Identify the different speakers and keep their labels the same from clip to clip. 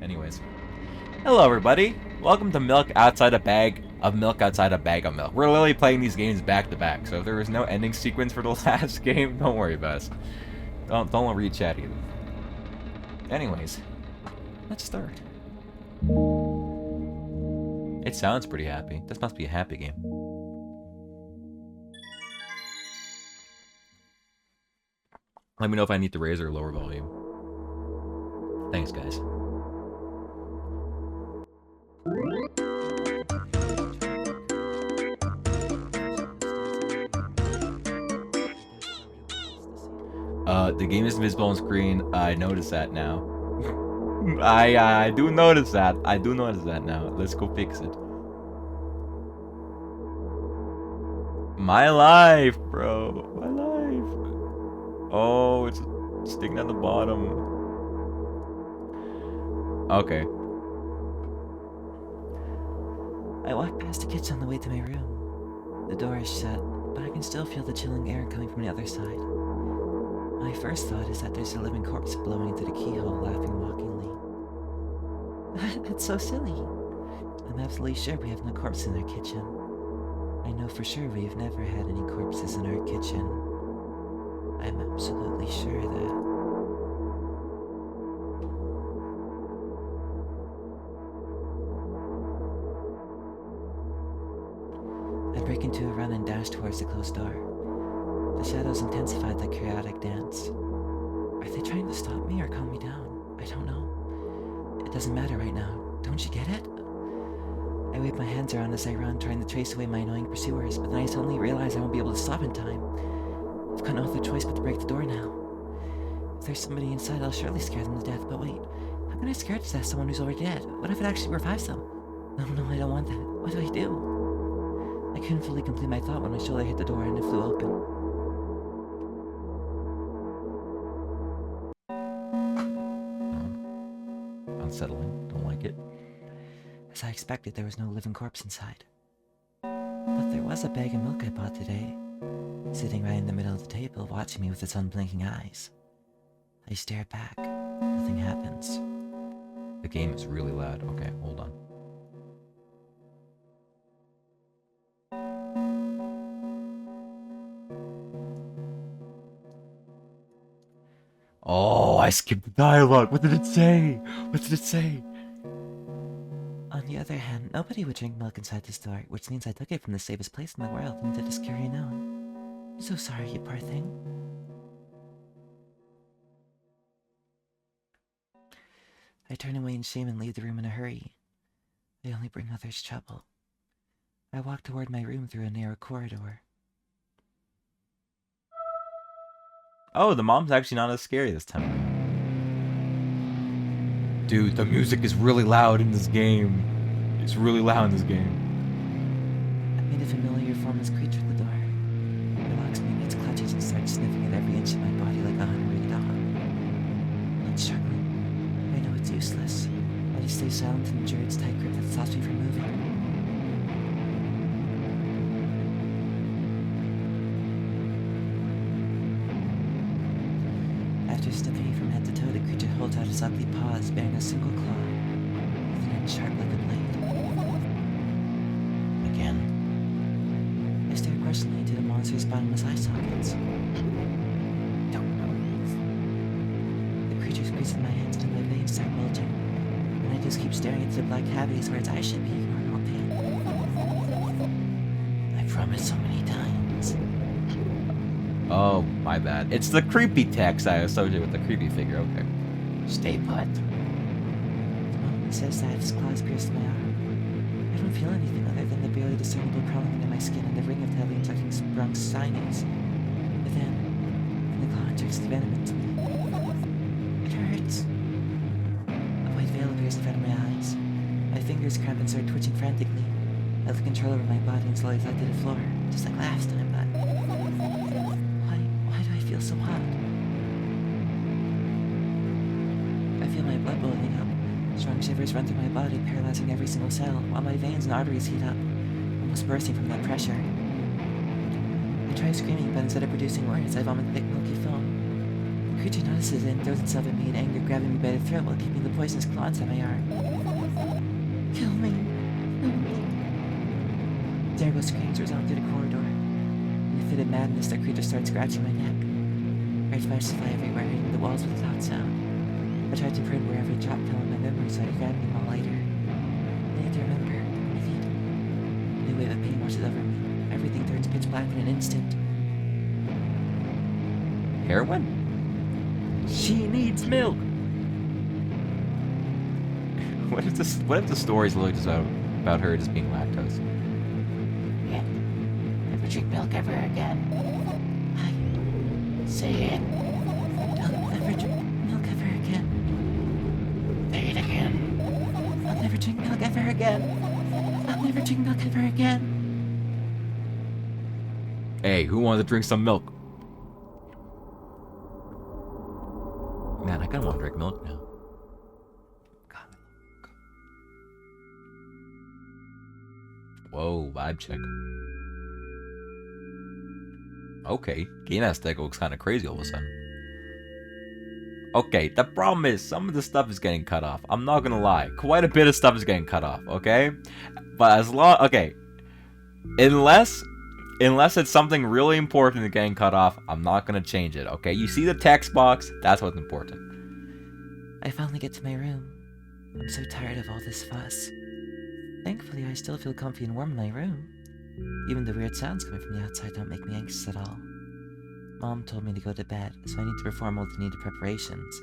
Speaker 1: Anyways. Hello, everybody. Welcome to Milk Outside a Bag of Milk Outside a Bag of Milk. We're literally playing these games back to back, so if there was no ending sequence for the last game, don't worry about us. Don't read chat either. Anyways, let's start. It sounds pretty happy. This must be a happy game. Let me know if I need to raise or lower volume. Thanks, guys. The game is invisible on screen. I notice that now. I do notice that. I do notice that now. Let's go fix it. My life, bro. My life. Oh, it's sticking at the bottom. Okay.
Speaker 2: I walk past the kitchen on the way to my room. The door is shut, but I can still feel the chilling air coming from the other side. My first thought is that there's a living corpse blowing into the keyhole, laughing mockingly. That's so silly. I'm absolutely sure we have no corpse in our kitchen. I know for sure we've never had any corpses in our kitchen. I'm absolutely sure that. I break into a run and dash towards the closed door. The shadows intensified the chaotic dance. Are they trying to stop me or calm me down? I don't know. It doesn't matter right now. Don't you get it? I wave my hands around as I run, trying to chase away my annoying pursuers, but then I suddenly realize I won't be able to stop in time. I've got no other choice but to break the door now. If there's somebody inside, I'll surely scare them to death, but wait. How can I scare to death someone who's already dead? What if it actually revives them? No, I don't want that. What do I do? I couldn't fully complete my thought when my shoulder hit the door and it flew open.
Speaker 1: Unsettling. Don't like it.
Speaker 2: As I expected, there was no living corpse inside. But there was a bag of milk I bought today, sitting right in the middle of the table, watching me with its unblinking eyes. I stare back. Nothing happens.
Speaker 1: The game is really loud. Okay, hold on. Oh, I skipped the dialogue. What did it say? What did it say?
Speaker 2: On the other hand, nobody would drink milk inside the store, which means I took it from the safest place in the world and did as carry known. I'm so sorry, you poor thing. I turn away in shame and leave the room in a hurry. I only bring others trouble. I walk toward my room through a narrow corridor.
Speaker 1: Oh, the mom's actually not as scary this time. Dude, the music is really loud in this game. It's really loud in this game.
Speaker 2: I meet a familiar formless creature at the door. It locks me in its clutches and starts sniffing at every inch of my body like a hungry dog. I'm not struggling. I know it's useless. I just stay silent and endure its tight grip that stops me from moving. After sniffing from head to toe, the creature holds out its ugly paws, bearing a single claw, with an end sharp like a blade. Again. I stare questioningly into the monster's bottomless eye sockets. Don't move. The creature squeezes my hands until my veins start bulging, and I just keep staring into the black cavities where its eyes should be, ignoring all pain. I promised so many times.
Speaker 1: Oh, my bad. It's the creepy text I associate with the creepy figure. Okay. Stay put.
Speaker 2: He says that his claws pierced my arm. I don't feel anything other than the barely discernible crawling into my skin and the ring of heavily injecting sprung sinews. But then the claw injects the venom into me. It hurts. A white veil appears in front of my eyes. My fingers cramp and start twitching frantically. I have control over my body and slowly fly to the floor, just like last time, but why do I feel so hot? I feel my blood boiling up. Strong shivers run through my body, paralyzing every single cell, while my veins and arteries heat up, almost bursting from that pressure. I try screaming, but instead of producing words, I vomit thick milky foam. The creature notices it and throws itself at me in anger, grabbing me by the throat while keeping the poisonous claw inside my arm. Kill me. Kill me. Terrible screams resound through the corridor. In a fit of madness, the creature starts scratching my neck. Red flashes fly everywhere, hitting the walls with a loud sound. I tried to print wherever it dropped fell in my memory, so I grabbed them all later. I need to remember. Breathe. A new wave of pain washes over me. Everything turns pitch black in an instant.
Speaker 1: Heroin? She needs milk. What if this? What if the story's literally just about her just being lactose?
Speaker 3: Yeah. Never drink milk ever again. Say it.
Speaker 2: I'll never drink milk ever again.
Speaker 3: Say it again.
Speaker 2: I'll never drink milk ever again. I'll never drink milk ever again.
Speaker 1: Hey, who wants to drink some milk? Man, I kinda want to drink milk now. God. Whoa, vibe check. Okay, game aesthetic looks kinda crazy all of a sudden. Okay, the problem is some of the stuff is getting cut off. I'm not gonna lie. Quite a bit of stuff is getting cut off, okay? But as long... Okay. Unless it's something really important that's getting cut off, I'm not gonna change it, okay? You see the text box? That's what's important.
Speaker 2: I finally get to my room. I'm so tired of all this fuss. Thankfully, I still feel comfy and warm in my room. Even the weird sounds coming from the outside don't make me anxious at all. Mom told me to go to bed, so I need to perform all the needed preparations.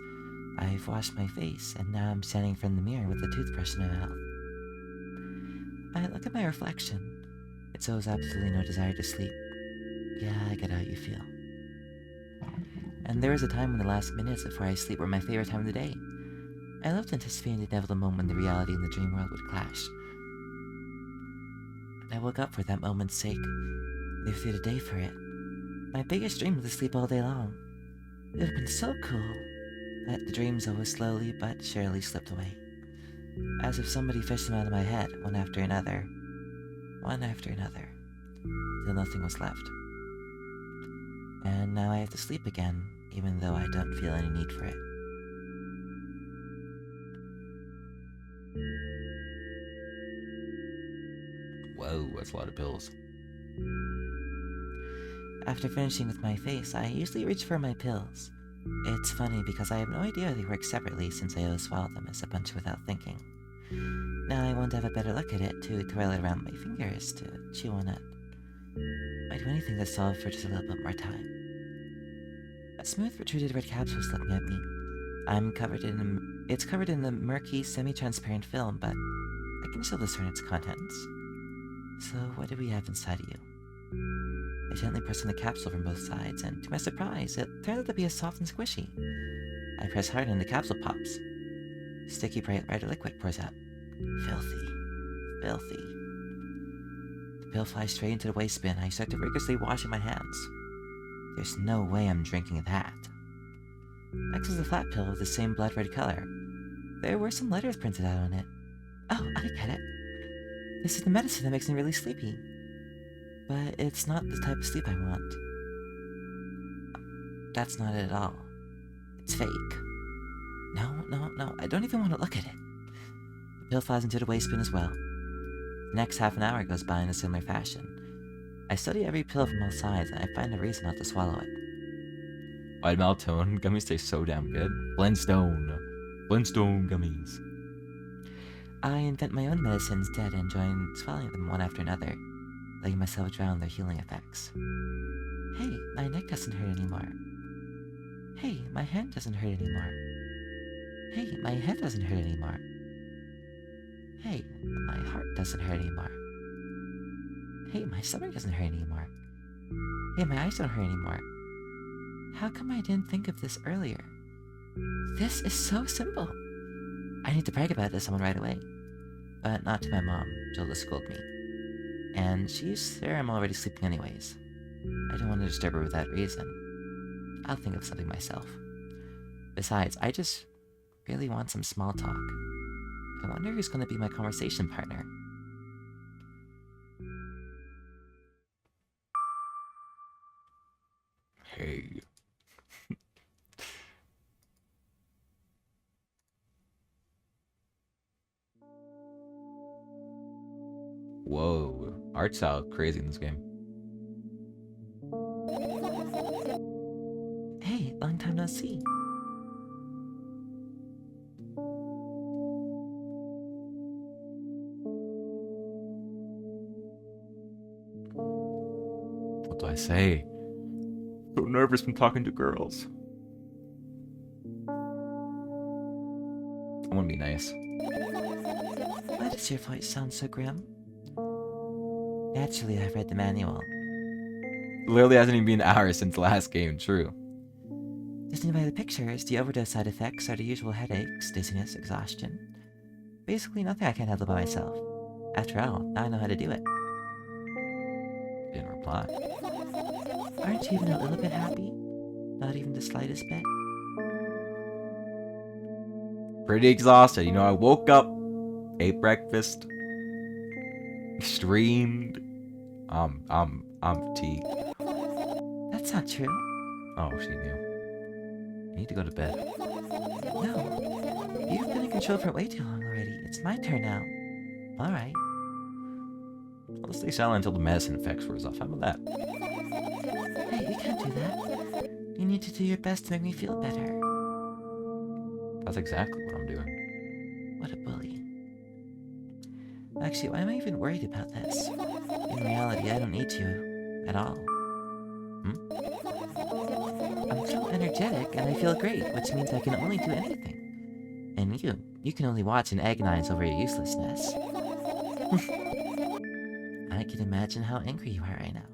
Speaker 2: I've washed my face, and now I'm standing in front of the mirror with a toothbrush in my mouth. I look at my reflection. It shows absolutely no desire to sleep. Yeah, I get how you feel. And there was a time when the last minutes before I sleep were my favorite time of the day. I loved anticipating the inevitable moment when the reality and the dream world would clash. I woke up for that moment's sake, lived through the day for it. My biggest dream was to sleep all day long. It would have been so cool, but the dreams always slowly but surely slipped away. As if somebody fished them out of my head, one after another, till nothing was left. And now I have to sleep again, even though I don't feel any need for it.
Speaker 1: Whoa, that's a lot of pills.
Speaker 2: After finishing with my face, I usually reach for my pills. It's funny because I have no idea they work separately since I always swallow them as a bunch without thinking. Now I want to have a better look at it, to twirl it around my fingers, to chew on it. I'd do anything to solve for just a little bit more time. A smooth, protruded red capsule is looking at me. It's covered in the murky, semi-transparent film, but I can still discern its contents. So what do we have inside of you? I gently press on the capsule from both sides, and to my surprise, it turned out to be as soft and squishy. I press hard and the capsule pops. Sticky bright red liquid pours out. Filthy. Filthy. The pill flies straight into the waste bin. I start to rigorously washing my hands. There's no way I'm drinking that. Next was a flat pill with the same blood red color. There were some letters printed out on it. Oh, I get it. This is the medicine that makes me really sleepy. But it's not the type of sleep I want. That's not it at all. It's fake. No, I don't even want to look at it. The pill flies into the waste bin as well. The next half an hour goes by in a similar fashion. I study every pill from all sides, and I find a reason not to swallow it.
Speaker 1: White melatonin gummies taste so damn good. Blendstone gummies.
Speaker 2: I invent my own medicine instead and join swallowing them one after another, letting myself drown their healing effects. Hey, my neck doesn't hurt anymore. Hey, my hand doesn't hurt anymore. Hey, my head doesn't hurt anymore. Hey, my heart doesn't hurt anymore. Hey, my stomach doesn't hurt anymore. Hey, my eyes don't hurt anymore. How come I didn't think of this earlier? This is so simple. I need to brag about it to someone right away. But not to my mom. She'll just scold me. And she's there I'm already sleeping anyways. I don't want to disturb her without reason. I'll think of something myself. Besides, I just really want some small talk. I wonder who's going to be my conversation partner.
Speaker 1: Hey. Whoa. Art style crazy in this game.
Speaker 2: Hey, long time no see.
Speaker 1: What do I say? So nervous from talking to girls. I want to be nice.
Speaker 2: Why does your voice sound so grim? Naturally, I've read the manual.
Speaker 1: Literally hasn't even been an hour since the last game, true.
Speaker 2: Judging by the pictures, the overdose side effects are the usual headaches, dizziness, exhaustion. Basically nothing I can't handle by myself. After all, now I know how to do it.
Speaker 1: Didn't reply.
Speaker 2: Aren't you even a little bit happy? Not even the slightest bit?
Speaker 1: Pretty exhausted. You know, I woke up, ate breakfast, streamed. I'm fatigued.
Speaker 2: That's not true.
Speaker 1: Oh, she knew. I need to go to bed.
Speaker 2: No. You've been in control for way too long already. It's my turn now. Alright.
Speaker 1: I'll stay silent until the medicine effects wears off. How about that?
Speaker 2: Hey, you can't do that. You need to do your best to make me feel better.
Speaker 1: That's exactly what I'm doing.
Speaker 2: What a bully. Actually, why am I even worried about this? In reality, I don't need you at all. I'm so energetic and I feel great, which means I can only do anything. And you can only watch and agonize over your uselessness. I can imagine how angry you are right now.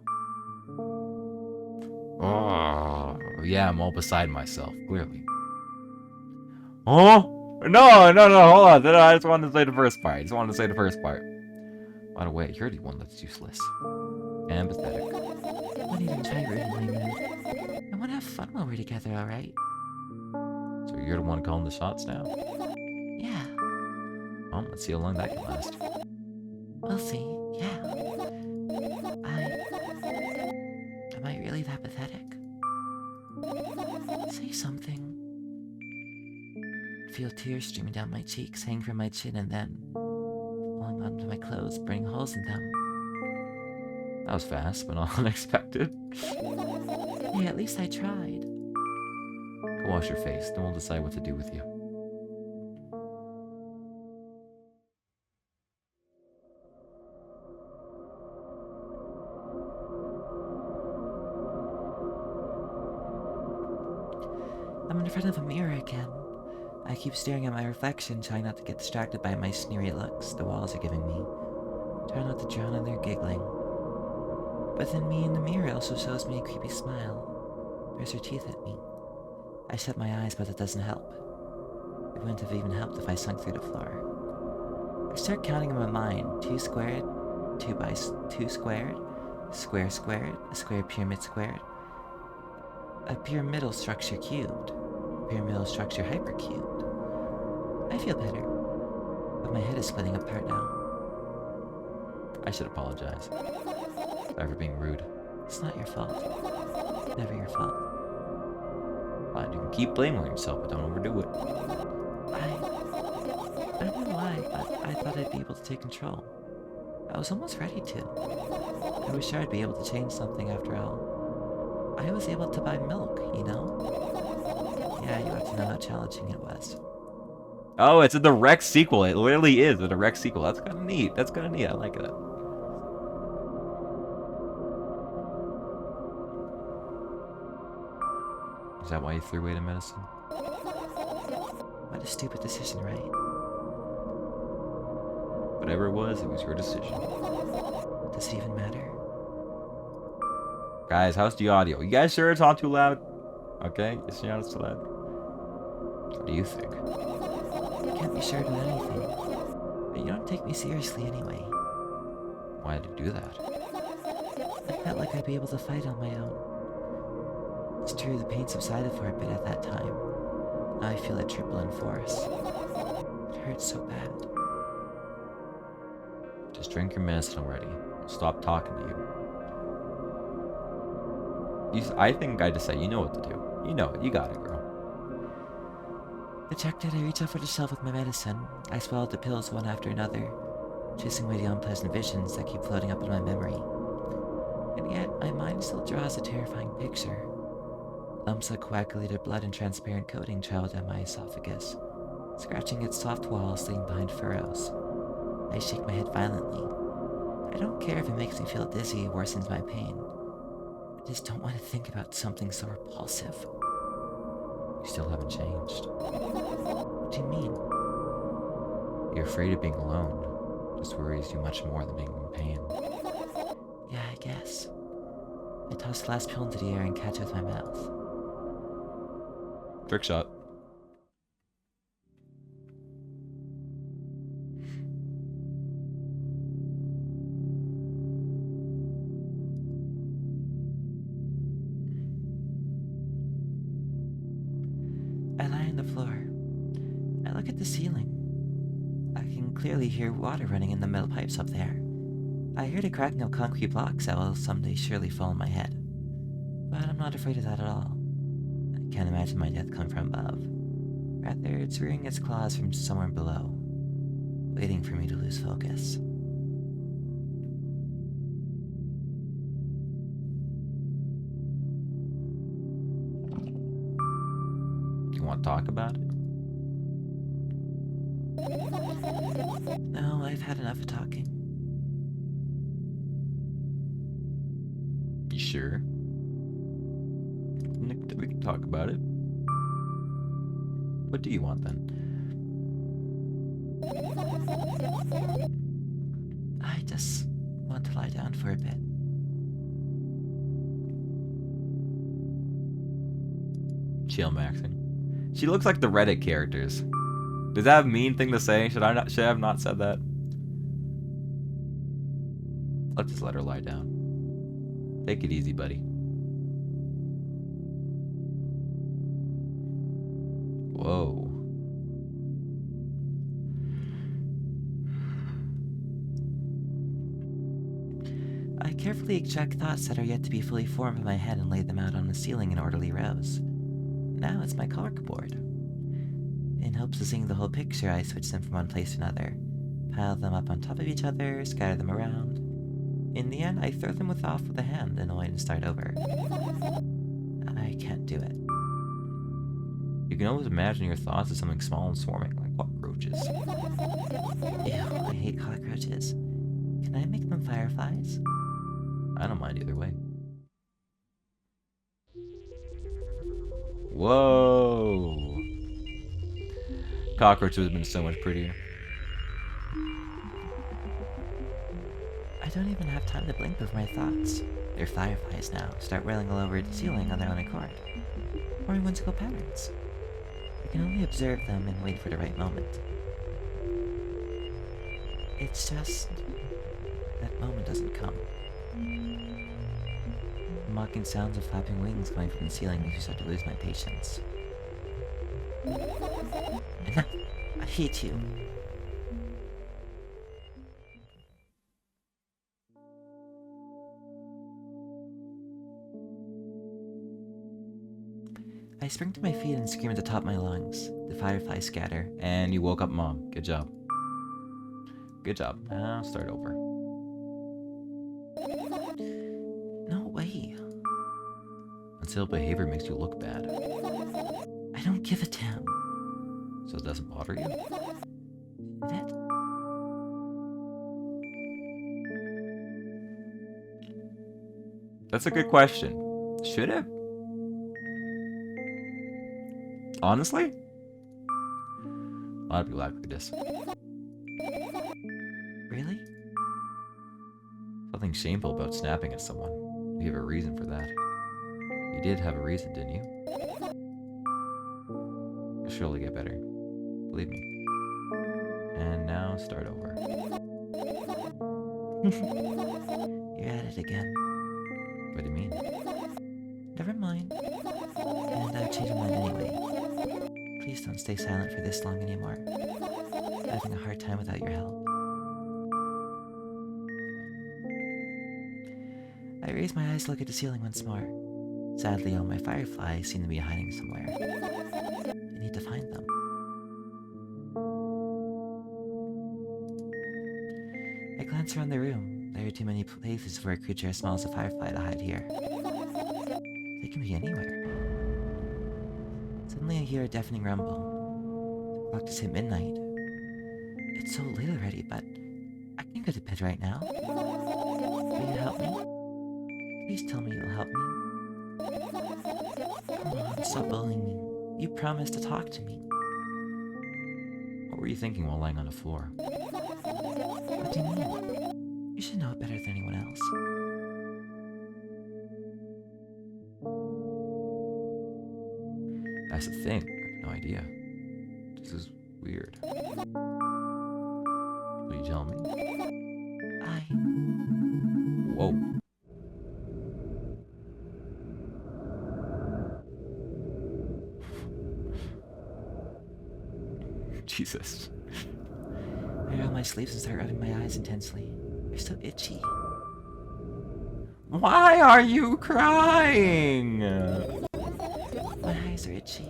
Speaker 1: Oh, yeah, I'm all beside myself, clearly. Oh? No, hold on. I just wanted to say the first part. By the way, you're the one that's useless. And pathetic.
Speaker 2: Don't even try ruining my mood. I want to have fun while we're together, alright?
Speaker 1: So you're the one calling the shots now?
Speaker 2: Yeah,
Speaker 1: Well, let's see how long that can last.
Speaker 2: we'll see, yeah. Am I really that pathetic? Say something. I feel tears streaming down my cheeks, hanging from my chin, and then falling onto my clothes, burning holes in them.
Speaker 1: That was fast, but not unexpected.
Speaker 2: Hey, at least I tried.
Speaker 1: Go wash your face, then we'll decide what to do with you.
Speaker 2: I'm in front of a mirror again. I keep staring at my reflection, trying not to get distracted by my sneery looks the walls are giving me. Try not to drown in their giggling. But then me in the mirror also shows me a creepy smile. There's her teeth at me. I shut my eyes, but it doesn't help. It wouldn't have even helped if I sunk through the floor. I start counting in my mind. 2 squared, 2 by 2 squared, square squared, a square pyramid squared, a pyramidal structure cubed, a pyramidal structure hypercubed. I feel better, but my head is splitting apart now.
Speaker 1: I should apologize. Sorry for being rude.
Speaker 2: It's not your fault. Never your fault.
Speaker 1: Fine, you can keep blaming yourself, but don't overdo it.
Speaker 2: I don't know why, but I thought I'd be able to take control. I was almost ready to. I was sure I'd be able to change something after all. I was able to buy milk, you know? Yeah, you have to know how challenging it was.
Speaker 1: Oh, it's a direct sequel. It literally is a direct sequel. That's kind of neat. I like that. Is that why you threw away the medicine?
Speaker 2: What a stupid decision, right?
Speaker 1: Whatever it was your decision.
Speaker 2: Does it even matter?
Speaker 1: Guys, how's the audio? You guys sure it's not too loud? Okay, you sure it's too loud? What do you think?
Speaker 2: I can't be sure about anything. But you don't take me seriously anyway.
Speaker 1: Why did you do that?
Speaker 2: I felt like I'd be able to fight on my own. It's true, the pain subsided for a bit at that time. Now I feel it triple in force. It hurts so bad.
Speaker 1: Just drink your medicine already. Stop talking to you. I think I just say, you know what to do. You know it. You got it, girl.
Speaker 2: Dejected, I reach out for the shelf with my medicine. I swallowed the pills one after another. chasing away the unpleasant visions that keep floating up in my memory. And yet, my mind still draws a terrifying picture. Lumps of coagulated blood and transparent coating travel down my esophagus, scratching its soft walls, leaving behind furrows. I shake my head violently. I don't care if it makes me feel dizzy or worsens my pain. I just don't want to think about something so repulsive.
Speaker 1: You still haven't changed.
Speaker 2: What do you mean?
Speaker 1: You're afraid of being alone. This worries you much more than being in pain.
Speaker 2: Yeah, I guess. I toss the last pill into the air and catch it with my mouth.
Speaker 1: Trick shot.
Speaker 2: I lie on the floor. I look at the ceiling. I can clearly hear water running in the metal pipes up there. I hear the cracking of concrete blocks that will someday surely fall on my head. But I'm not afraid of that at all. I can't imagine my death coming from above. Rather, it's rearing its claws from somewhere below, waiting for me to lose focus.
Speaker 1: You want to talk about it?
Speaker 2: No, I've had enough of talking.
Speaker 1: You sure? We can talk about it. What do you want then?
Speaker 2: I just want to lie down for a bit.
Speaker 1: Chill maxing. She looks like the Reddit characters. Does that have a mean thing to say? Should I have not said that? Let's just let her lie down. Take it easy, buddy. Whoa.
Speaker 2: I carefully extract thoughts that are yet to be fully formed in my head and lay them out on the ceiling in orderly rows. Now it's my corkboard. In hopes of seeing the whole picture, I switch them from one place to another, pile them up on top of each other, scatter them around. In the end, I throw them off with a hand, annoyed, and start over. I can't do it.
Speaker 1: You can always imagine your thoughts as something small and swarming, like cockroaches.
Speaker 2: Ew, I hate cockroaches. Can I make them fireflies?
Speaker 1: I don't mind either way. Whoa! Cockroach would have been so much prettier.
Speaker 2: I don't even have time to blink with my thoughts. They're fireflies now, start whirling all over the ceiling on their own accord, forming whimsical patterns. I can only observe them and wait for the right moment. It's just that moment doesn't come. The mocking sounds of flapping wings coming from the ceiling makes me start to lose my patience. Enough! I hate you. I spring to my feet and scream at the top of my lungs. The fireflies scatter.
Speaker 1: And you woke up Mom. Good job. Good job. Now start over.
Speaker 2: No way.
Speaker 1: Until behavior makes you look bad.
Speaker 2: I don't give a damn.
Speaker 1: So it doesn't bother you?
Speaker 2: That?
Speaker 1: That's a good question. Should it? Honestly? A lot of people act like this.
Speaker 2: Really?
Speaker 1: Something shameful about snapping at someone. You have a reason for that. You did have a reason, didn't you? You'll surely get better. Believe me. And now start over.
Speaker 2: You're at it again.
Speaker 1: What do you mean?
Speaker 2: Never mind. And I've changed my mind anyway. Please don't stay silent for this long anymore. I'm having a hard time without your help. I raise my eyes to look at the ceiling once more. Sadly, all my fireflies seem to be hiding somewhere. I need to find them. glance around the room. There are too many places for a creature as small as a firefly to hide here. They can be anywhere. Suddenly I hear a deafening rumble. The clock just hit midnight. It's so late already, but I can go to bed right now. Will you help me? Please tell me you'll help me. Come on, stop bullying me. You promised to talk to me.
Speaker 1: What were you thinking while lying on the floor?
Speaker 2: What do you mean? You should know it better than anyone else.
Speaker 1: That's the thing. I have no idea. This is weird. Will you tell me? Whoa. Jesus.
Speaker 2: I roll my sleeves and start rubbing my eyes intensely. They're so itchy.
Speaker 1: Why are you crying?
Speaker 2: My eyes are itchy.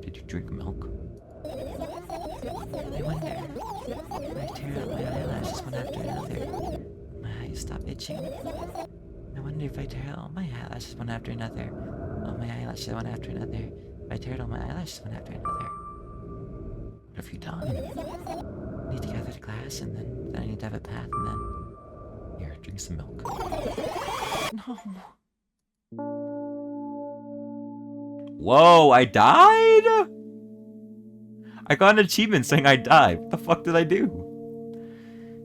Speaker 1: Did you drink milk?
Speaker 2: I wonder. I tear out my eyelashes one after another. My eyes stop itching. I wonder if I tear out all my eyelashes one after another. All my eyelashes one after another. If I tear out all my eyelashes one after another.
Speaker 1: What have you done?
Speaker 2: I need to gather the glass, and then I need to have a bath, and then...
Speaker 1: Here, drink some milk.
Speaker 2: No.
Speaker 1: Whoa, I died? I got an achievement saying I died. What the fuck did I do?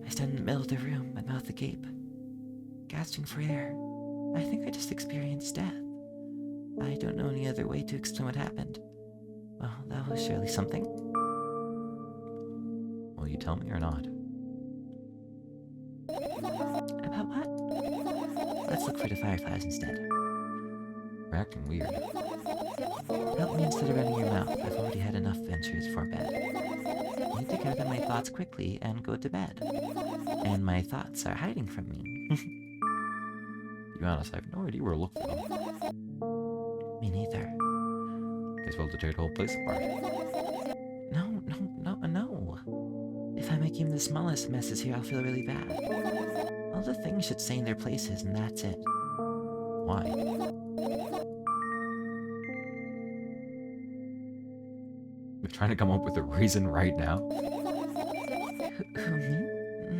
Speaker 2: I stand in the middle of the room, my mouth agape, gasping for air. I think I just experienced death. I don't know any other way to explain what happened. Well, that was surely something.
Speaker 1: Will you tell me or not?
Speaker 2: About what? Let's look for the fireflies instead.
Speaker 1: You're acting weird.
Speaker 2: Help me instead of running your mouth. I've already had enough adventures for bed. I need to gather my thoughts quickly and go to bed. And my thoughts are hiding from me.
Speaker 1: To be honest, I have no idea where to look for them.
Speaker 2: Me neither.
Speaker 1: Guess we'll have to tear the whole place apart.
Speaker 2: No. If I make even the smallest messes here, I'll feel really bad. All the things should stay in their places, and that's it.
Speaker 1: Why? You're trying to come up with a reason right now?
Speaker 2: Who, me?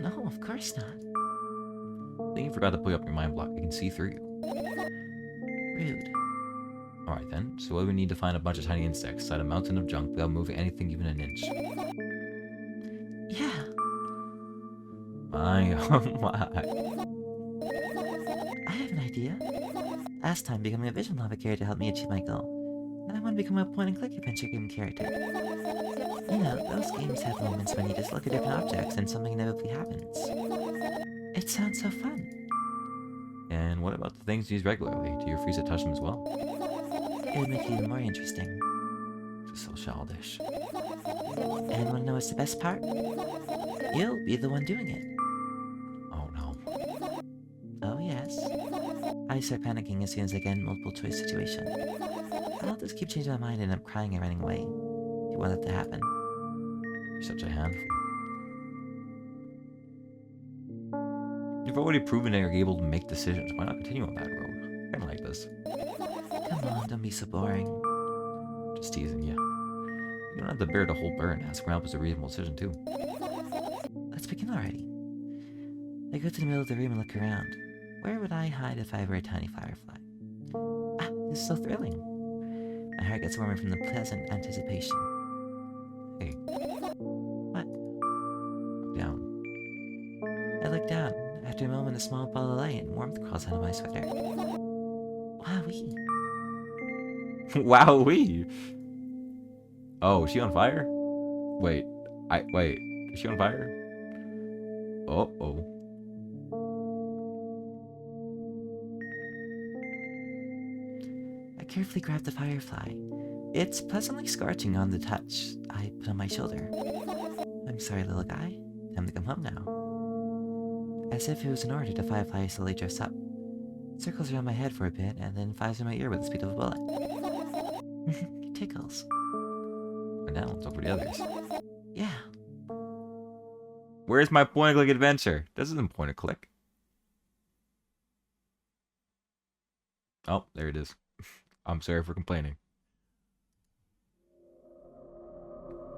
Speaker 2: No, of course not.
Speaker 1: I think you forgot to put up your mind block. I can see through you.
Speaker 2: Rude.
Speaker 1: Alright then, so we need to find a bunch of tiny insects inside a mountain of junk without moving anything even an inch.
Speaker 2: Yeah.
Speaker 1: My, oh my.
Speaker 2: I have an idea. Last time, becoming a visual novel character helped me achieve my goal. Now I want to become a point-and-click adventure game character. You know, those games have moments when you just look at different objects and something inevitably happens. It sounds so fun.
Speaker 1: And what about the things you use regularly? Do you refuse to touch them as well?
Speaker 2: It would make it even more interesting.
Speaker 1: This is so childish.
Speaker 2: And wanna know what's the best part? You'll be the one doing it.
Speaker 1: Oh no.
Speaker 2: Oh yes. I start panicking as soon as I get in a multiple choice situation. I'll just keep changing my mind and end up crying and running away. You want that to happen.
Speaker 1: You're such a handful. You've already proven that you're able to make decisions. Why not continue on that road? I kinda like this.
Speaker 2: Come on, don't be so boring.
Speaker 1: Just teasing you. You don't have to bear the whole burden. Asking for help is a reasonable decision too.
Speaker 2: Let's begin already. I go to the middle of the room and look around. Where would I hide if I were a tiny firefly? Ah, this is so thrilling. My heart gets warmer from the pleasant anticipation.
Speaker 1: Hey.
Speaker 2: What?
Speaker 1: Look down.
Speaker 2: I look down. After a moment, a small ball of light and warmth crawls out of my sweater. Wowee.
Speaker 1: Wowee! Oh, is she on fire? Wait. Wait. Is she on fire? Uh-oh.
Speaker 2: I carefully grab the firefly. It's pleasantly scorching on the touch I put on my shoulder. I'm sorry, little guy. Time to come home now. As if it was an order, the firefly slowly drifts up. Circles around my head for a bit, and then flies in my ear with the speed of a bullet. It tickles.
Speaker 1: I now. Let's look for the others.
Speaker 2: Yeah.
Speaker 1: Where's my point-and-click adventure? This isn't point-and-click. Oh, there it is. I'm sorry for complaining.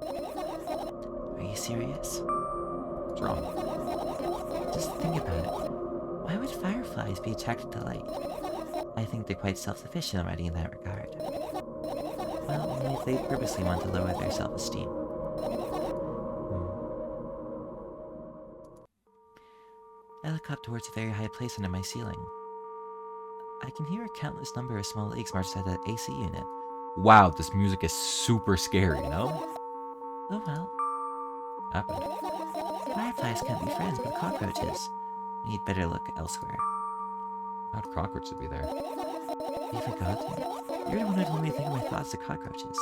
Speaker 2: Are you serious?
Speaker 1: What's wrong?
Speaker 2: Just think about it. Why would fireflies be attracted to light? I think they're quite self-sufficient already in that regard. Well, only if they purposely want to lower their self-esteem. I look up towards a very high place under my ceiling. I can hear a countless number of small leagues march at the AC unit.
Speaker 1: Wow, this music is super scary, you know?
Speaker 2: Oh well,
Speaker 1: Happened.
Speaker 2: fireflies can't be friends with cockroaches. We'd better look elsewhere.
Speaker 1: How'd cockroaches be there?
Speaker 2: You forgotten? You're the one who told me to think of my thoughts to cockroaches.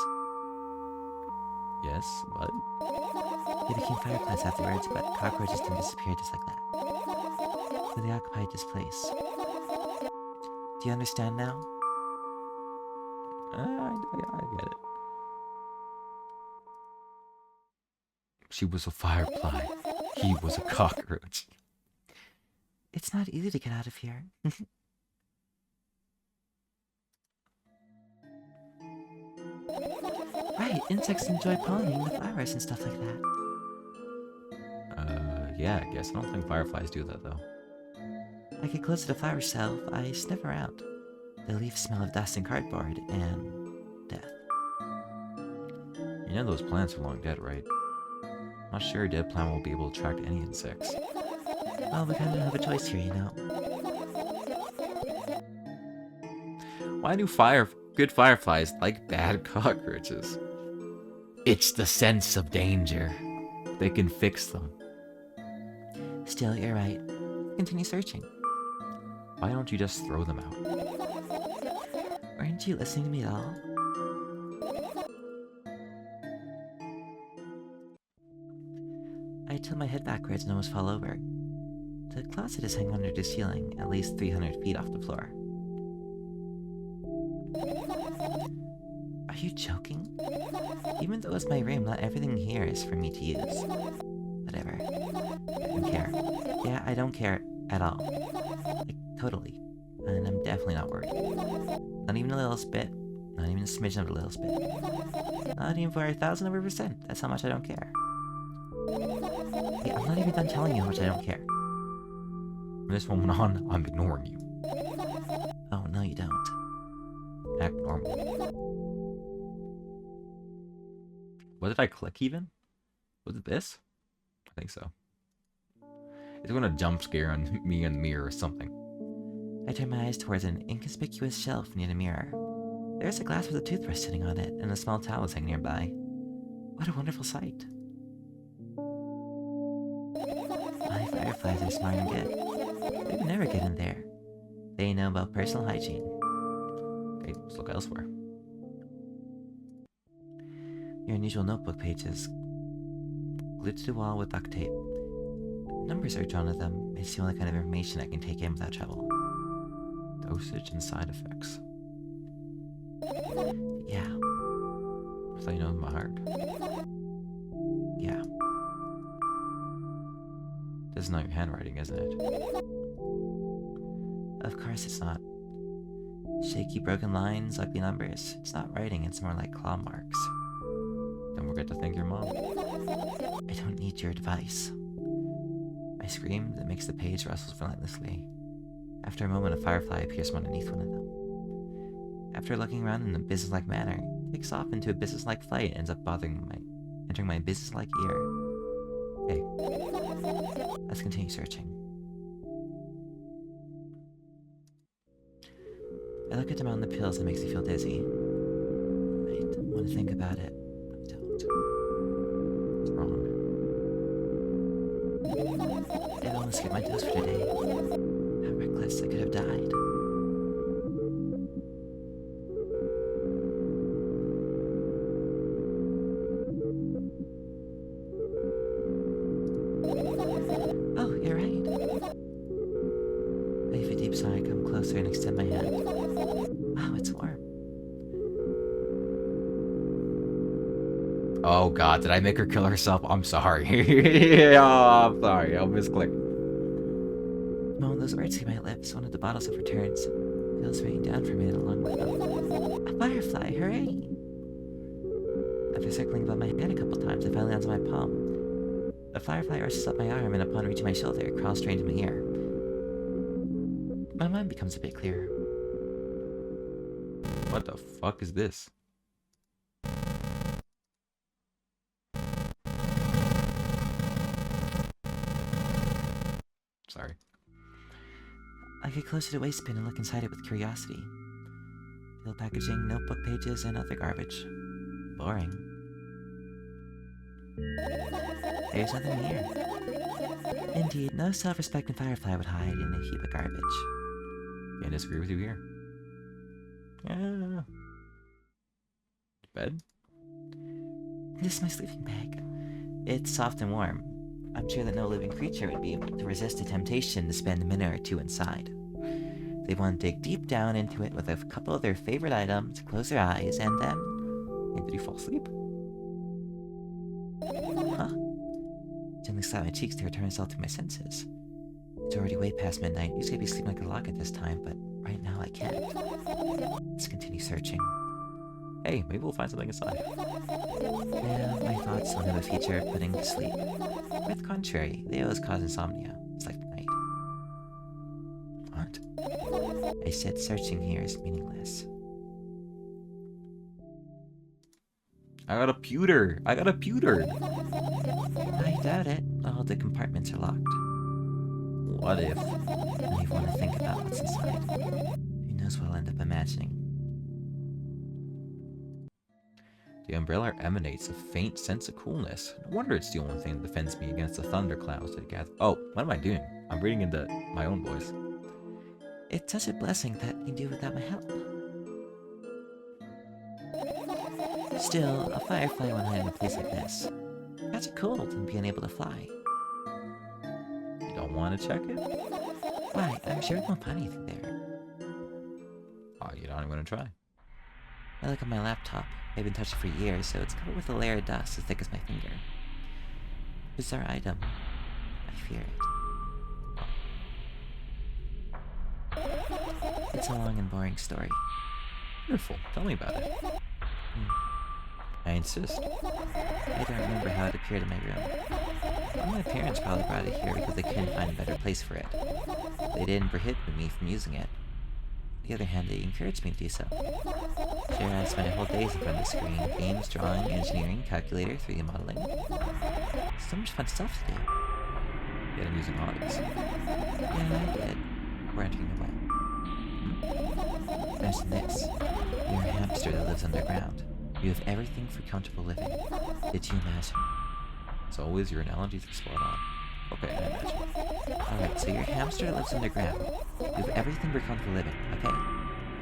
Speaker 1: Yes, what?
Speaker 2: They became fireflies afterwards, but cockroaches didn't disappear just like that. So they occupied this place. Do you understand now?
Speaker 1: I get it. She was a firefly. He was a cockroach.
Speaker 2: It's not easy to get out of here. Right, insects enjoy pollinating the flowers and stuff like that.
Speaker 1: Yeah, I guess. I don't think fireflies do that, though.
Speaker 2: I get close to the flower shelf, I sniff around. The leaves smell of dust and cardboard and death.
Speaker 1: You know those plants are long dead, right? Not sure a dead plant will be able to attract any insects.
Speaker 2: Well, we kind of have a choice here, you know.
Speaker 1: Why do good fireflies like bad cockroaches? It's the sense of danger. They can fix them.
Speaker 2: Still, you're right. Continue searching.
Speaker 1: Why don't you just throw them out?
Speaker 2: Aren't you listening to me at all? I tilt my head backwards and almost fall over. The closet is hanging under the ceiling, at least 300 feet off the floor. Are you joking? Even though it's my room, not everything here is for me to use. Whatever. I don't care. Yeah, I don't care at all. Like, totally. And I'm definitely not worried. Not even a little bit. Not even a smidgen of a little bit. Not even for 1,000%. That's how much I don't care. Hey, I'm not even done telling you how much I don't care.
Speaker 1: From this moment on, I'm ignoring you.
Speaker 2: Oh, no you don't.
Speaker 1: Act normal. What did I click even? Was it this? I think so. It's gonna jump scare on me in the mirror or something.
Speaker 2: I turn my eyes towards an inconspicuous shelf near the mirror. There's a glass with a toothbrush sitting on it, and a small towel is hanging nearby. What a wonderful sight. My fireflies are smart and good. They would never get in there. They know about personal hygiene.
Speaker 1: Okay, let's look elsewhere.
Speaker 2: Your unusual notebook pages, glued to the wall with duct tape. Numbers are drawn to them. It's the only kind of information I can take in without trouble.
Speaker 1: Dosage and side effects.
Speaker 2: Yeah,
Speaker 1: I thought you know my heart.
Speaker 2: yeah.
Speaker 1: This is not your handwriting, isn't it?
Speaker 2: Of course it's not. Shaky, broken lines, ugly numbers. It's not writing, it's more like claw marks.
Speaker 1: Don't forget to thank your mom.
Speaker 2: I don't need your advice. I scream that makes the page rustles relentlessly. After a moment, a firefly appears from underneath one of them. After looking around in a businesslike manner, it takes off into a businesslike flight and ends up entering my businesslike ear. Hey, let's continue searching. I look at the mountain of pills that makes me feel dizzy. I don't want to think about it. I don't.
Speaker 1: What's wrong?
Speaker 2: I've almost skipped my dose for today. How reckless, I could have died. Oh, you're right. I heave a deep sigh, come closer and extend my hand. Wow, it's warm.
Speaker 1: Oh god, did I make her kill herself? I'm sorry. Oh, I'm sorry. I'll misclick.
Speaker 2: The moment those words came my lips, one of the bottles overturns. Feels raining down from it along with them. A firefly, hooray! After circling above my head a couple times, it finally lands on my palm. The firefly rushes up my arm, and upon reaching my shoulder, it crawls straight into my ear. My mind becomes a bit clearer.
Speaker 1: What the fuck is this? Sorry.
Speaker 2: I get close to the waste bin and look inside it with curiosity. Steel packaging, notebook pages, and other garbage. Boring. There's nothing here. Indeed, no self-respecting firefly would hide in a heap of garbage.
Speaker 1: Can't disagree with you here. Yeah. Bed?
Speaker 2: This is my sleeping bag. It's soft and warm. I'm sure that no living creature would be able to resist the temptation to spend a minute or two inside. They want to dig deep down into it with a couple of their favorite items, close their eyes, and then...
Speaker 1: Hey, did you fall asleep?
Speaker 2: Huh? Gently slap my cheeks to return myself to my senses. It's already way past midnight. Usually I'd be sleeping like a log at this time, but right now I can't. Let's continue searching.
Speaker 1: Hey, maybe we'll find something inside.
Speaker 2: Yeah, my thoughts don't have a feature of putting to sleep. Quite the contrary, they always cause insomnia. It's like the night.
Speaker 1: What?
Speaker 2: I said searching here is meaningless.
Speaker 1: I got a pewter! I got a pewter!
Speaker 2: I doubt it. All the compartments are locked.
Speaker 1: What if?
Speaker 2: I don't even want to think about what's inside. Who knows what I'll end up imagining.
Speaker 1: The umbrella emanates a faint sense of coolness. No wonder it's the only thing that defends me against the thunderclouds that gather. Oh, what am I doing? I'm reading into my own voice.
Speaker 2: It's such a blessing that you can do without my help. Still, a firefly won't hide in a place like this. That's cold and being able to fly.
Speaker 1: You don't want to check it?
Speaker 2: Why? I'm sure we won't find anything there.
Speaker 1: Oh, you're not even going to try.
Speaker 2: I look at my laptop. I've been touched it for years, so it's covered with a layer of dust as thick as my finger. Bizarre item. I fear it. It's a long and boring story.
Speaker 1: Wonderful. Tell me about it. I insist.
Speaker 2: I don't remember how it appeared in my room. Well, my parents probably brought it here because they couldn't find a better place for it. They didn't prohibit me from using it. On the other hand, they encouraged me to do so. Sure, I spent whole days in front of the screen. Games, drawing, engineering, calculator, 3D modeling. So much fun stuff to do.
Speaker 1: Get him using hobbies.
Speaker 2: Yeah, I did. We're entering the well. Imagine this. You're a hamster that lives underground. You have everything for comfortable living. Did you imagine?
Speaker 1: As always, your analogies are spot on. Okay, I imagine.
Speaker 2: Alright, so you're a hamster that lives underground. You have everything for comfortable living, okay?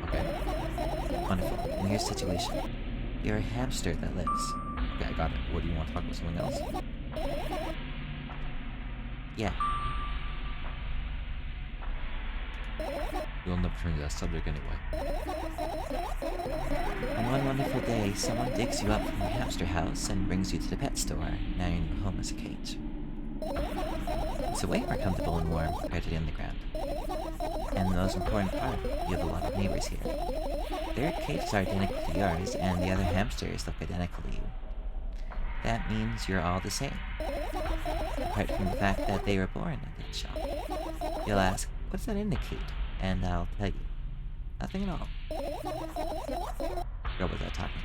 Speaker 1: Okay.
Speaker 2: Wonderful. In your situation, you're a hamster that lives.
Speaker 1: Okay, I got it. What do you want to talk about something else?
Speaker 2: Yeah.
Speaker 1: You'll never turn to that subject anyway.
Speaker 2: On one wonderful day, someone digs you up from your hamster house and brings you to the pet store. Now your new home is a cage. It's way more comfortable and warm compared to the underground. And the most important part, you have a lot of neighbors here. Their cages are identical to yours, and the other hamsters look identical to you. That means you're all the same. Apart from the fact that they were born in that shop. You'll ask, what does that indicate? And I'll tell you. Nothing at all. What was I talking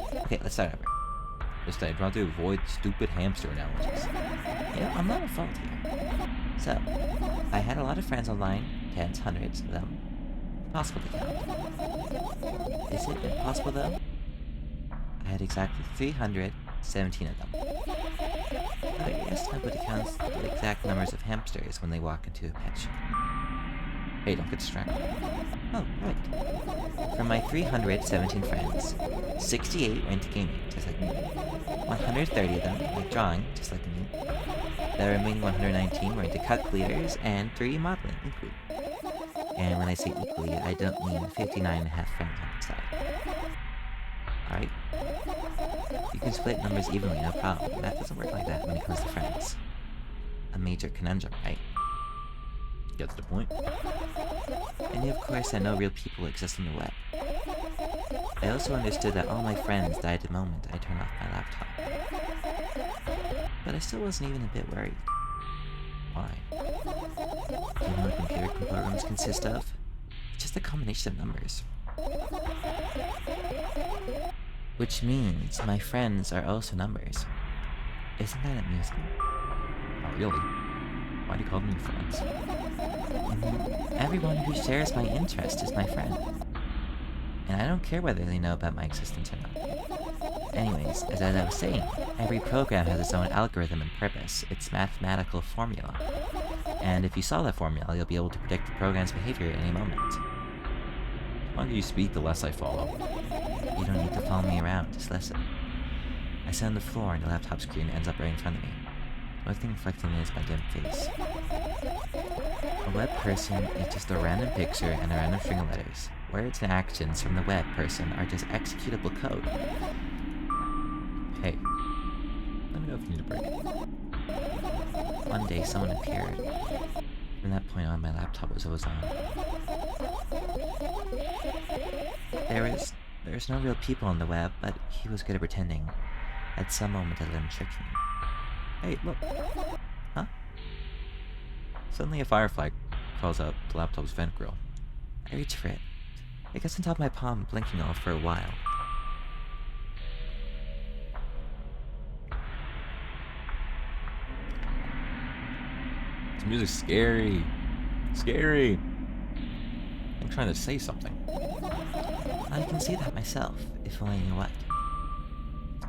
Speaker 2: about? Okay, let's start over.
Speaker 1: Just I try to avoid stupid hamster analogies.
Speaker 2: You know, I'm not at fault here. So, I had a lot of friends online, tens, hundreds of them. Impossible to count. Is it impossible though? I had exactly 317 of them. I guess nobody counts the exact numbers of hamsters when they walk into a pet shop.
Speaker 1: Hey, don't get distracted.
Speaker 2: Oh, right. From my 317 friends, 68 were into gaming, just like me. 130 of them like drawing, just like me. The remaining 119 were into calculators and 3D modeling equally. And when I say equally, I don't mean 59.5 friends on each side. Alright? You can split numbers evenly, no problem. That doesn't work like that when it comes to friends. A major conundrum, right?
Speaker 1: Gets the point.
Speaker 2: I knew, of course, that no real people exist on the web. I also understood that all my friends died the moment I turned off my laptop. But I still wasn't even a bit worried.
Speaker 1: Why?
Speaker 2: Do you know what computer programs consist of? It's just a combination of numbers. Which means my friends are also numbers. Isn't that amusing?
Speaker 1: Not really. Why do you call them your friends?
Speaker 2: Everyone who shares my interest is my friend. And I don't care whether they know about my existence or not. Anyways, as I was saying, every program has its own algorithm and purpose, its mathematical formula. And if you saw that formula, you'll be able to predict the program's behavior at any moment.
Speaker 1: The longer you speak, the less I follow.
Speaker 2: You don't need to follow me around, just listen. I sit on the floor and the laptop screen ends up right in front of me. The only thing reflecting is my dim face. A web person is just a random picture and a random string of letters. Words and actions from the web person are just executable code.
Speaker 1: Hey, let me know if you need a break.
Speaker 2: One day someone appeared. From that point on, my laptop was always on. There's no real people on the web, but he was good at pretending. At some moment I let him trick me.
Speaker 1: Hey, look.
Speaker 2: Huh?
Speaker 1: Suddenly a firefly crawls out the laptop's vent grill.
Speaker 2: I reach for it. It gets on top of my palm, blinking off for a while.
Speaker 1: This music's scary. Scary. I'm trying to say something.
Speaker 2: I can see that myself, if only I knew what.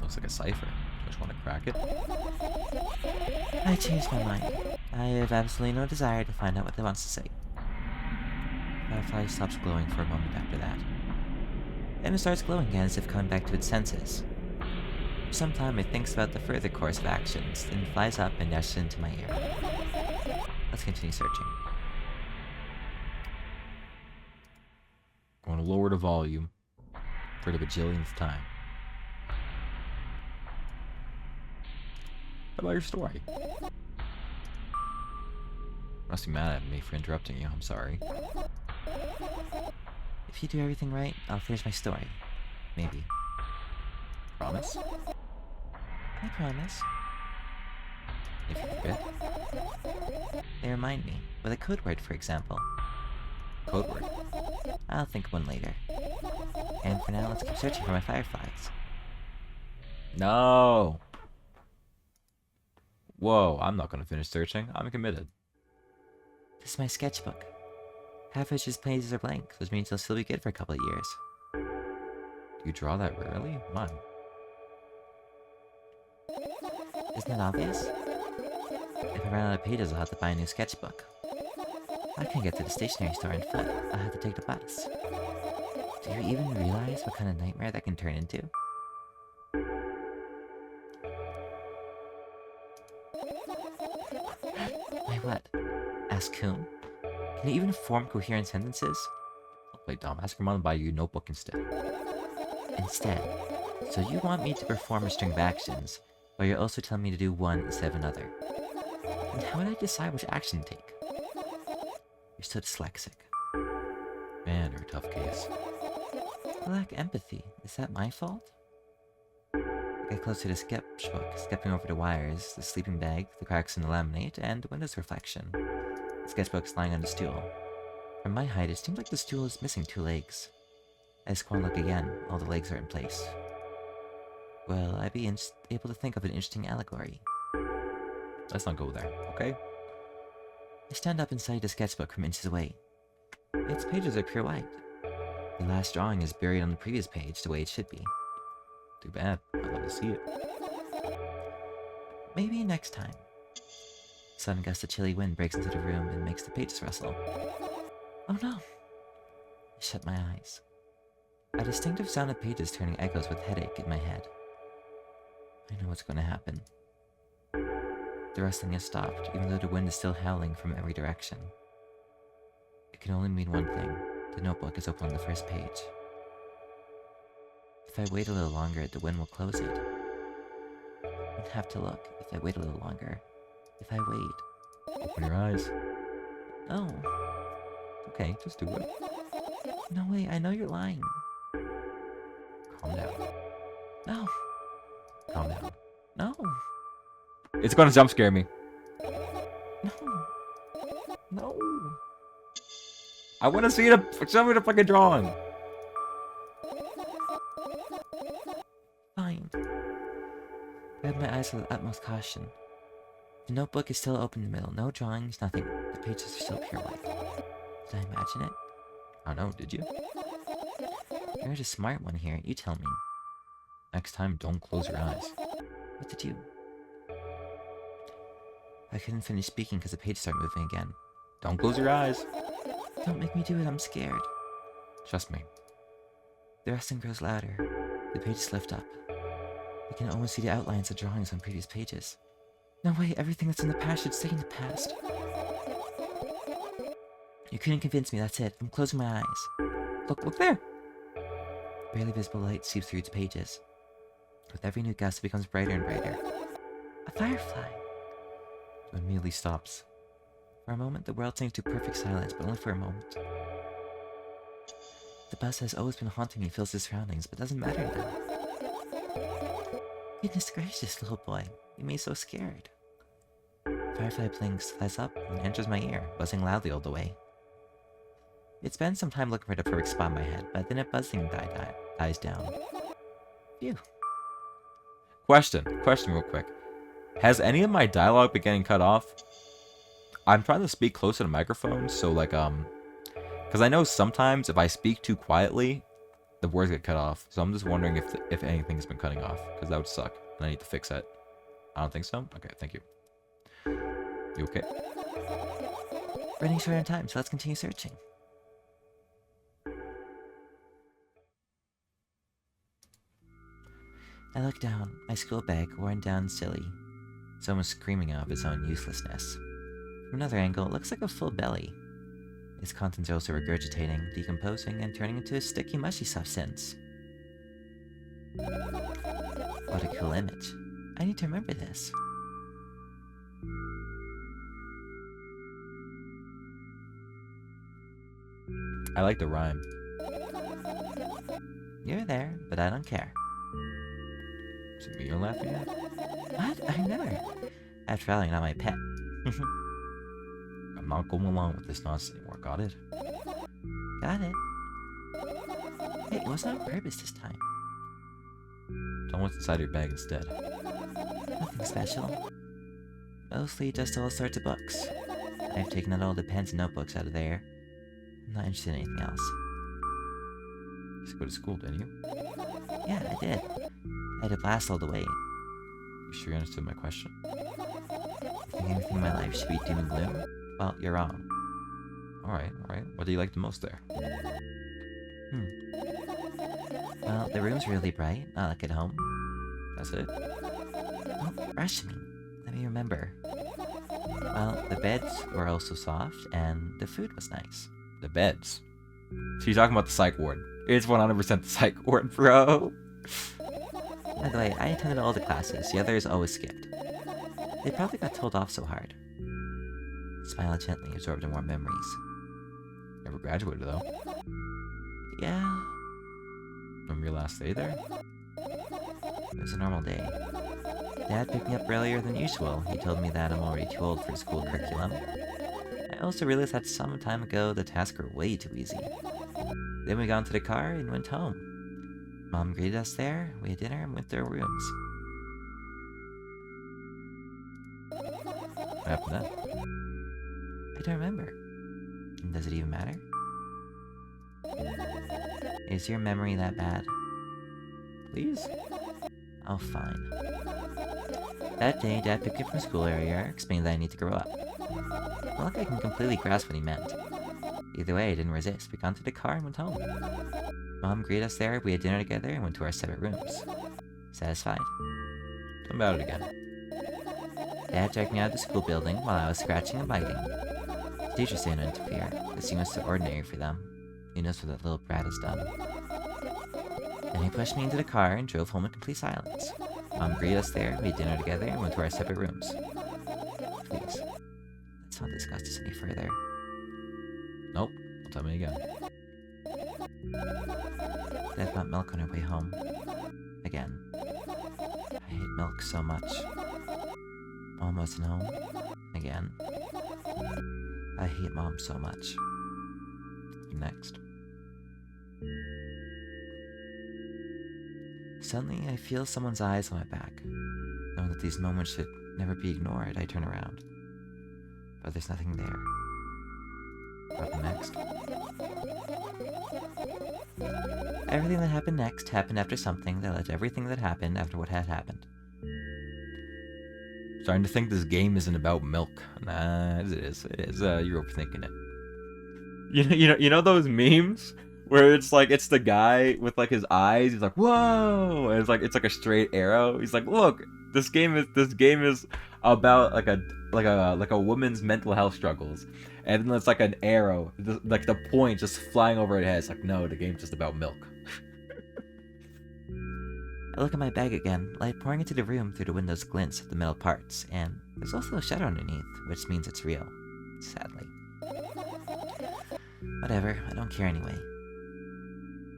Speaker 1: Looks like a cipher. Just want to crack it.
Speaker 2: I changed my mind. I have absolutely no desire to find out what it wants to say. Firefly stops glowing for a moment after that. Then it starts glowing again as if coming back to its senses. For some time it thinks about the further course of actions, then flies up and dashes into my ear. Let's continue searching.
Speaker 1: I want to lower the volume for the bajillionth time. How about your story? Must be mad at me for interrupting you. I'm sorry.
Speaker 2: If you do everything right, I'll finish my story. Maybe.
Speaker 1: Promise?
Speaker 2: I promise.
Speaker 1: If you forget.
Speaker 2: They remind me, with a code word, for example.
Speaker 1: Code word.
Speaker 2: I'll think of one later. And for now, let's keep searching for my fireflies.
Speaker 1: No! Whoa, I'm not going to finish searching. I'm committed.
Speaker 2: This is my sketchbook. Half of its pages are blank, which means it'll still be good for a couple of years.
Speaker 1: You draw that rarely? Why?
Speaker 2: Isn't that obvious? If I run out of pages, I'll have to buy a new sketchbook. I can't get to the stationery store on foot. I'll have to take the bus. Do you even realize what kind of nightmare that can turn into? Wait, what? Ask Coon? Can you even form coherent sentences?
Speaker 1: I'll play dumb. Ask your mom to buy you a notebook instead.
Speaker 2: Instead. So you want me to perform a string of actions, but you're also telling me to do one instead of another. And how would I decide which action to take? You're so dyslexic.
Speaker 1: Man, you're a tough case.
Speaker 2: I lack empathy. Is that my fault? I get closer to the sketchbook, stepping over the wires, the sleeping bag, the cracks in the laminate, and the window's reflection. The sketchbook's lying on the stool. From my height, it seems like the stool is missing 2 legs. I squint look again. All the legs are in place. Will I be able to think of an interesting allegory?
Speaker 1: Let's not go there, okay?
Speaker 2: I stand up inside the sketchbook from inches away. Its pages are pure white. The last drawing is buried on the previous page the way it should be.
Speaker 1: Too bad. I'd love to see it.
Speaker 2: Maybe next time. A sudden gust of chilly wind breaks into the room and makes the pages rustle. Oh no! I shut my eyes. A distinctive sound of pages turning echoes with headache in my head. I know what's going to happen. The rustling has stopped, even though the wind is still howling from every direction. It can only mean one thing. The notebook is open on the first page. If I wait a little longer, the wind will close it. wouldn't have to look if I wait a little longer. If I wait.
Speaker 1: Open your eyes.
Speaker 2: No.
Speaker 1: Okay, just do it.
Speaker 2: No way, I know you're lying.
Speaker 1: Calm down.
Speaker 2: No.
Speaker 1: Calm down.
Speaker 2: No.
Speaker 1: It's gonna jump scare me.
Speaker 2: No. No.
Speaker 1: I want to see it. Show me the fucking drawing.
Speaker 2: Fine. I had my eyes with the utmost caution. The notebook is still open in the middle. No drawings, nothing. The pages are still pure white. Did I imagine it?
Speaker 1: I don't know, did you?
Speaker 2: You're the smart one here. You tell me.
Speaker 1: Next time, don't close your eyes.
Speaker 2: What did you... I couldn't finish speaking because the pages started moving again.
Speaker 1: Don't close your eyes.
Speaker 2: Don't make me do it, I'm scared.
Speaker 1: Trust me.
Speaker 2: The rustling grows louder. The pages lift up. I can almost see the outlines of drawings on previous pages. No way, everything that's in the past should stay in the past. You couldn't convince me, that's it. I'm closing my eyes.
Speaker 1: Look there.
Speaker 2: Barely visible light seeps through the pages. With every new gust, it becomes brighter and brighter. A firefly!
Speaker 1: It immediately stops.
Speaker 2: For a moment, the world sinks to perfect silence, but only for a moment. The buzz that has always been haunting me fills the surroundings, but doesn't matter now. Goodness gracious, little boy. You made me so scared. Firefly blinks, flies up, and enters my ear, buzzing loudly all the way. It spends some time looking for the perfect spot in my head, but then it buzzing dies down. Phew.
Speaker 1: Question real quick. Has any of my dialogue been getting cut off? I'm trying to speak close to the microphone, so like, because I know sometimes if I speak too quietly, the words get cut off. So I'm just wondering if anything's been cutting off, because that would suck, and I need to fix it. I don't think so? Okay, thank you. You okay?
Speaker 2: Running short on time, so let's continue searching. I look down, my school bag, worn down silly. It's almost screaming out of its own uselessness. From another angle, it looks like a full belly. Its contents are also regurgitating, decomposing, and turning into a sticky, mushy substance. What a cool image. I need to remember this.
Speaker 1: I like the rhyme.
Speaker 2: You're there, but I don't care.
Speaker 1: Is it me you're laughing at?
Speaker 2: What? I never. After all, you're not my pet.
Speaker 1: I'm not going along with this nonsense anymore, got it?
Speaker 2: Got it. Hey, it wasn't on purpose this time.
Speaker 1: Tell me what's inside your bag instead.
Speaker 2: Nothing special. Mostly just all sorts of books. I've taken out all the pens and notebooks out of there. I'm not interested in anything else.
Speaker 1: You used to go to school, didn't you?
Speaker 2: Yeah, I did. I had a blast all the way.
Speaker 1: You sure you understood my question?
Speaker 2: You think everything in my life should be doom and gloom? Well, you're wrong.
Speaker 1: Alright. What do you like the most there?
Speaker 2: Well, the room's really bright, not like at home.
Speaker 1: That's it?
Speaker 2: Don't rush me. Let me remember. Well, the beds were also soft, and the food was nice.
Speaker 1: The beds. So you're talking about the psych ward. It's 100% the psych ward, bro.
Speaker 2: By the way, I attended all the classes, the others always skipped. They probably got told off so hard. Smile gently, absorbed in warm memories.
Speaker 1: Never graduated, though.
Speaker 2: Yeah,
Speaker 1: Remember your last day there?
Speaker 2: it was a normal day. Dad picked me up earlier than usual. He told me that I'm already too old for school curriculum. I also realized that some time ago the tasks were way too easy. Then we got into the car and went home. Mom greeted us there, we had dinner, and went to our rooms.
Speaker 1: What happened then?
Speaker 2: I don't remember. And does it even matter? Is your memory that bad?
Speaker 1: Please?
Speaker 2: Oh, fine. That day, Dad picked me up from school earlier, explaining that I need to grow up. Not like I can completely grasp what he meant. Either way, I didn't resist. We got into the car and went home. Mom greeted us there, we had dinner together, and went to our separate rooms. Satisfied?
Speaker 1: Tell me about it again.
Speaker 2: Dad dragged me out of the school building while I was scratching and biting. The teachers didn't interfere. The scene was so ordinary for them. Who knows what that little brat has done? Then he pushed me into the car and drove home in complete silence. Mom greeted us there, we ate dinner together, and went to our separate rooms. Please, let's not discuss this any further.
Speaker 1: Nope. Don't tell me again.
Speaker 2: Dad bought milk on our way home. Again. I hate milk so much. Mom wasn't home. Again. I hate Mom so much. Next. Suddenly, I feel someone's eyes on my back. Knowing that these moments should never be ignored, I turn around. But there's nothing there. What next? Everything that happened next happened after something that led to everything that happened after what had happened.
Speaker 1: Starting to think this game isn't about milk. Nah, it is. It is. You're overthinking it. You know those memes where it's like it's the guy with like his eyes. He's like, whoa, and it's like a straight arrow. He's like, look, this game is about like a woman's mental health struggles, and then it's like an arrow, like the point just flying over her head. It's like, no, the game's just about milk.
Speaker 2: I look at my bag again, light pouring into the room through the window's glints of the metal parts, and there's also a shadow underneath, which means it's real. Sadly. Whatever, I don't care anyway.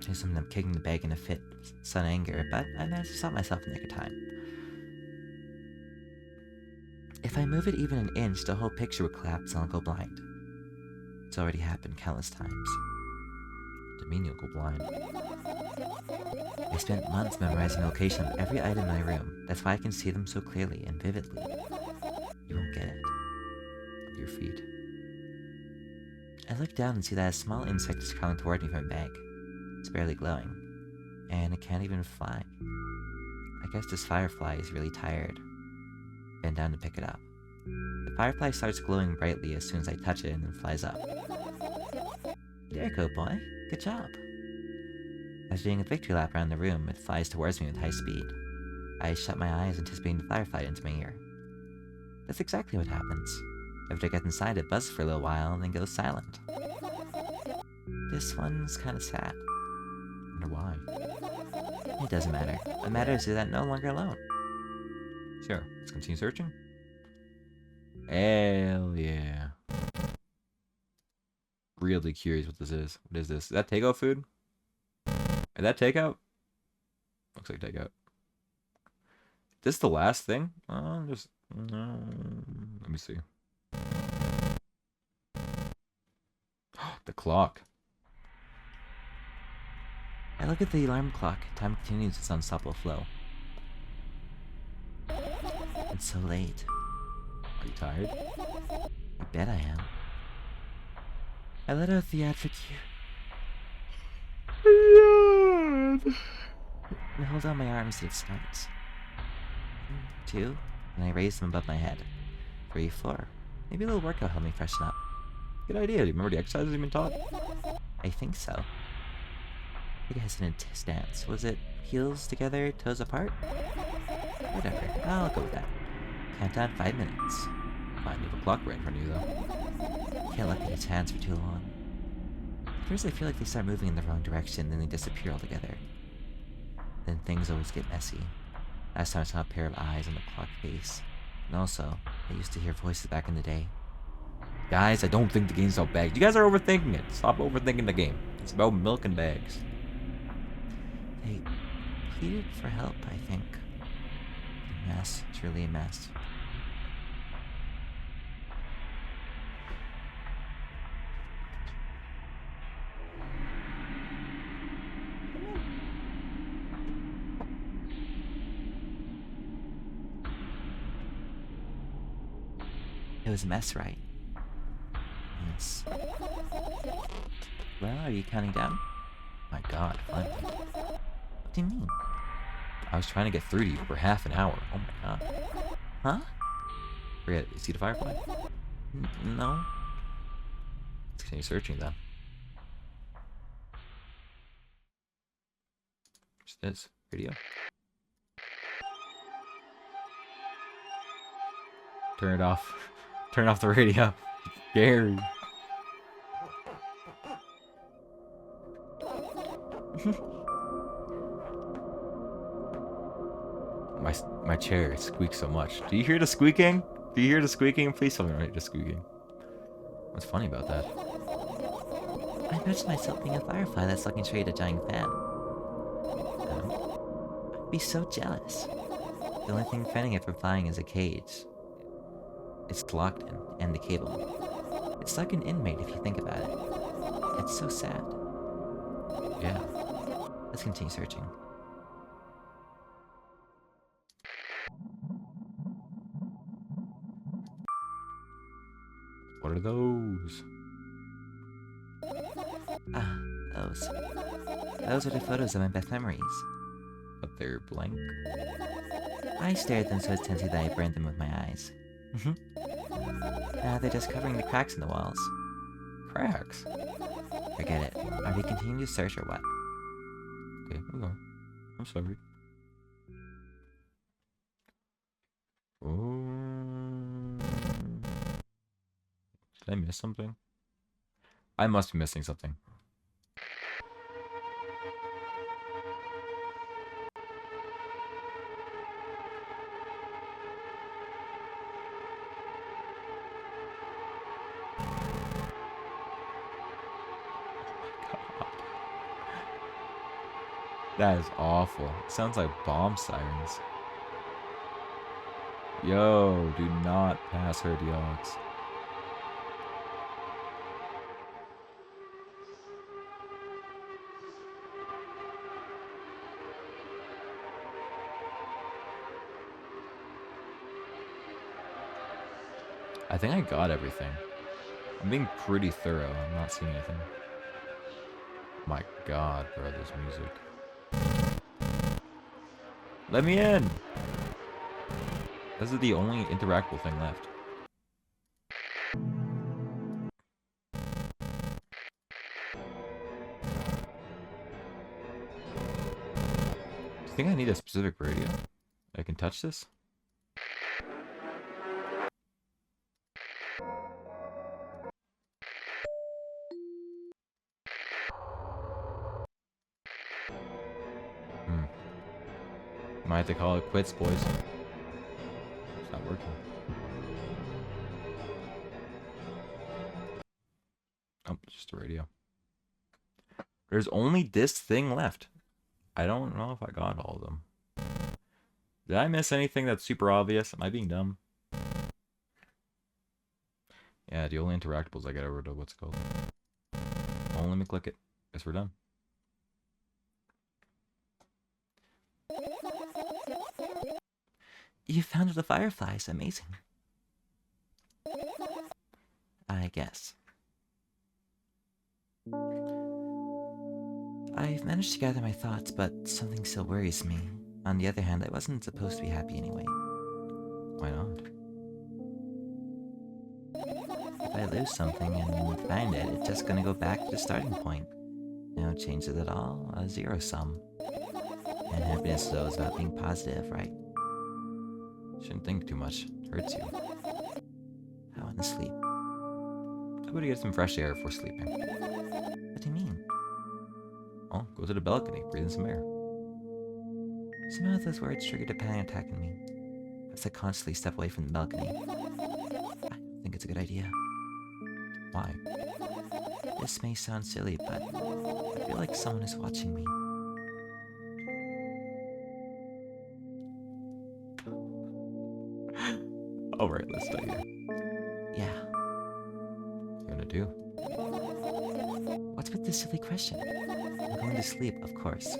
Speaker 2: I assumed I'm kicking the bag in a fit of sudden anger, but I managed to stop myself in the nick of time. If I move it even an inch, the whole picture would collapse and I'll go blind. It's already happened countless times.
Speaker 1: To mean you'll go blind.
Speaker 2: I spent months memorizing the location of every item in my room. That's why I can see them so clearly and vividly. You won't get it.
Speaker 1: Your feet.
Speaker 2: I look down and see that a small insect is crawling toward me from my bag. It's barely glowing, and it can't even fly. I guess this firefly is really tired. Bend down to pick it up. The firefly starts glowing brightly as soon as I touch it and then flies up. There you go, boy. Good job. After doing a victory lap around the room, it flies towards me with high speed. I shut my eyes, anticipating the firefly into my ear. That's exactly what happens. After it gets inside, it buzzes for a little while and then goes silent. This one's kinda sad.
Speaker 1: Wonder why.
Speaker 2: It doesn't matter. What matters is that I'm no longer alone.
Speaker 1: Sure, let's continue searching. Hell yeah. Really curious what this is. What is this? Is that takeout food? Is that takeout? Looks like takeout. This the last thing? Just let me see. The clock.
Speaker 2: I look at the alarm clock. Time continues its unstoppable flow. It's so late.
Speaker 1: Are you tired?
Speaker 2: I bet I am. I let out a theatric and hold out my arms to it starts. 2, and I raise them above my head. 3, 4. Maybe a little workout helped me freshen up.
Speaker 1: Good idea. Do you remember the exercises you've been taught?
Speaker 2: I think so. Take a hesitant stance. Was it heels together, toes apart? Whatever. I'll go with that. Count down 5 minutes.
Speaker 1: Fine, you have a clock right in front of you, though.
Speaker 2: Can't look at its hands for too long. At first I feel like they start moving in the wrong direction, then they disappear altogether. Then things always get messy. Last time I saw a pair of eyes on the clock face. And also, I used to hear voices back in the day.
Speaker 1: Guys, I don't think the game's about bags. You guys are overthinking it. Stop overthinking the game. It's about milk and bags.
Speaker 2: They pleaded for help, I think. A mess. Truly a mess. It was a mess, right? Yes. Well, are you counting down?
Speaker 1: My god, finally.
Speaker 2: What do you mean?
Speaker 1: I was trying to get through to you for half an hour. Oh my god.
Speaker 2: Huh?
Speaker 1: Forget it. You see the firefly?
Speaker 2: No.
Speaker 1: Let's continue searching then. What's this? Radio? Turn it off. Turn off the radio. Gary. my chair squeaks so much. Do you hear the squeaking? Do you hear the squeaking? Please tell me I'm not just squeaking. What's funny about that?
Speaker 2: I imagine myself being a firefly that's looking straight at a giant fan. I'd be so jealous. The only thing preventing it from flying is a cage. It's locked in, and the cable. It's like an inmate if you think about it. It's so sad.
Speaker 1: Yeah.
Speaker 2: Let's continue searching.
Speaker 1: What are those?
Speaker 2: Ah, those. Those are the photos of my best memories.
Speaker 1: But they're blank.
Speaker 2: I stare at them so intensely that I burn them with my eyes. Now they're just covering the cracks in the walls.
Speaker 1: Cracks?
Speaker 2: Forget it. Are we continuing to search or what?
Speaker 1: Okay, we are. I'm sorry. Oh. Did I miss something? I must be missing something. That is awful. It sounds like bomb sirens. Yo, do not pass her, dogs. I think I got everything. I'm being pretty thorough. I'm not seeing anything. My god, bro, this music. Let me in! This is the only interactable thing left. Do you think I need a specific radio? I can touch this? Might have to call it quits, boys. It's not working. Oh, just a radio. There's only this thing left. I don't know if I got all of them. Did I miss anything that's super obvious? Am I being dumb? Yeah, the only interactables I got over to what's it called. Oh, let me click it. Guess we're done.
Speaker 2: You found the fireflies. Amazing. I guess. I've managed to gather my thoughts, but something still worries me. On the other hand, I wasn't supposed to be happy anyway.
Speaker 1: Why not?
Speaker 2: If I lose something and find it, it's just gonna go back to the starting point. No changes at all, a zero sum. And happiness, though, is about being positive, right?
Speaker 1: Shouldn't think too much. It hurts you.
Speaker 2: I want to sleep.
Speaker 1: I would get some fresh air before sleeping.
Speaker 2: What do you mean?
Speaker 1: Oh, go to the balcony, breathe in some air.
Speaker 2: Somehow those words triggered a panic attack in me. As I constantly step away from the balcony. I don't think it's a good idea.
Speaker 1: Why?
Speaker 2: This may sound silly, but I feel like someone is watching me.
Speaker 1: Alright, let's stay here.
Speaker 2: Yeah.
Speaker 1: What are you gonna do?
Speaker 2: What's with this silly question? I'm going to sleep, of course.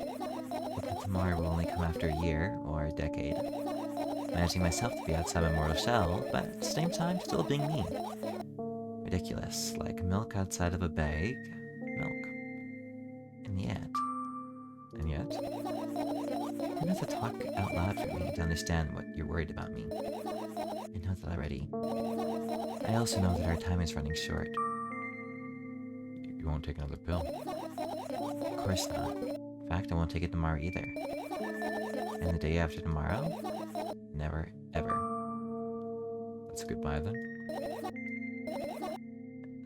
Speaker 2: Hoping tomorrow will only come after a year or a decade. Managing myself to be outside my mortal shell, but at the same time still being me. Ridiculous, like milk outside of a bag. Milk. And yet...
Speaker 1: And yet?
Speaker 2: You have to talk out loud for me to understand what you're worried about me. I know that already. I also know that our time is running short.
Speaker 1: You won't take another pill.
Speaker 2: Of course not. In fact, I won't take it tomorrow either. And the day after tomorrow? Never, ever.
Speaker 1: That's a goodbye then?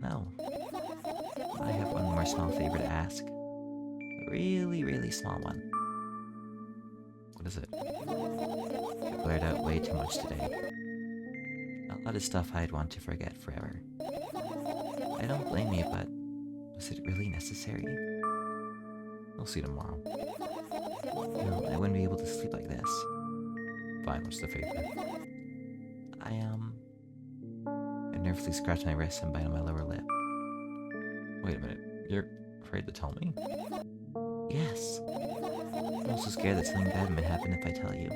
Speaker 2: No. I have one more small favor to ask. A really, really small one.
Speaker 1: What is it?
Speaker 2: way too much today. A lot of stuff I'd want to forget forever. I don't blame you, but was it really necessary?
Speaker 1: We'll see tomorrow.
Speaker 2: No, I wouldn't be able to sleep like this.
Speaker 1: Fine, what's the favor?
Speaker 2: I nervously scratch my wrist and bite on my lower lip.
Speaker 1: Wait a minute. You're afraid to tell me?
Speaker 2: Yes. I'm also scared that something bad might happen if I tell you.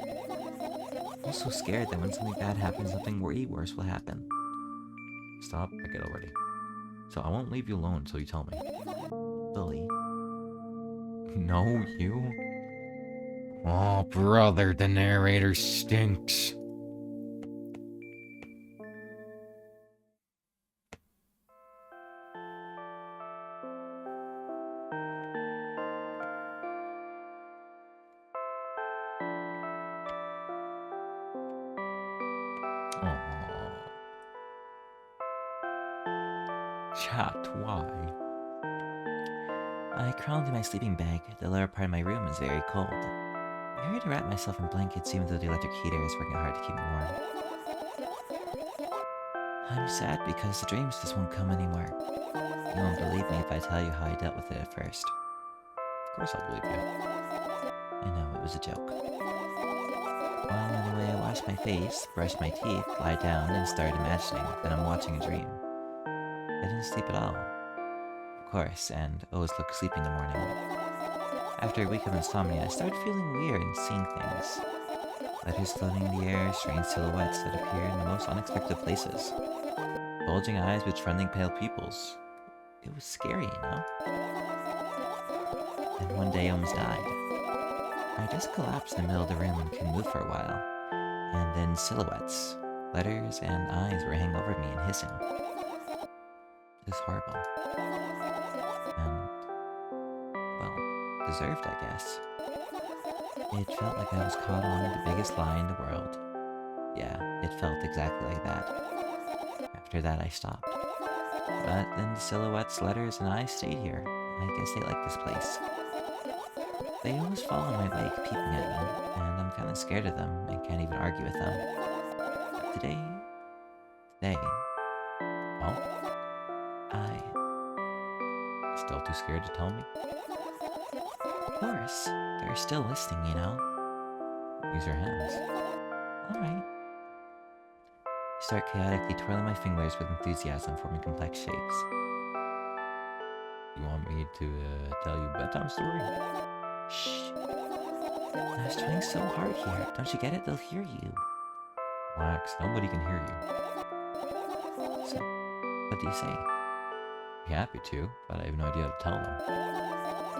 Speaker 2: I'm also scared that when something bad happens, something way worse will happen.
Speaker 1: Stop. I get already. So I won't leave you alone until you tell me.
Speaker 2: Bully.
Speaker 1: No, you? Oh, brother, the narrator stinks. Chat, why?
Speaker 2: I crawl into my sleeping bag. The lower part of my room is very cold. I hurry to wrap myself in blankets even though the electric heater is working hard to keep me warm. I'm sad because the dreams just won't come anymore. You won't believe me if I tell you how I dealt with it at first.
Speaker 1: Of course I'll believe you.
Speaker 2: I know, it was a joke. Well, anyway, I washed my face, brushed my teeth, lie down, and started imagining that I'm watching a dream. I didn't sleep at all. Of course, and always look sleepy in the morning. After a week of insomnia, I started feeling weird and seeing things. Letters floating in the air, strange silhouettes that appear in the most unexpected places. Bulging eyes with trembling pale pupils. It was scary, you know? And one day I almost died. I just collapsed in the middle of the room and couldn't move for a while. And then silhouettes, letters, and eyes were hanging over me and hissing. It was horrible. And, well, deserved, I guess. It felt like I was caught on the biggest lie in the world. Yeah, it felt exactly like that. After that, I stopped. But then the silhouettes, letters, and eyes stayed here. I guess they like this place. They always follow my wake, peeping at me, and I'm kind of scared of them and can't even argue with them. But today,
Speaker 1: Well, still too scared to tell me?
Speaker 2: of course, they're still listening, you know?
Speaker 1: Use your hands.
Speaker 2: Alright. I start chaotically twirling my fingers with enthusiasm, forming complex shapes.
Speaker 1: You want me to tell you a bedtime story?
Speaker 2: Shh. I was trying so hard here. Don't you get it? They'll hear you.
Speaker 1: Relax, nobody can hear you.
Speaker 2: So, what do you say?
Speaker 1: Be happy to, but I have no idea how to tell them.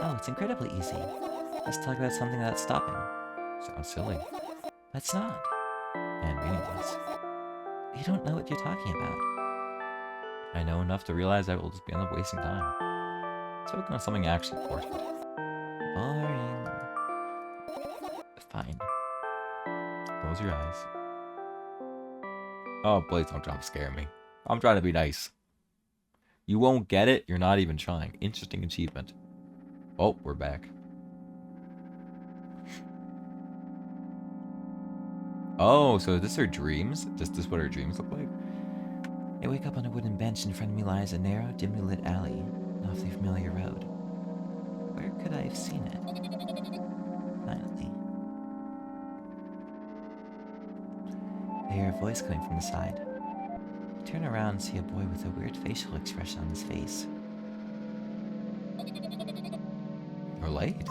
Speaker 2: Oh, it's incredibly easy. Let's talk about something without stopping.
Speaker 1: Sounds silly.
Speaker 2: That's not.
Speaker 1: And meaningless.
Speaker 2: You don't know what you're talking about.
Speaker 1: I know enough to realize I will just end up wasting time. Let's focus on something actually important.
Speaker 2: Boring. Fine.
Speaker 1: Close your eyes. Oh, please don't jump scare me. I'm trying to be nice. You won't get it? You're not even trying. Interesting achievement. Oh, we're back. Oh, so is this her dreams? Is this what her dreams look like?
Speaker 2: I wake up on a wooden bench. In front of me lies a narrow, dimly lit alley, an awfully familiar road. Where could I have seen it? Finally. I hear a voice coming from the side. I turn around and see a boy with a weird facial expression on his face.
Speaker 1: You're late.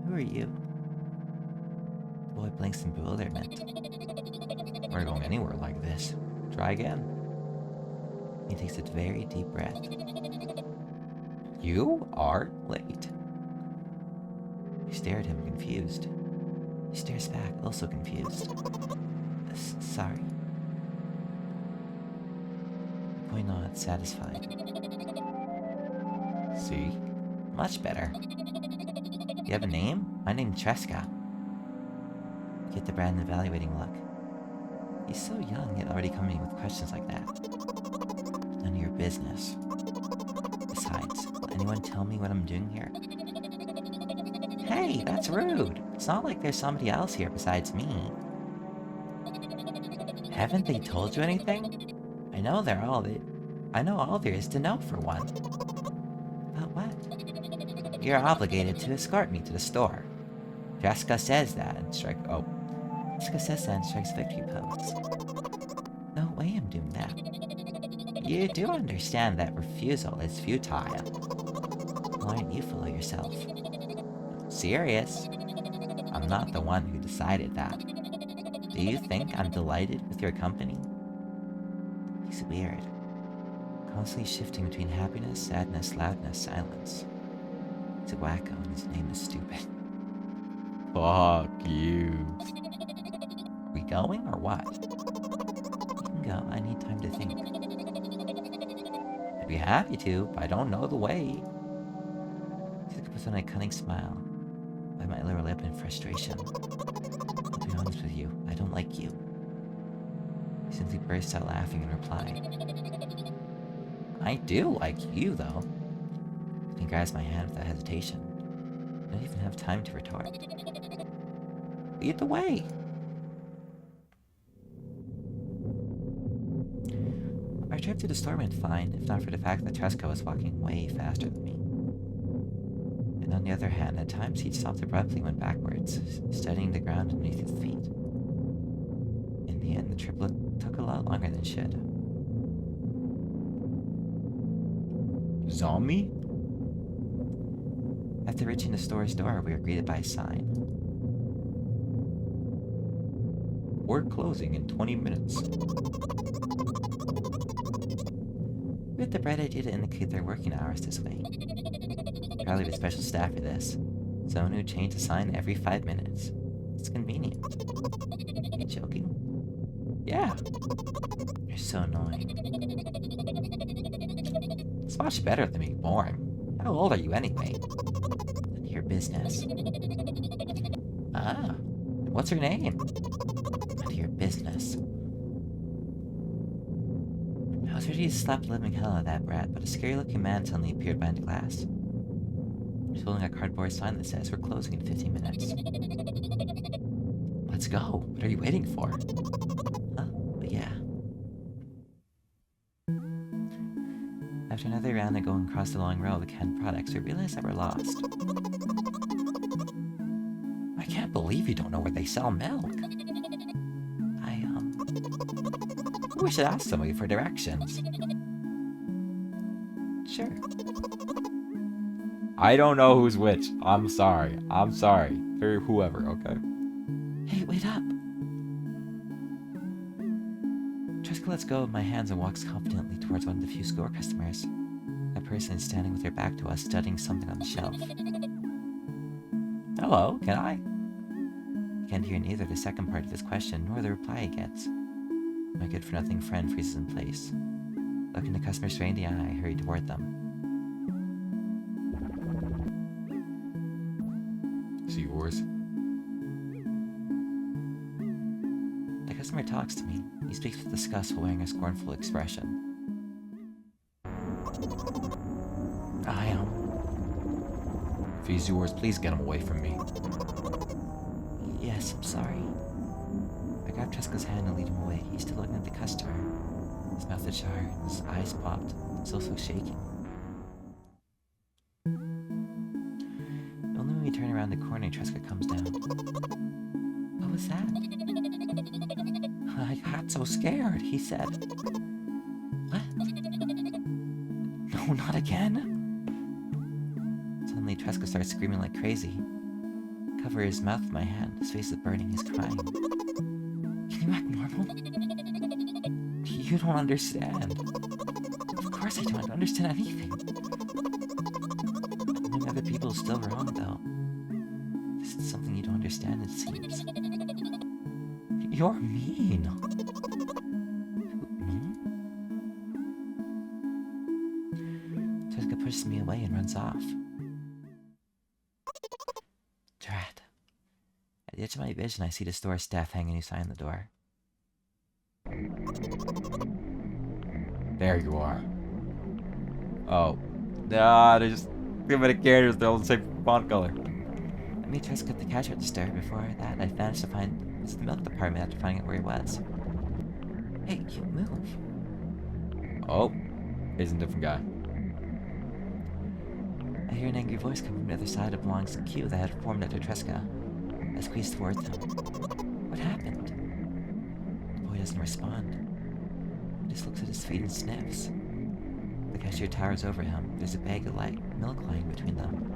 Speaker 2: Who are you? The boy blinks in bewilderment.
Speaker 1: We're not going anywhere like this. Try again.
Speaker 2: He takes a very deep breath.
Speaker 1: You are late.
Speaker 2: I stare at him, confused. He stares back, also confused. Sorry. The boy nods, satisfied.
Speaker 1: See?
Speaker 2: Much better. You have a name? My name's Treska. I get the Brandon evaluating look. He's so young, yet already coming with questions like that. None of your business. Besides, will anyone tell me what I'm doing here? Hey, that's rude. It's not like there's somebody else here besides me. Haven't they told you anything? I know all there is to know for one. About what? You're obligated to escort me to the store. Jessica says that and strikes victory pose. No way I'm doing that. You do understand that refusal is futile. Why aren't you full of yourself? Serious? I'm not the one who decided that. Do you think I'm delighted with your company? He's weird. Constantly shifting between happiness, sadness, loudness, silence. He's a wacko and his name is stupid.
Speaker 1: Fuck you.
Speaker 2: We going or what? You can go. I need time to think. I'd be happy to, but I don't know the way. Jessica puts on a cunning smile. Bite my lower lip in frustration. I'll be honest with you. I don't like you. He simply bursts out laughing in reply. I do like you, though. He grabs my hand without hesitation. I don't even have time to retort. Lead the way! Our trip to the store went fine, if not for the fact that Tresco was walking way faster than me. And on the other hand, at times he'd stopped abruptly and went backwards, studying the ground beneath his feet. In the end, the trip took a lot longer than it should.
Speaker 1: Zombie?
Speaker 2: After reaching the store's door, we were greeted by a sign.
Speaker 1: We're closing in 20 minutes.
Speaker 2: We had the bright idea to indicate their working hours this way. Probably with special staff for this. Someone who changed the sign every 5 minutes. It's convenient. Are you joking?
Speaker 1: Yeah.
Speaker 2: You're so annoying.
Speaker 1: It's much better than being boring. How old are you anyway?
Speaker 2: None of your business.
Speaker 1: Ah. What's her name?
Speaker 2: None of your business. I was ready to slap the living hell out of that brat, but a scary-looking man suddenly appeared behind the glass. He's holding a cardboard sign that says we're closing in 15 minutes.
Speaker 1: Let's go. What are you waiting for?
Speaker 2: Huh? But yeah. After another round of going across the long row of canned products, we realized that we're lost.
Speaker 1: I can't believe you don't know where they sell milk. We should ask somebody for directions.
Speaker 2: Sure.
Speaker 1: I don't know who's which. I'm sorry. I'm sorry. For whoever, okay?
Speaker 2: Hey, wait up! Tresca lets go of my hands and walks confidently towards one of the few store customers. A person is standing with their back to us, studying something on the shelf.
Speaker 1: Hello, can I?
Speaker 2: I can't hear neither the second part of his question nor the reply he gets. My good-for-nothing friend freezes in place. Looking the customer straight in the eye, I hurry toward them.
Speaker 1: Is it yours?
Speaker 2: The customer talks to me. He speaks with disgust while wearing a scornful expression.
Speaker 1: I am. If he's yours, please get him away from me.
Speaker 2: Yes, I'm sorry. I grab Tresca's hand and lead him away. He's still looking at the customer. His mouth ajar, his eyes popped. He's also shaking. Only when we turn around the corner, Tresca comes down. What was that? I got so scared, he said. What? No, not again. Suddenly, Tresca starts screaming like crazy. I cover his mouth with my hand. His face is burning. He's crying. Can you act normal? You don't understand. Of course I don't understand anything. Knowing other people is still wrong, though. This is something you don't understand, it seems. You're mean. Me? Tresca pushes me away and runs off. Drat. At the edge of my vision, I see the store staff hang a new sign on the door.
Speaker 1: There you are. Oh. Nah, they're just too many characters, they're all the same font color.
Speaker 2: I met Treska at the cash register. Before that, I managed to visit the milk department after finding out where he was. Hey, you move.
Speaker 1: Oh, he's a different guy.
Speaker 2: I hear an angry voice coming from the other side of the long queue that had formed after Treska. I squeeze towards him. What happened? The boy doesn't respond. He just looks at his feet and sniffs. The cashier towers over him. There's a bag of milk lying between them.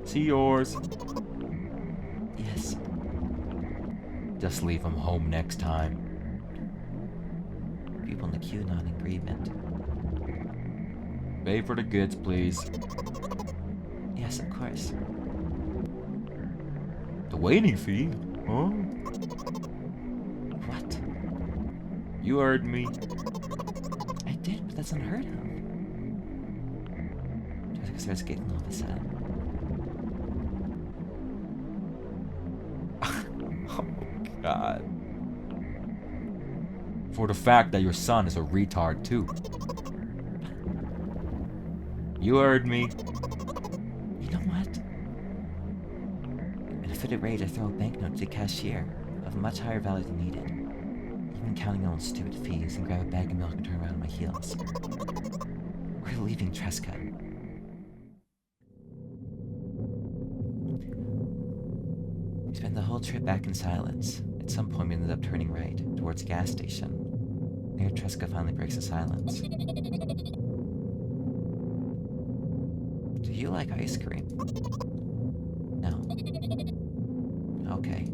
Speaker 1: See yours.
Speaker 2: Yes.
Speaker 1: Just leave him home next time.
Speaker 2: People in the queue nod in agreement.
Speaker 1: Pay for the goods, please.
Speaker 2: Yes, of course.
Speaker 1: The waiting fee? Huh?
Speaker 2: What?
Speaker 1: You heard me.
Speaker 2: I did, but that's unheard of. Jessica starts giggling all of a sudden.
Speaker 1: Oh, God. For the fact that your son is a retard, too. You heard me.
Speaker 2: You know what? In a fit of rage, I throw a banknote to the cashier of a much higher value than needed, even counting my own stupid fees, and grab a bag of milk and turn around on my heels. We're leaving Treska. We spent the whole trip back in silence. At some point, we ended up turning right, towards a gas station. Near Treska finally breaks the silence. Do you like ice cream? No. Okay.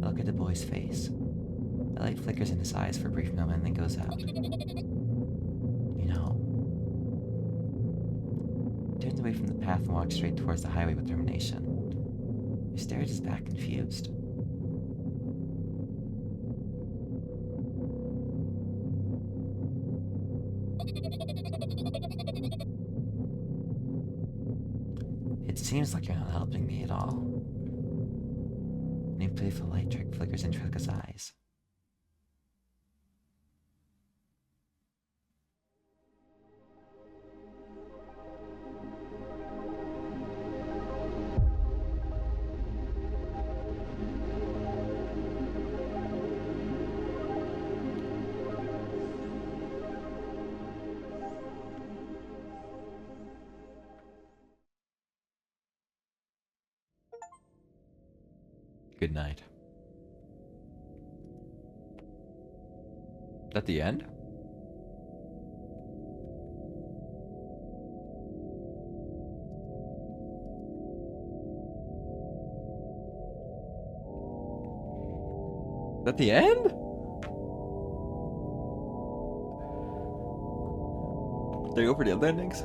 Speaker 2: I look at the boy's face. The light flickers in his eyes for a brief moment and then goes out. You know. He turns away from the path and walks straight towards the highway with determination. He stares at his back, confused. It seems like you're not helping me at all. A new playful light trick flickers in Treska's eyes.
Speaker 1: Good night. Is that the end? Is that the end? Did I go for the other endings?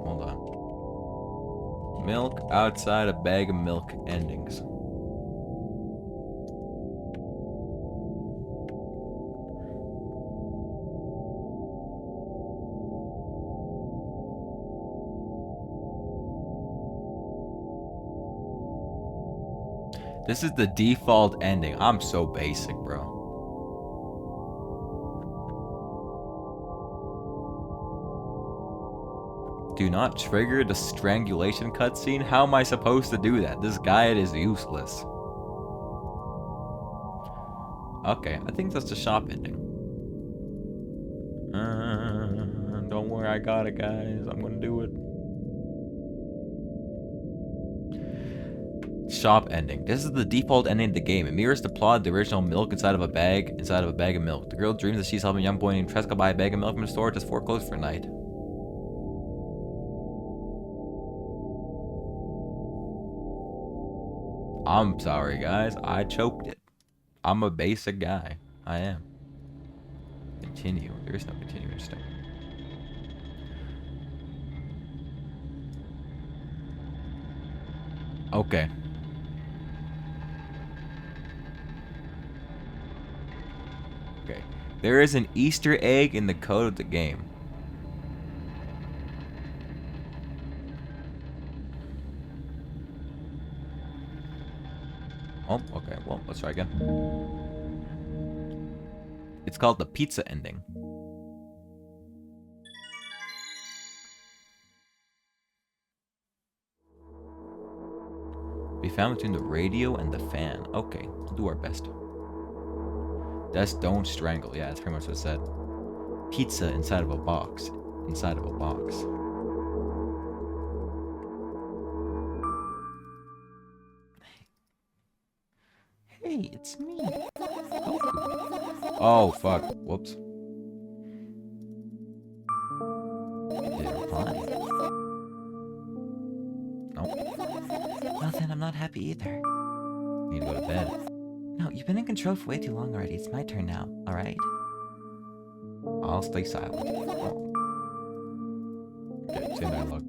Speaker 1: Hold on. Milk outside a bag of milk endings. This is the default ending. I'm so basic, bro. Do not trigger the strangulation cutscene? How am I supposed to do that? This guide is useless. Okay, I think that's the shop ending. Don't worry, I got it, guys. I'm gonna do it. Shop ending. This is the default ending of the game. It mirrors the plot of the original milk inside of a bag of milk. The girl dreams that she's helping a young boy named Treska buy a bag of milk from the store just foreclosed for a night. I'm sorry, guys. I choked it. I'm a basic guy. I am. Continue. There is no continue. Interesting. Okay. Okay. There is an Easter egg in the code of the game. Oh, okay. Well, let's try again. It's called the pizza ending. Be found between the radio and the fan. Okay, we'll do our best. Just don't strangle. Yeah, that's pretty much what it said. Pizza inside of a box. Inside of a box.
Speaker 2: Hey, it's me.
Speaker 1: Oh, fuck. Whoops.
Speaker 2: Did it reply?
Speaker 1: Nope.
Speaker 2: Well then, I'm not happy either.
Speaker 1: Need to go to bed.
Speaker 2: No, you've been in control for way too long already. It's my turn now, alright?
Speaker 1: I'll stay silent. Oh. Okay, same dialogue.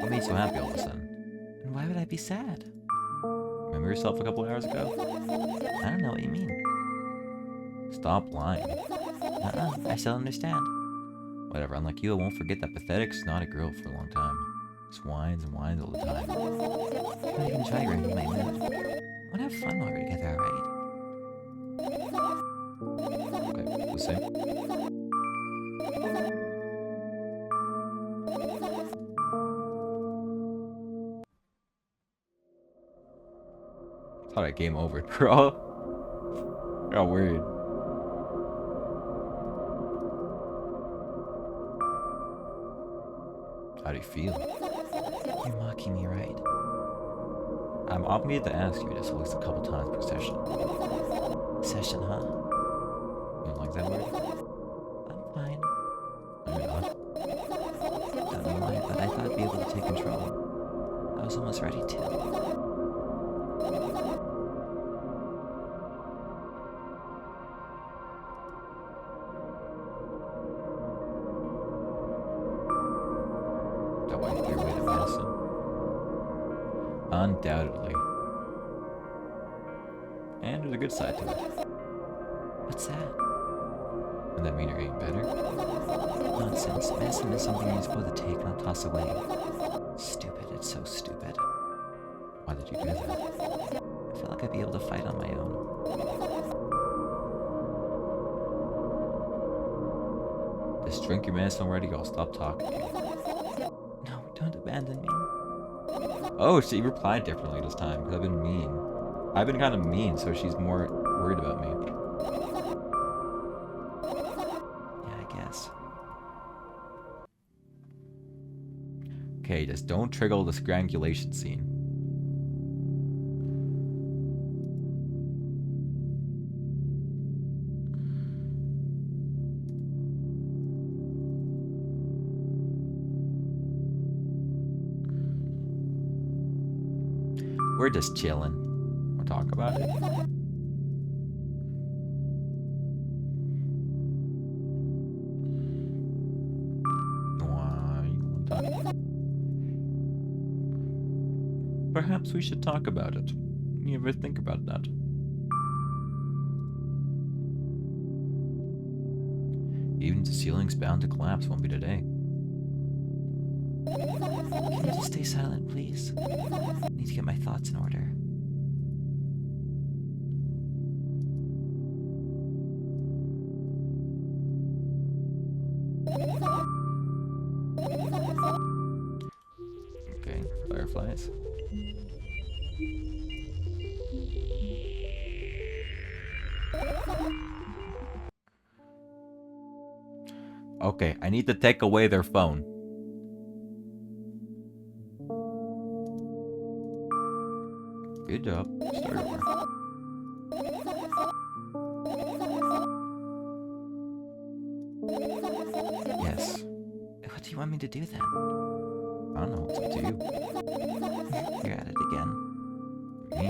Speaker 1: What made you so happy all of a sudden?
Speaker 2: And why would I be sad?
Speaker 1: Remember yourself a couple hours ago?
Speaker 2: I don't know what you mean.
Speaker 1: Stop lying.
Speaker 2: I still understand.
Speaker 1: Whatever, unlike you, I won't forget that pathetic, snotty girl for a long time. Just whines and whines all the time.
Speaker 2: Don't even try ruining my mood. I wanna have fun while we're together, alright?
Speaker 1: Okay, the same. Thought I game over, bro. Got worried. How do you feel?
Speaker 2: You're mocking me, right?
Speaker 1: I'm obligated to ask you this at least a couple times per session.
Speaker 2: Session, huh?
Speaker 1: You don't like that word?
Speaker 2: I'm fine.
Speaker 1: No, you're not.
Speaker 2: Don't know why, but I thought I'd be able to take control. I was almost ready to.
Speaker 1: That why you threw away the medicine? Undoubtedly. And there's a good side to it.
Speaker 2: What's that?
Speaker 1: Doesn't that mean you're getting better?
Speaker 2: Nonsense. Medicine is something you're supposed to take, not toss away. Stupid. It's so stupid.
Speaker 1: Why did you do that?
Speaker 2: I feel like I'd be able to fight on my own.
Speaker 1: Just drink your medicine already, or I'll stop talking to you.
Speaker 2: No, don't abandon me.
Speaker 1: Oh, she replied differently this time, because I've been mean. I've been kind of mean, so she's more worried about me.
Speaker 2: Yeah, I guess.
Speaker 1: Okay, just don't trigger the strangulation scene. We're just chilling. We'll talk about it. Why you want to talk? Perhaps we should talk about it. You ever think about that? Even the ceiling's bound to collapse won't be today.
Speaker 2: Can you just stay silent, please? I need to get my thoughts in order.
Speaker 1: Okay, fireflies. Okay, I need to take away their phone. Good job. Start over. Yes.
Speaker 2: What do you want me to do then?
Speaker 1: I don't know. It's up to you.
Speaker 2: You're at it again.
Speaker 1: Me.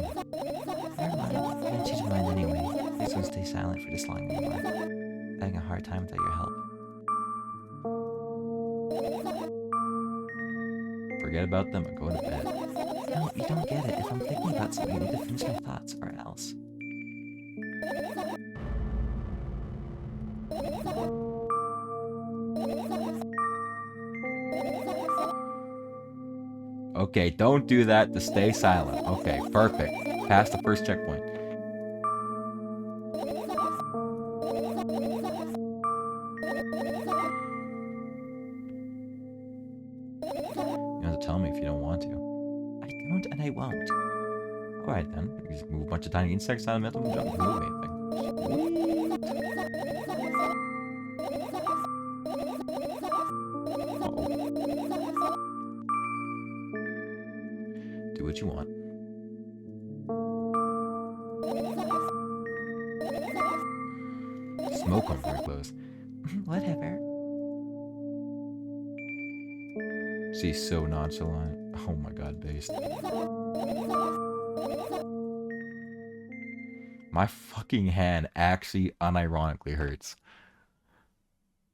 Speaker 2: Never mind. I'm gonna change my mind anyway. Please don't stay silent for this long anymore. I'm having a hard time without your help.
Speaker 1: Forget about them and go to bed.
Speaker 2: No, you don't get it. If I'm thinking about something, I need to finish my thoughts, or else.
Speaker 1: Okay, don't do that to stay silent. Okay, perfect. Pass the first checkpoint. tell me if you don't want to.
Speaker 2: I don't and I won't.
Speaker 1: Alright then. You just move a bunch of tiny insects out of the middle and don't move anything. Uh-oh. Do what you want. Smoke comes very close.
Speaker 2: Whatever.
Speaker 1: She's so nonchalant. Oh my god, based. My fucking hand actually unironically hurts.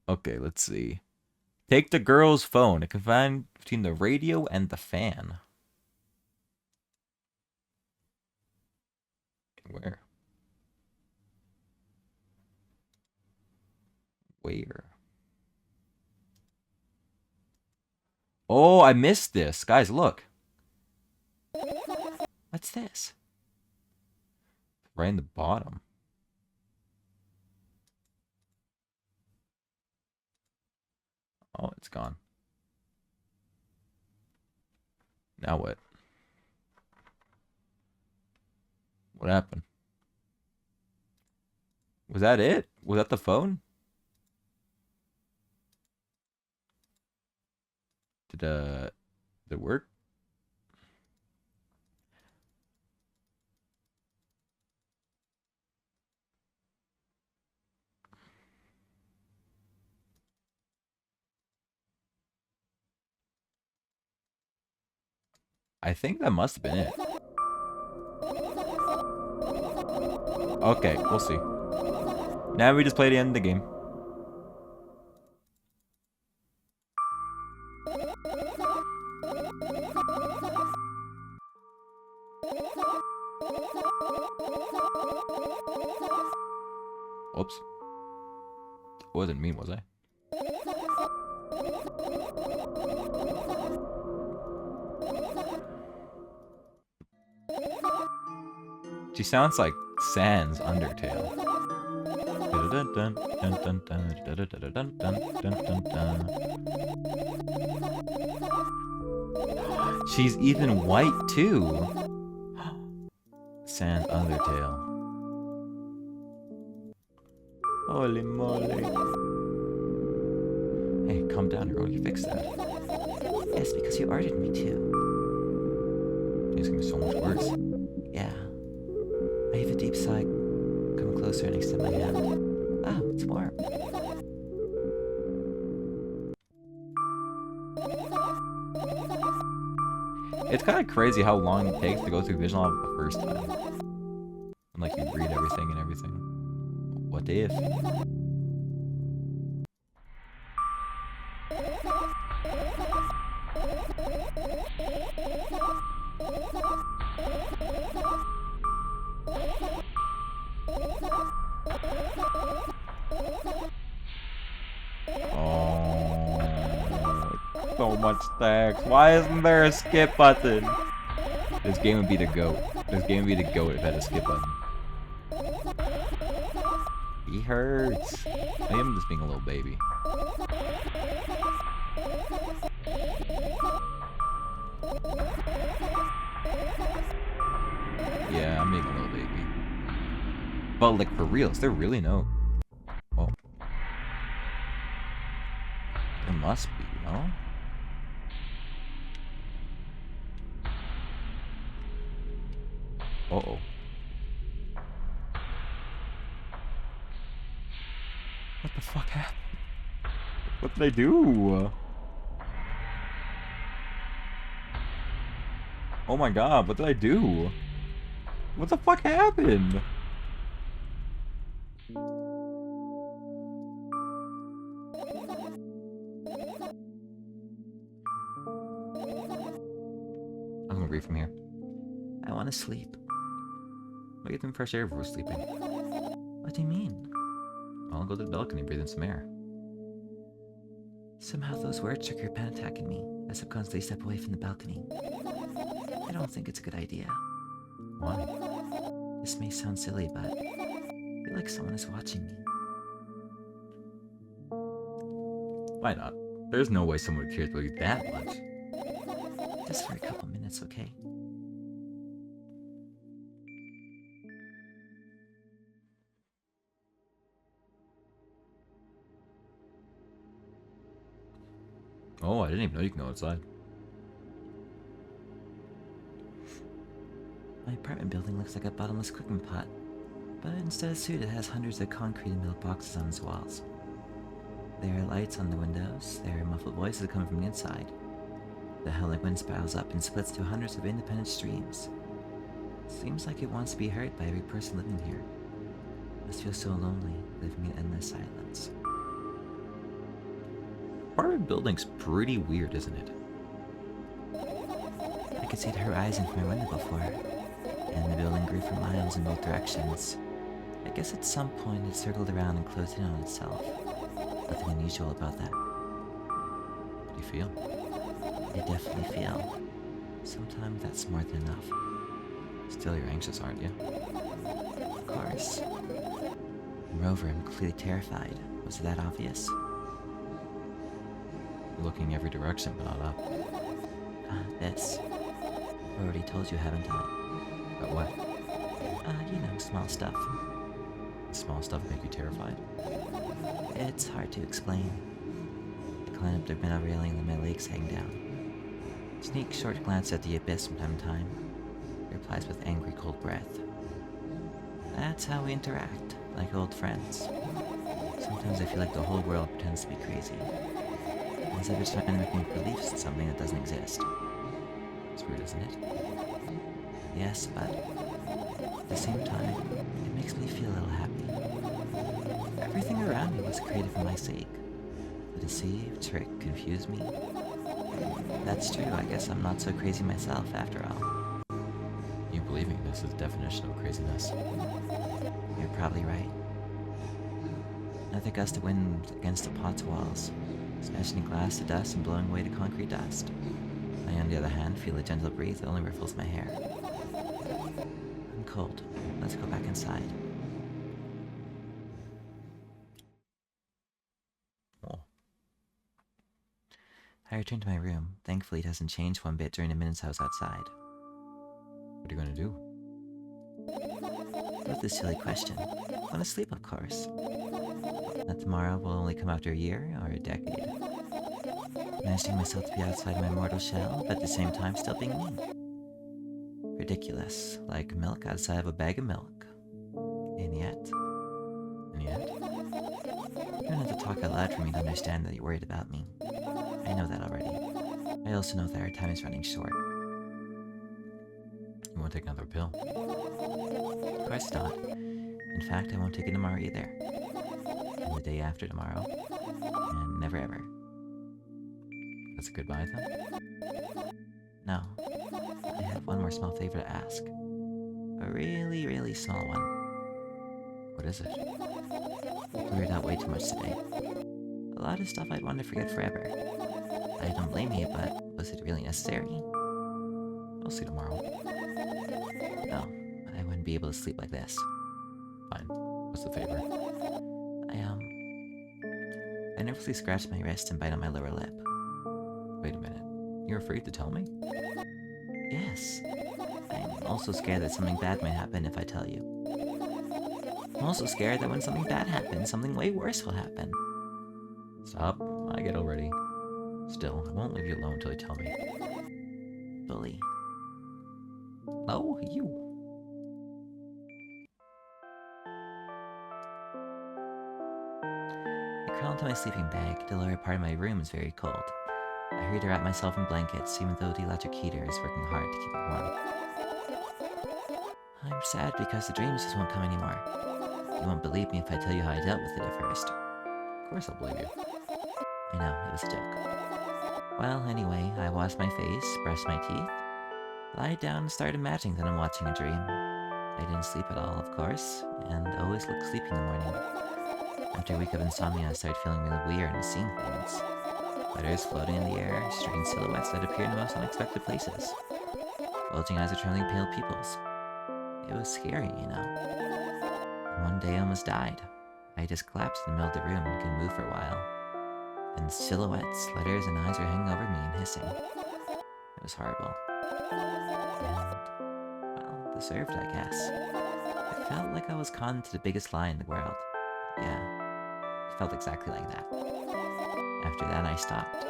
Speaker 1: Okay, let's see. Take the girl's phone. It can find between the radio and the fan. Where? Where? Oh, I missed this. Guys, look.
Speaker 2: What's this?
Speaker 1: Right in the bottom. Oh, it's gone. Now what? What happened? Was that it? Was that the phone? Did it work? I think that must have been it. Okay, we'll see. Now we just play the end of the game. Whoops. Wasn't me, was I? She sounds like Sans Undertale. She's even white too. Sans Undertale. Holy moly. Hey, calm down, girl. You fix that.
Speaker 2: Yes, because you ordered me to.
Speaker 1: It's gonna be so much worse.
Speaker 2: Yeah. I heave a deep sigh, come closer and extend my hand. Oh, it's warm.
Speaker 1: It's kind of crazy how long it takes to go through Vision Lab the first time. And like you read everything and everything. What if? Oh, so much stacks. Why isn't there a skip button? This game would be the GOAT. This game would be the GOAT if it had a skip button. He hurts. I am just being a little baby. Yeah, I'm being a little baby. But like for real, is there really no... Oh. There must be, no? Uh-oh. What the fuck happened? What did I do? Oh my god, what did I do? What the fuck happened? I'm gonna read from here.
Speaker 2: I want to sleep.
Speaker 1: I'll get some fresh air before sleeping.
Speaker 2: What do you mean?
Speaker 1: I'll go to the balcony and breathe in some air.
Speaker 2: Somehow those words trigger a panic attack in me. I subconsciously step away from the balcony. I don't think it's a good idea.
Speaker 1: Why?
Speaker 2: This may sound silly, but I feel like someone is watching me.
Speaker 1: Why not? There's no way someone cares about you that much.
Speaker 2: Just for a couple minutes, okay?
Speaker 1: Oh, I didn't even know you can go outside.
Speaker 2: My apartment building looks like a bottomless cooking pot, but instead of food, it has hundreds of concrete and milk boxes on its walls. There are lights on the windows, there are muffled voices coming from the inside. The howling wind spirals up and splits through hundreds of independent streams. Seems like it wants to be heard by every person living here. Must feel so lonely, living in endless silence.
Speaker 1: Apartment building's pretty weird, isn't it?
Speaker 2: I could see the horizon from my window before, and the building grew for miles in both directions. I guess at some point it circled around and closed in on itself. Nothing unusual about that.
Speaker 1: What do you feel?
Speaker 2: I definitely feel. Sometimes that's more than enough.
Speaker 1: Still, you're anxious, aren't you?
Speaker 2: Of course. Moreover, I'm clearly terrified. Was it that obvious?
Speaker 1: You're looking every direction, but not up.
Speaker 2: This. I already told you, haven't I?
Speaker 1: About what?
Speaker 2: Small stuff.
Speaker 1: Small stuff make you terrified?
Speaker 2: It's hard to explain. I climb up the metal railing and let my legs hang down. Sneak short glance at the abyss from time to time. Replies with angry, cold breath. That's how we interact, like old friends. Sometimes I feel like the whole world pretends to be crazy. As if it's trying to make me believe in something that doesn't exist.
Speaker 1: It's weird, isn't it?
Speaker 2: Yes, but at the same time, it makes me feel a little happy. Everything around me was created for my sake. To deceive, trick, confuse me. That's true, I guess I'm not so crazy myself after all.
Speaker 1: You believing this is the definition of craziness.
Speaker 2: You're probably right. Another gust of wind against the pot's walls, smashing glass to dust and blowing away to concrete dust. I, on the other hand, feel a gentle breeze that only ruffles my hair. I'm cold. Let's go back inside.
Speaker 1: Oh.
Speaker 2: I return to my room. Thankfully, it hasn't changed one bit during the minutes I was outside.
Speaker 1: What are you going to do?
Speaker 2: That's a silly question. I want to sleep, of course. That tomorrow will only come after a year or a decade. Imagining myself to be outside my mortal shell, but at the same time still being me. Ridiculous, like milk outside of a bag of milk. And yet... You don't have to talk out loud for me to understand that you're worried about me. I know that already. I also know that our time is running short.
Speaker 1: You want to take another pill?
Speaker 2: Of course not. In fact, I won't take it tomorrow either. And the day after tomorrow. And never ever.
Speaker 1: That's a goodbye then?
Speaker 2: No. I have one more small favor to ask. A really, really small one.
Speaker 1: What is it?
Speaker 2: I blurred out way too much today. A lot of stuff I'd want to forget forever. I don't blame you, but was it really necessary?
Speaker 1: We'll see tomorrow.
Speaker 2: No, I wouldn't be able to sleep like this.
Speaker 1: Fine. What's the favor?
Speaker 2: I nervously scratch my wrist and bite on my lower lip.
Speaker 1: Wait a minute. You're afraid to tell me?
Speaker 2: Yes. I'm also scared that something bad might happen if I tell you. I'm also scared that when something bad happens, something way worse will happen.
Speaker 1: Stop. I get already. Still, I won't leave you alone until you tell me.
Speaker 2: Bully.
Speaker 1: Oh, you.
Speaker 2: I crawl into my sleeping bag. The lower part of my room is very cold. I hurry to wrap myself in blankets, even though the electric heater is working hard to keep it warm. I'm sad because the dreams just won't come anymore. You won't believe me if I tell you how I dealt with it at first.
Speaker 1: Of course I'll believe you.
Speaker 2: I know, it was a joke. Well, anyway, I washed my face, brushed my teeth, lied down and started imagining that I'm watching a dream. I didn't sleep at all, of course, and always looked sleepy in the morning. After a week of insomnia, I started feeling really weird and seeing things. Letters floating in the air, strange silhouettes that appear in the most unexpected places. Bulging eyes of trembling pale pupils. It was scary, you know. And one day I almost died. I just collapsed in the middle of the room and couldn't move for a while. And silhouettes, letters, and eyes were hanging over me and hissing. It was horrible. Well, deserved, I guess. It felt like I was caught into the biggest lie in the world. Yeah, it felt exactly like that. After that, I stopped.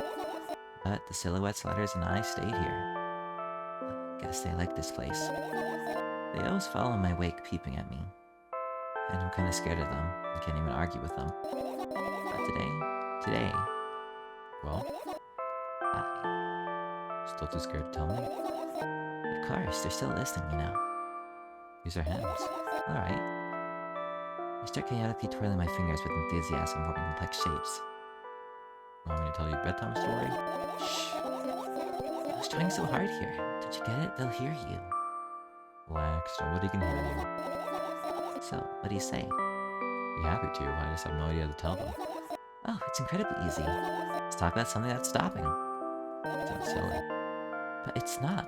Speaker 2: But the silhouettes, letters, and I stayed here. Guess they like this place. They always follow my wake, peeping at me. And I'm kinda scared of them. I can't even argue with them. But today,
Speaker 1: Well, still too scared to tell me?
Speaker 2: of course, they're still listening, you know.
Speaker 1: These are hymns.
Speaker 2: Alright. I start chaotically twirling my fingers with enthusiasm, forming complex shapes.
Speaker 1: Want me to tell you a bedtime story?
Speaker 2: Shh. I was trying so hard here. Don't you get it? They'll hear you.
Speaker 1: Relax, nobody can hear you.
Speaker 2: So, what do you say?
Speaker 1: Be happy to, I just have no idea how to tell them.
Speaker 2: Oh, it's incredibly easy. Let's talk about something that's stopping.
Speaker 1: Sounds silly.
Speaker 2: But it's not.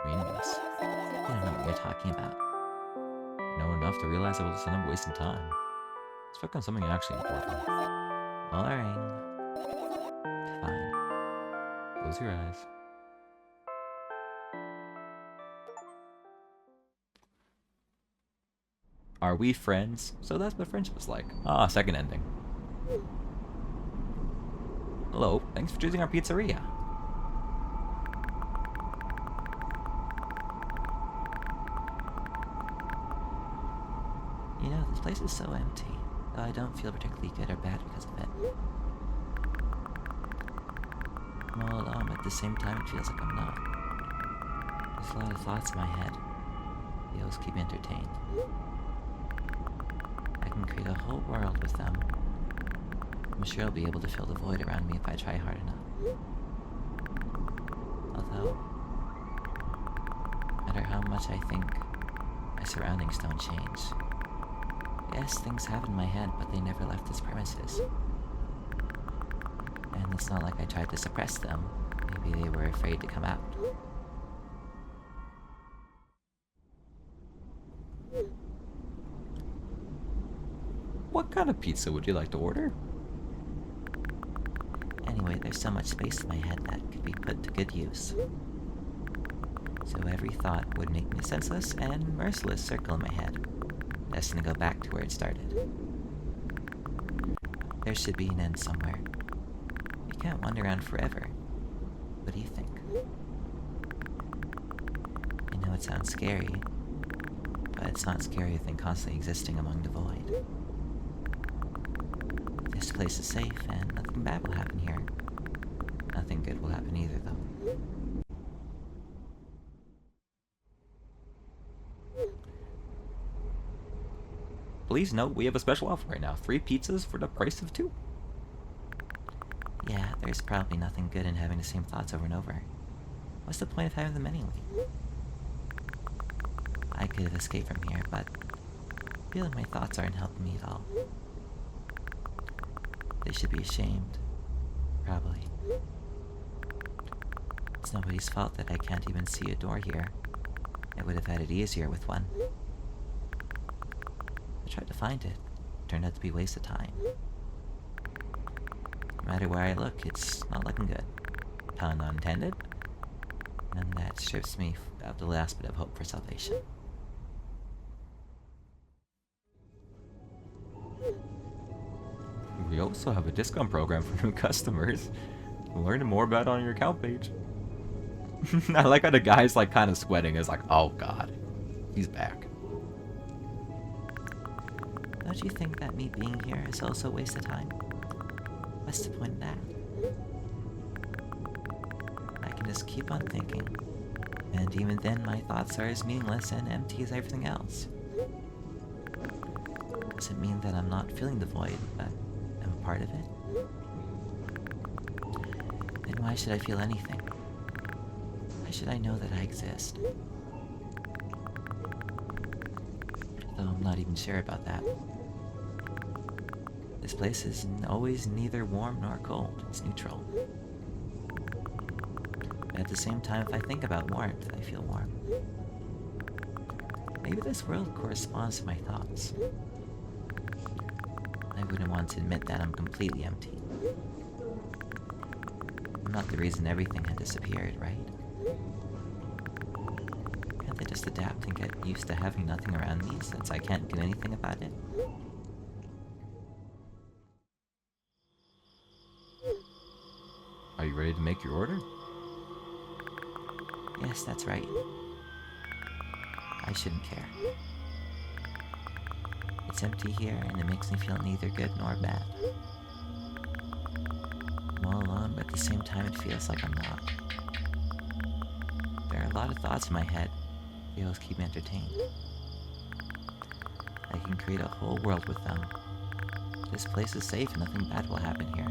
Speaker 1: Meaningless.
Speaker 2: You don't know what you're talking about.
Speaker 1: I know enough to realize I will just end up wasting time. Let's focus on something actually important.
Speaker 2: Boring. Fine.
Speaker 1: Close your eyes. Are we friends? So that's what friendship is like. Ah, second ending. Hello, thanks for choosing our pizzeria.
Speaker 2: You know, this place is so empty, though I don't feel particularly good or bad because of it. I'm all alone, but at the same time it feels like I'm not. There's a lot of thoughts in my head. They always keep me entertained. I can create a whole world with them. I'm sure I'll be able to fill the void around me if I try hard enough. Although, no matter how much I think, my surroundings don't change. Yes, things happen in my head, but they never left its premises. And it's not like I tried to suppress them. Maybe they were afraid to come out.
Speaker 1: What kind of pizza would you like to order?
Speaker 2: Anyway, there's so much space in my head that could be put to good use. So every thought would make me a senseless and merciless circle in my head, destined to go back to where it started. There should be an end somewhere. You can't wander around forever. What do you think? I know it sounds scary, but it's not scarier than constantly existing among the void. This place is safe, and nothing bad will happen here. Nothing good will happen either, though.
Speaker 1: Please note, we have a special offer right now. 3 pizzas for the price of 2.
Speaker 2: Yeah, there's probably nothing good in having the same thoughts over and over. What's the point of having them anyway? I could have escaped from here, but I feel like my thoughts aren't helping me at all. They should be ashamed. Probably. It's nobody's fault that I can't even see a door here. I would have had it easier with one. I tried to find it. Turned out to be a waste of time. No matter where I look, it's not looking good. Pun unintended. And that strips me of the last bit of hope for salvation.
Speaker 1: We also have a discount program for new customers. Learn more about it on your account page. I like how the guy's like kind of sweating. It's like, oh god, he's back.
Speaker 2: Don't you think that me being here is also a waste of time? What's the point of that? I can just keep on thinking, and even then my thoughts are as meaningless and empty as everything else. Does it mean that I'm not feeling the void, but I'm a part of it? Then why should I feel anything? Why should I know that I exist? Though I'm not even sure about that. This place is always neither warm nor cold. It's neutral. But at the same time, if I think about warmth, I feel warm. Maybe this world corresponds to my thoughts. I wouldn't want to admit that I'm completely empty. I'm not the reason everything had disappeared, right? Can't they just adapt and get used to having nothing around me since I can't do anything about it?
Speaker 1: Are you ready to make your order?
Speaker 2: Yes, that's right. I shouldn't care. It's empty here, and it makes me feel neither good nor bad. I'm all alone, but at the same time it feels like I'm not. There are a lot of thoughts in my head. They always keep me entertained. I can create a whole world with them. This place is safe and nothing bad will happen here.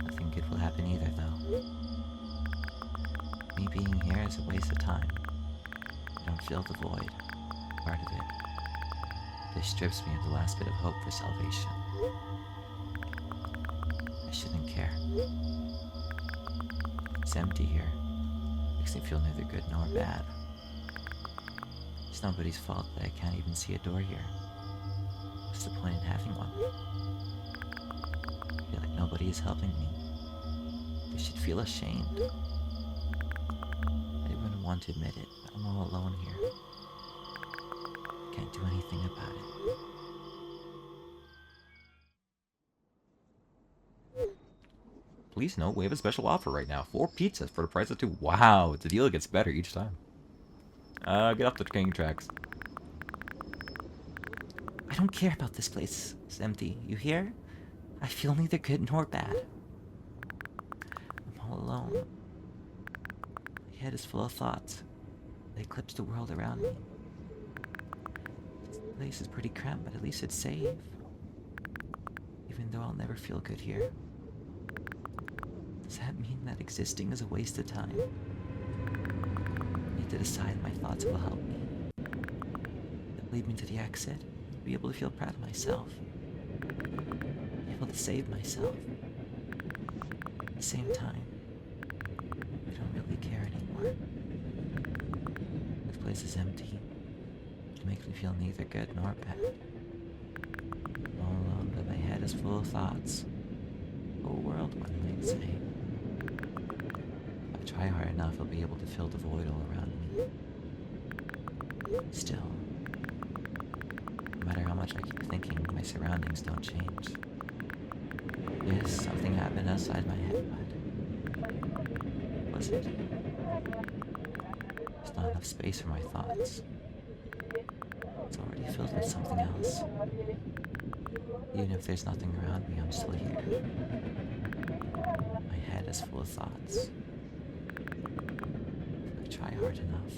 Speaker 2: Nothing good will happen either, though. Me being here is a waste of time. I don't feel the void, part of it. This strips me of the last bit of hope for salvation. I shouldn't care. It's empty here. Makes me feel neither good nor bad. It's nobody's fault that I can't even see a door here. What's the point in having one? I feel like nobody is helping me. They should feel ashamed. I wouldn't want to admit it, but I'm all alone here. Can't do anything about it.
Speaker 1: Please note, we have a special offer right now. 4 pizzas for the price of 2. Wow, the deal gets better each time. Get off the train tracks.
Speaker 2: I don't care about this place. It's empty. You hear? I feel neither good nor bad. I'm all alone. My head is full of thoughts. They eclipse the world around me. This place is pretty cramped, but at least it's safe. Even though I'll never feel good here. Does that mean that existing is a waste of time? I need to decide my thoughts will help me. They'll lead me to the exit. I'll be able to feel proud of myself. Be able to save myself. At the same time, I don't really care anymore. This place is empty. It makes me feel neither good nor bad. I'm all alone, but my head is full of thoughts. The whole world, one might say. If I try hard enough, I'll be able to fill the void all around me. Still, no matter how much I keep thinking, my surroundings don't change. Yes, something happened outside my head, but what was it? There's not enough space for my thoughts. It's already filled with something else. Even if there's nothing around me, I'm still here. My head is full of thoughts. If I try hard enough.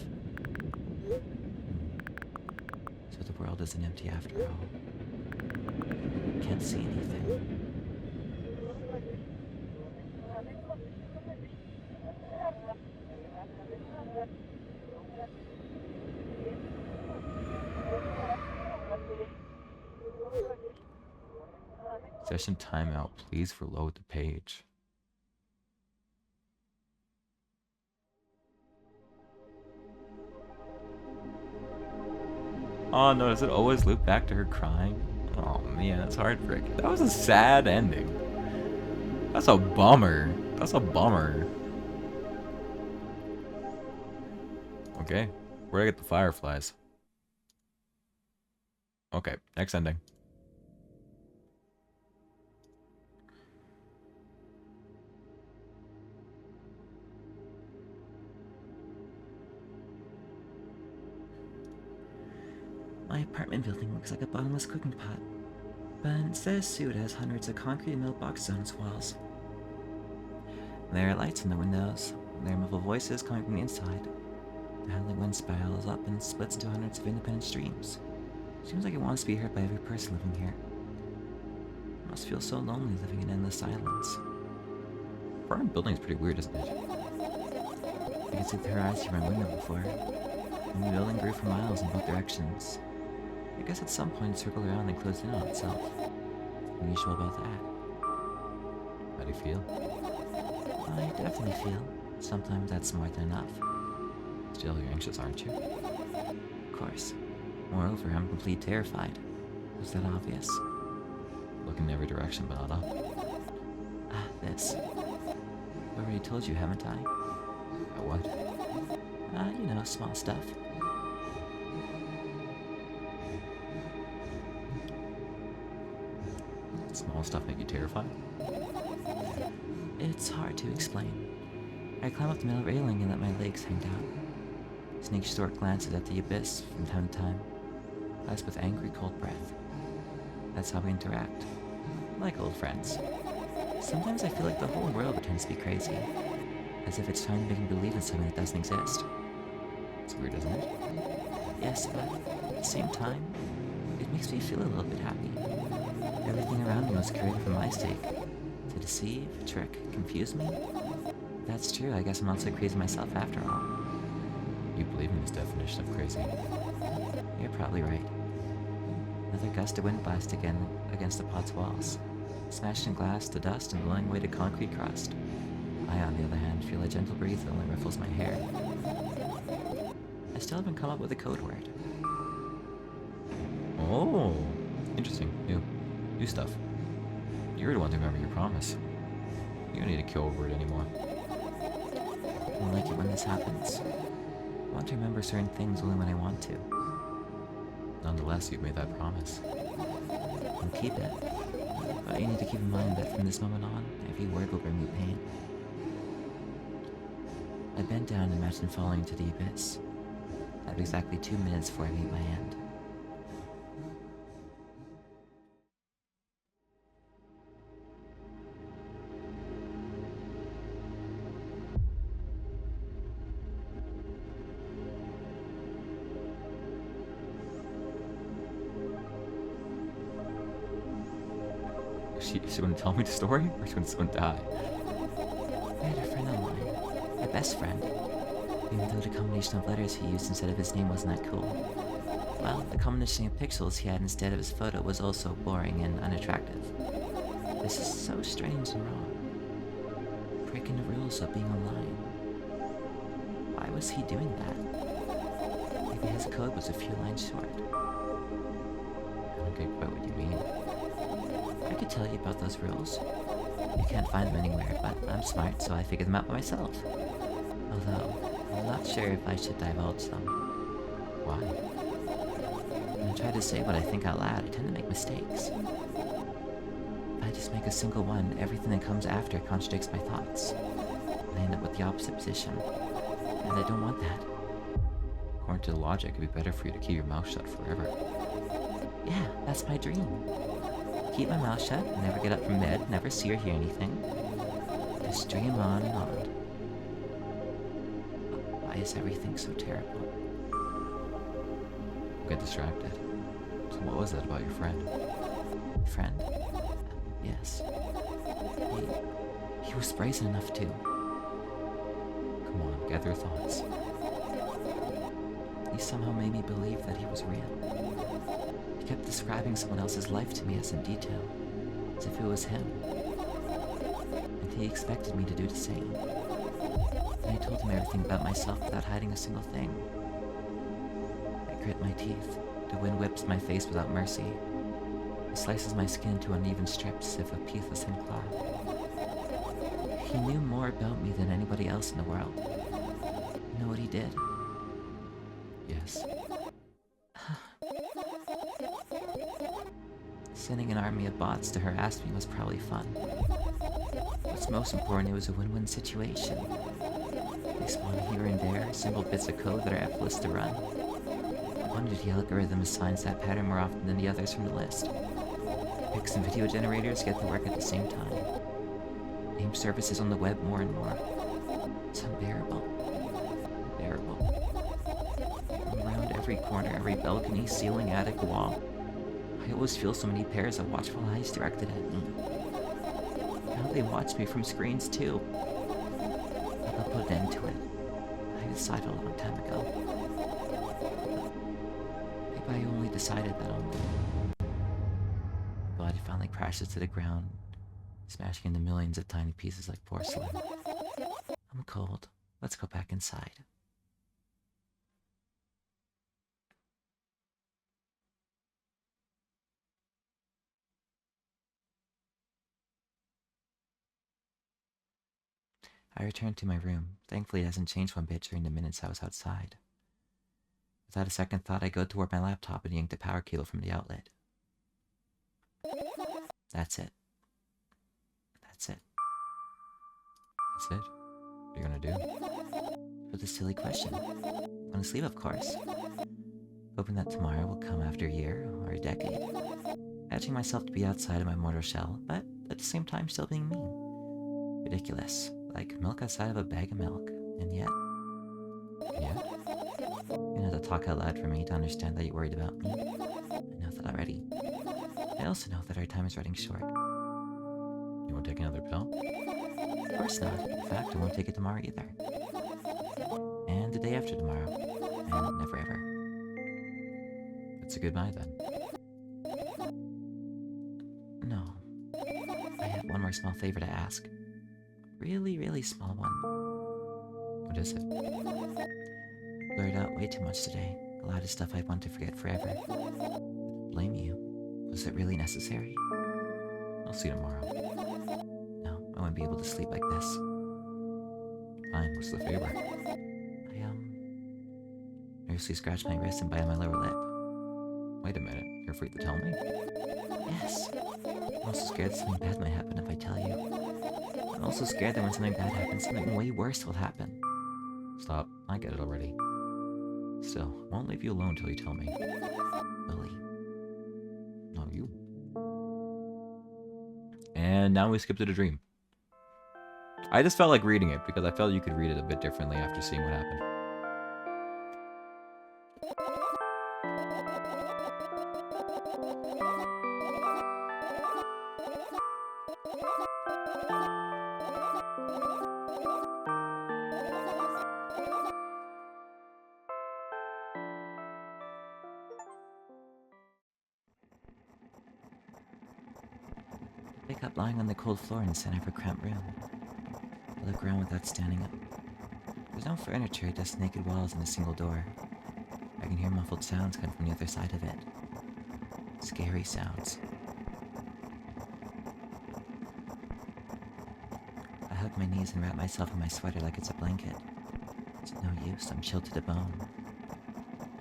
Speaker 2: So the world isn't empty after all. I can't see anything.
Speaker 1: Session timeout. Please reload the page. Oh no, does it always loop back to her crying? Oh man, that's heartbreaking. That was a sad ending. That's a bummer. That's a bummer. Okay, where do I get the fireflies? Okay, next ending.
Speaker 2: My apartment building looks like a bottomless cooking pot, but instead of soup, it has hundreds of concrete mailboxes on its walls. There are lights in the windows, and there are muffled voices coming from the inside. The howling wind spirals up and splits into hundreds of independent streams. Seems like it wants to be heard by every person living here. It must feel so lonely living in endless silence.
Speaker 1: Apartment building is pretty weird, isn't it?
Speaker 2: I could see the horizon from my window before, and the building grew for miles in both directions. I guess at some point it circled around and closed in on itself. What's unusual about that?
Speaker 1: How do you feel?
Speaker 2: I definitely feel. Sometimes that's more than enough.
Speaker 1: Still, you're anxious, aren't you?
Speaker 2: Of course. Moreover, I'm completely terrified. Was that obvious?
Speaker 1: Look in every direction, but not up.
Speaker 2: Ah, this. I've already told you, haven't I?
Speaker 1: What?
Speaker 2: You know, small stuff.
Speaker 1: Small stuff make you terrified?
Speaker 2: It's hard to explain. I climb up the middle railing and let my legs hang down. Sneak short glances at the abyss from time to time, eyes with angry, cold breath. That's how we interact. Like old friends. Sometimes I feel like the whole world pretends to be crazy, as if it's trying to make me believe in something that doesn't exist.
Speaker 1: It's weird, isn't it?
Speaker 2: Yes, but at the same time, it makes me feel a little bit happy. Everything around me was created for my sake. To deceive, trick, confuse me. If that's true, I guess I'm not so crazy myself after all.
Speaker 1: You believe in this definition of crazy?
Speaker 2: You're probably right. Another gust of wind blast again against the pod's walls, smashing glass to dust and blowing away to concrete crust. I, on the other hand, feel a gentle breeze that only ruffles my hair. I still haven't come up with a code word.
Speaker 1: Oh, interesting. New stuff. You're the one to remember your promise. You don't need a code word anymore.
Speaker 2: I don't like it when this happens. I want to remember certain things only when I want to.
Speaker 1: Nonetheless, you've made that promise.
Speaker 2: And keep it. But you need to keep in mind that from this moment on, every word will bring you pain. I bent down and imagined falling into the abyss. I have exactly 2 minutes before I meet my end.
Speaker 1: She gonna tell me the story, or she's gonna die?
Speaker 2: I had a friend online, my best friend, even though the combination of letters he used instead of his name wasn't that cool. Well, the combination of pixels he had instead of his photo was also boring and unattractive. This is so strange and wrong. Breaking the rules of being online. Why was he doing that? Maybe his code was a few lines short.
Speaker 1: I don't get quite what you mean.
Speaker 2: I could tell you about those rules. You can't find them anywhere, but I'm smart, so I figured them out by myself. Although, I'm not sure if I should divulge them.
Speaker 1: Why?
Speaker 2: When I try to say what I think out loud, I tend to make mistakes. If I just make a single one, everything that comes after contradicts my thoughts. And I end up with the opposite position. And I don't want that.
Speaker 1: According to the logic, it'd be better for you to keep your mouth shut forever.
Speaker 2: Yeah, that's my dream. Keep my mouth shut, never get up from bed, never see or hear anything. Just dream on and on. Why is everything so terrible?
Speaker 1: Get distracted. So what was that about your friend?
Speaker 2: Friend? Yes. He was brazen enough too.
Speaker 1: Come on, gather your thoughts.
Speaker 2: He somehow made me believe that he was real. He kept describing someone else's life to me as in detail, as if it was him. And he expected me to do the same. And I told him everything about myself without hiding a single thing. I grit my teeth. The wind whips my face without mercy. It slices my skin into uneven strips as if a piece of thin cloth. He knew more about me than anybody else in the world. You know what he did?
Speaker 1: Yes.
Speaker 2: Sending an army of bots to harass me was probably fun. What's most important, it was a win-win situation. They spawn here and there, simple bits of code that are effortless to run. I wonder if the algorithm assigns that pattern more often than the others from the list. Pics and video generators get to work at the same time. Name services on the web more and more. It's unbearable. Unbearable. Around every corner, every balcony, ceiling, attic, wall. I always feel so many pairs of watchful eyes directed at me. Now they watch me from screens too. But I'll put an end to it. I decided a long time ago. Maybe I only decided that only. My body finally crashes to the ground, smashing into millions of tiny pieces like porcelain. I'm cold. Let's go back inside. I returned to my room. Thankfully, it hasn't changed one bit during the minutes I was outside. Without a second thought, I go toward my laptop and yank the power cable from the outlet. That's it. That's it.
Speaker 1: That's it? What are you gonna do?
Speaker 2: What a silly question. I'm gonna sleep, of course. Hoping that tomorrow will come after a year or a decade. Imagining myself to be outside of my mortal shell, but at the same time still being mean. Ridiculous. Like milk outside of a bag of milk. And yet...
Speaker 1: Yeah?
Speaker 2: You know, to talk out loud for me to understand that you're worried about me. I know that already. I also know that our time is running short.
Speaker 1: You won't take another pill?
Speaker 2: Of course not. In fact, I won't take it tomorrow either. And the day after tomorrow. And never ever.
Speaker 1: It's a goodbye then.
Speaker 2: No. I have one more small favor to ask. Really, really small one.
Speaker 1: What is it?
Speaker 2: Blurred out way too much today. A lot of stuff I want to forget forever. I don't blame you. Was it really necessary?
Speaker 1: I'll see you tomorrow.
Speaker 2: No, I wouldn't be able to sleep like this.
Speaker 1: Fine, what's the favor?
Speaker 2: I, nervously scratched my wrist and bite on my lower lip.
Speaker 1: Wait a minute, you're free to tell me?
Speaker 2: Yes. I'm also scared that something bad might happen if I tell you. I'm also scared that when something bad happens, something way worse will happen.
Speaker 1: Stop, I get it already. Still, won't leave you alone till you tell me.
Speaker 2: Lily.
Speaker 1: No, you. And now we skip to the dream. I just felt like reading it because I felt you could read it a bit differently after seeing what happened.
Speaker 2: I wake up lying on the cold floor in the center of a cramped room. I look around without standing up. There's no furniture, just naked walls and a single door. I can hear muffled sounds come from the other side of it. Scary sounds. I hug my knees and wrap myself in my sweater like it's a blanket. It's no use, I'm chilled to the bone.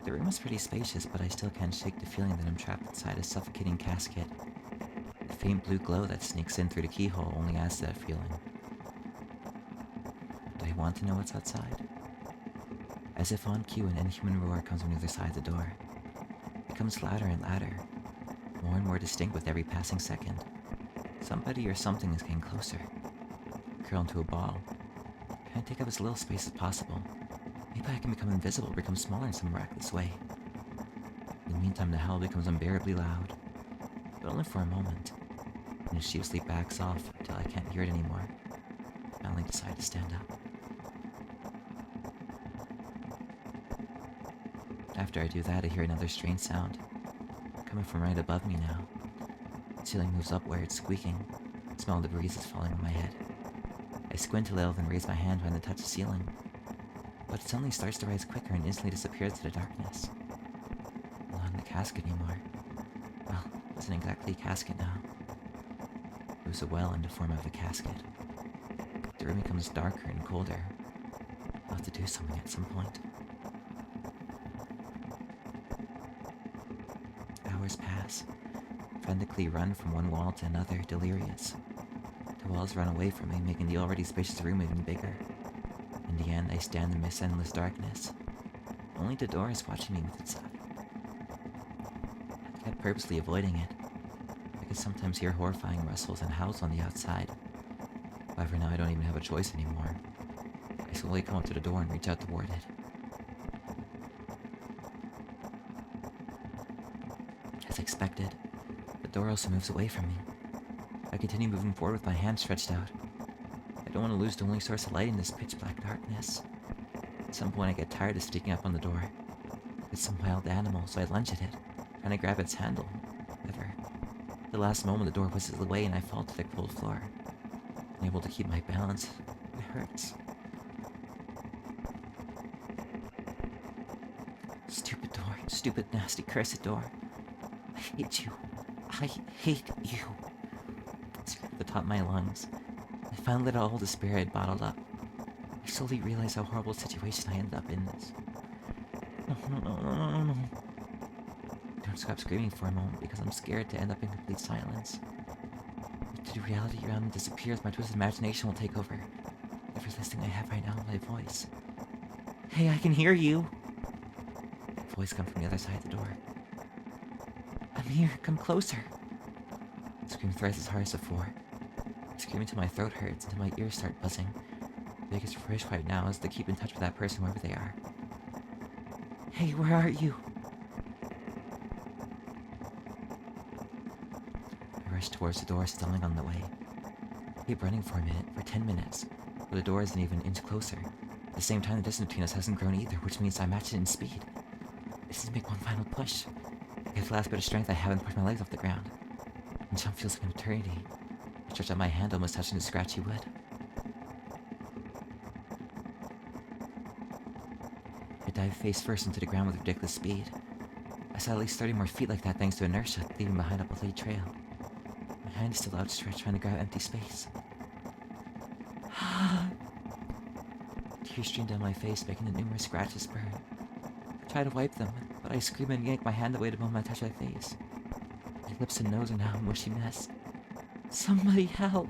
Speaker 2: The room is pretty spacious, but I still can't shake the feeling that I'm trapped inside a suffocating casket. The faint blue glow that sneaks in through the keyhole only adds to that feeling. Do I want to know what's outside? As if on cue, an inhuman roar comes from the other side of the door. It becomes louder and louder, more and more distinct with every passing second. Somebody or something is getting closer. Curl into a ball. Trying to take up as little space as possible. Maybe I can become invisible or become smaller in some miraculous way. In the meantime, the howl becomes unbearably loud. But only for a moment. And the sheep sleep backs off until I can't hear it anymore. I finally decide to stand up. After I do that, I hear another strange sound. Coming from right above me now. The ceiling moves upward, squeaking. I smell the breeze is falling on my head. I squint a little, then raise my hand trying to touch the ceiling. But it suddenly starts to rise quicker and instantly disappears into the darkness. Not in the casket anymore. Well, it wasn't exactly a casket now. It was a well in the form of a casket. The room becomes darker and colder. I'll have to do something at some point. Hours pass. Frantically run from one wall to another, delirious. The walls run away from me, making the already spacious room even bigger. In the end, I stand in this endless darkness. Only the door is watching me with its eye. I kept purposely avoiding it. I could sometimes hear horrifying rustles and howls on the outside. However, now I don't even have a choice anymore. I slowly come up to the door and reach out toward it. As expected, the door also moves away from me. I continue moving forward with my hand stretched out. I don't want to lose the only source of light in this pitch-black darkness. At some point I get tired of sticking up on the door. It's some wild animal, so I lunge at it, trying to grab its handle. However, at the last moment the door whistles away and I fall to the cold floor. Unable to keep my balance. It hurts. Stupid door. Stupid, nasty, cursed door. I hate you. I hate you. I screamed at the top of my lungs. I finally let out all the despair I'd bottled up. slowly realize how horrible a situation I ended up in this. No. Don't stop screaming for a moment because I'm scared to end up in complete silence. If the reality around me disappears, my twisted imagination will take over. Every listening I have right now is my voice. Hey, I can hear you! A voice comes from the other side of the door. I'm here, come closer. I scream thrice as hard as before. I scream until my throat hurts, until my ears start buzzing. The biggest wish right now is to keep in touch with that person wherever they are. Hey, where are you? I rush towards the door, stumbling on the way. I keep running for a minute, for 10 minutes, but the door isn't even an inch closer. At the same time, the distance between us hasn't grown either, which means I match it in speed. I just need to make one final push. I get the last bit of strength I have and push my legs off the ground. And jump feels like an eternity. I stretch out my hand, almost touching the scratchy wood. I dive face first into the ground with ridiculous speed. I saw at least 30 more feet like that thanks to inertia, leaving behind a bloody trail. My hand is still outstretched, trying to grab empty space. Tears stream down my face, making the numerous scratches burn. I try to wipe them, but I scream and yank my hand away the moment I touch my face. My lips and nose are now a mushy mess. Somebody help!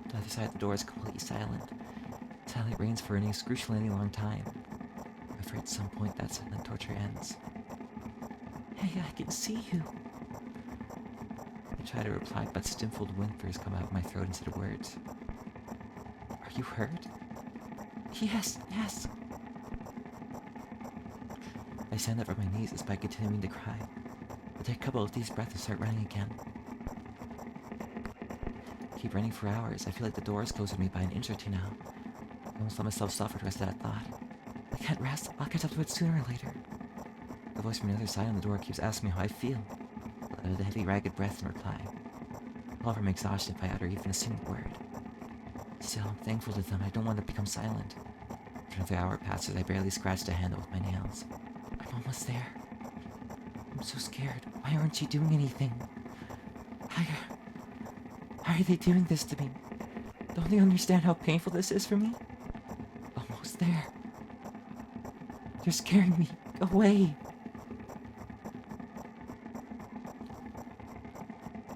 Speaker 2: The other side of the door is completely silent. Silent rains for an excruciatingly long time. However, at some point that silent torture ends. Hey, I can see you! I try to reply, but stifled whimpers come out of my throat instead of words. Are you hurt? Yes. I stand up from my knees despite continuing to cry. I take a couple of deep breaths and start running again. I keep running for hours. I feel like the door is closing me by an inch or two now. I almost let myself suffer the rest of that thought. I can't rest. I'll catch up to it sooner or later. The voice from the other side on the door keeps asking me how I feel. I let out a heavy, ragged breath in reply. All from exhaustion if I utter even a single word. Still, I'm thankful to them. I don't want to become silent. After another hour passes, I barely scratched a handle with my nails. I'm almost there. I'm so scared. Why aren't you doing anything? Why are they doing this to me? Don't they understand how painful this is for me? Almost there. You're scaring me. Go away.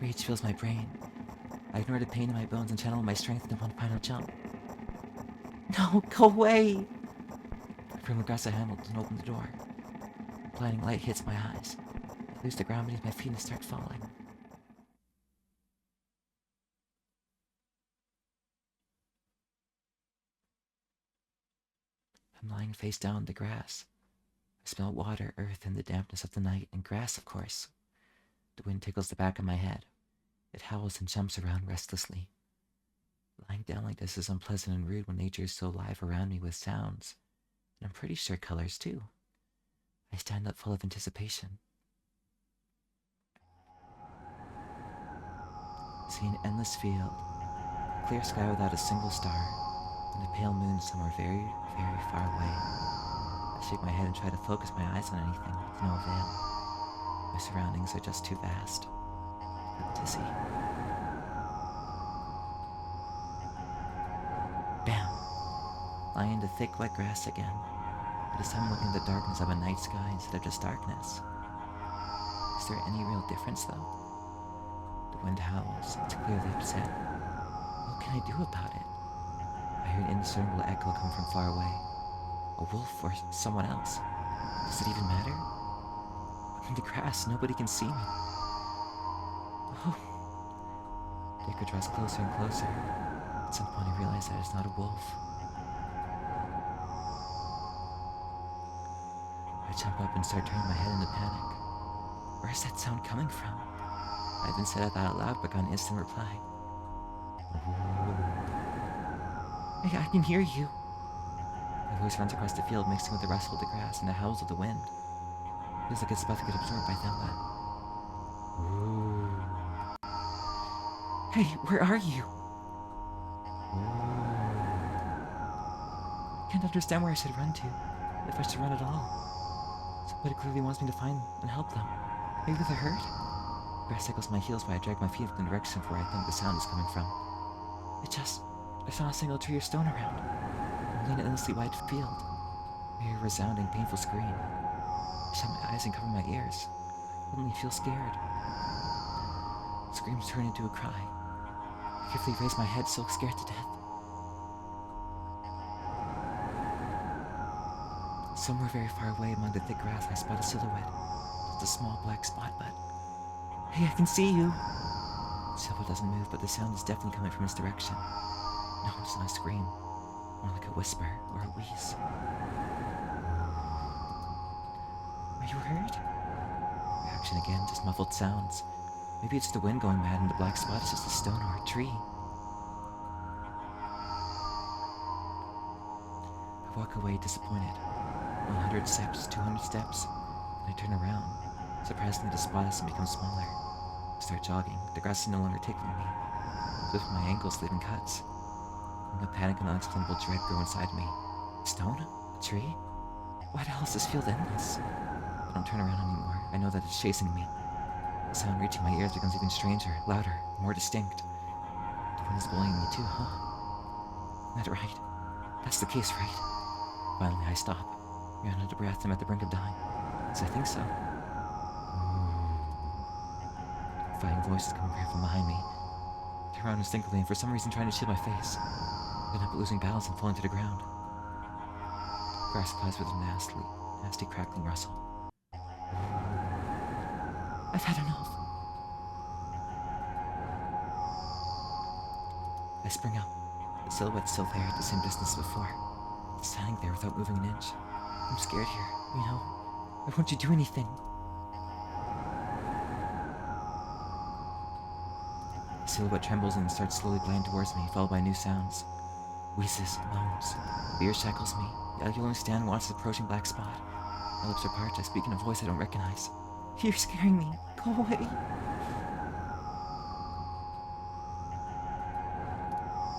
Speaker 2: Rage fills my brain. I ignore the pain in my bones and channel my strength into one final jump. No, go away! I firmly grasp the handle and open the door. Blinding light hits my eyes. I lose the ground beneath my feet and start falling. I'm lying face down in the grass. I smell water, earth, and the dampness of the night, and grass, of course. The wind tickles the back of my head. It howls and jumps around restlessly. Lying down like this is unpleasant and rude when nature is so alive around me with sounds. And I'm pretty sure colors, too. I stand up full of anticipation. See an endless field, clear sky without a single star, and a pale moon somewhere very, very far away. I shake my head and try to focus my eyes on anything, with no avail. My surroundings are just too vast. To see. Bam! Lying into thick, wet grass again. But this time I'm looking at the darkness of a night sky instead of just darkness. Is there any real difference, though? The wind howls. It's clearly upset. What can I do about it? I hear an indiscernible echo come from far away. A wolf or someone else. Does it even matter? I'm in the grass. Nobody can see me. The echo draws closer and closer. At some point I realize that it's not a wolf. I jump up and start turning my head into panic. Where is that sound coming from? I haven't said it out loud but got an instant reply. Hey, I can hear you. My voice runs across the field, mixing with the rustle of the grass and the howls of the wind. It feels like it's about to get absorbed by them, but... Hey, where are you? I can't understand where I should run to, if I should run at all. Somebody clearly wants me to find and help them. Maybe they're hurt? Grass tickles my heels while I drag my feet in the direction of where I think the sound is coming from. There's not a single tree or stone around. only an endlessly wide field. I hear a resounding, painful scream. I shut my eyes and cover my ears. I suddenly feel scared. The screams turn into a cry. I carefully raise my head, so scared to death. Somewhere very far away among the thick grass, I spot a silhouette. Just a small black spot, but... Hey, I can see you! The silhouette doesn't move, but the sound is definitely coming from its direction. No, it's not a scream. More like a whisper or a wheeze. Are you hurt? Reaction again, just muffled sounds. Maybe it's the wind going mad and the black spot is just a stone or a tree. I walk away disappointed. 100 steps, 200 steps, and I turn around. Surprisingly, the spot has become smaller. I start jogging. The grass is no longer tickling me. As if my ankles leaving cuts. And a panic and unexplainable dread grow inside me. A stone? A tree? Why the hell does this feel endless? I don't turn around anymore. I know that it's chasing me. The sound reaching my ears becomes even stranger, louder, more distinct. The wind is bullying me too, huh? That's right. That's the case, right? Finally, I stop. I'm out of breath. I'm at the brink of dying. Yes, I think so. Fighting voices coming from behind me. I turn around instinctively and for some reason trying to shield my face. I end up losing balance and falling to the ground. Grass applies with a nasty crackling rustle. I've had enough. I spring up. The silhouette's still there at the same distance as before. It's standing there without moving an inch. I'm scared here, you know. Why won't you do anything? The silhouette trembles and starts slowly gliding towards me, followed by new sounds. Wheezes, moans. Fear shackles me. The I only stand and watch the approaching black spot. My lips are parched. I speak in a voice I don't recognize. You're scaring me. Go away.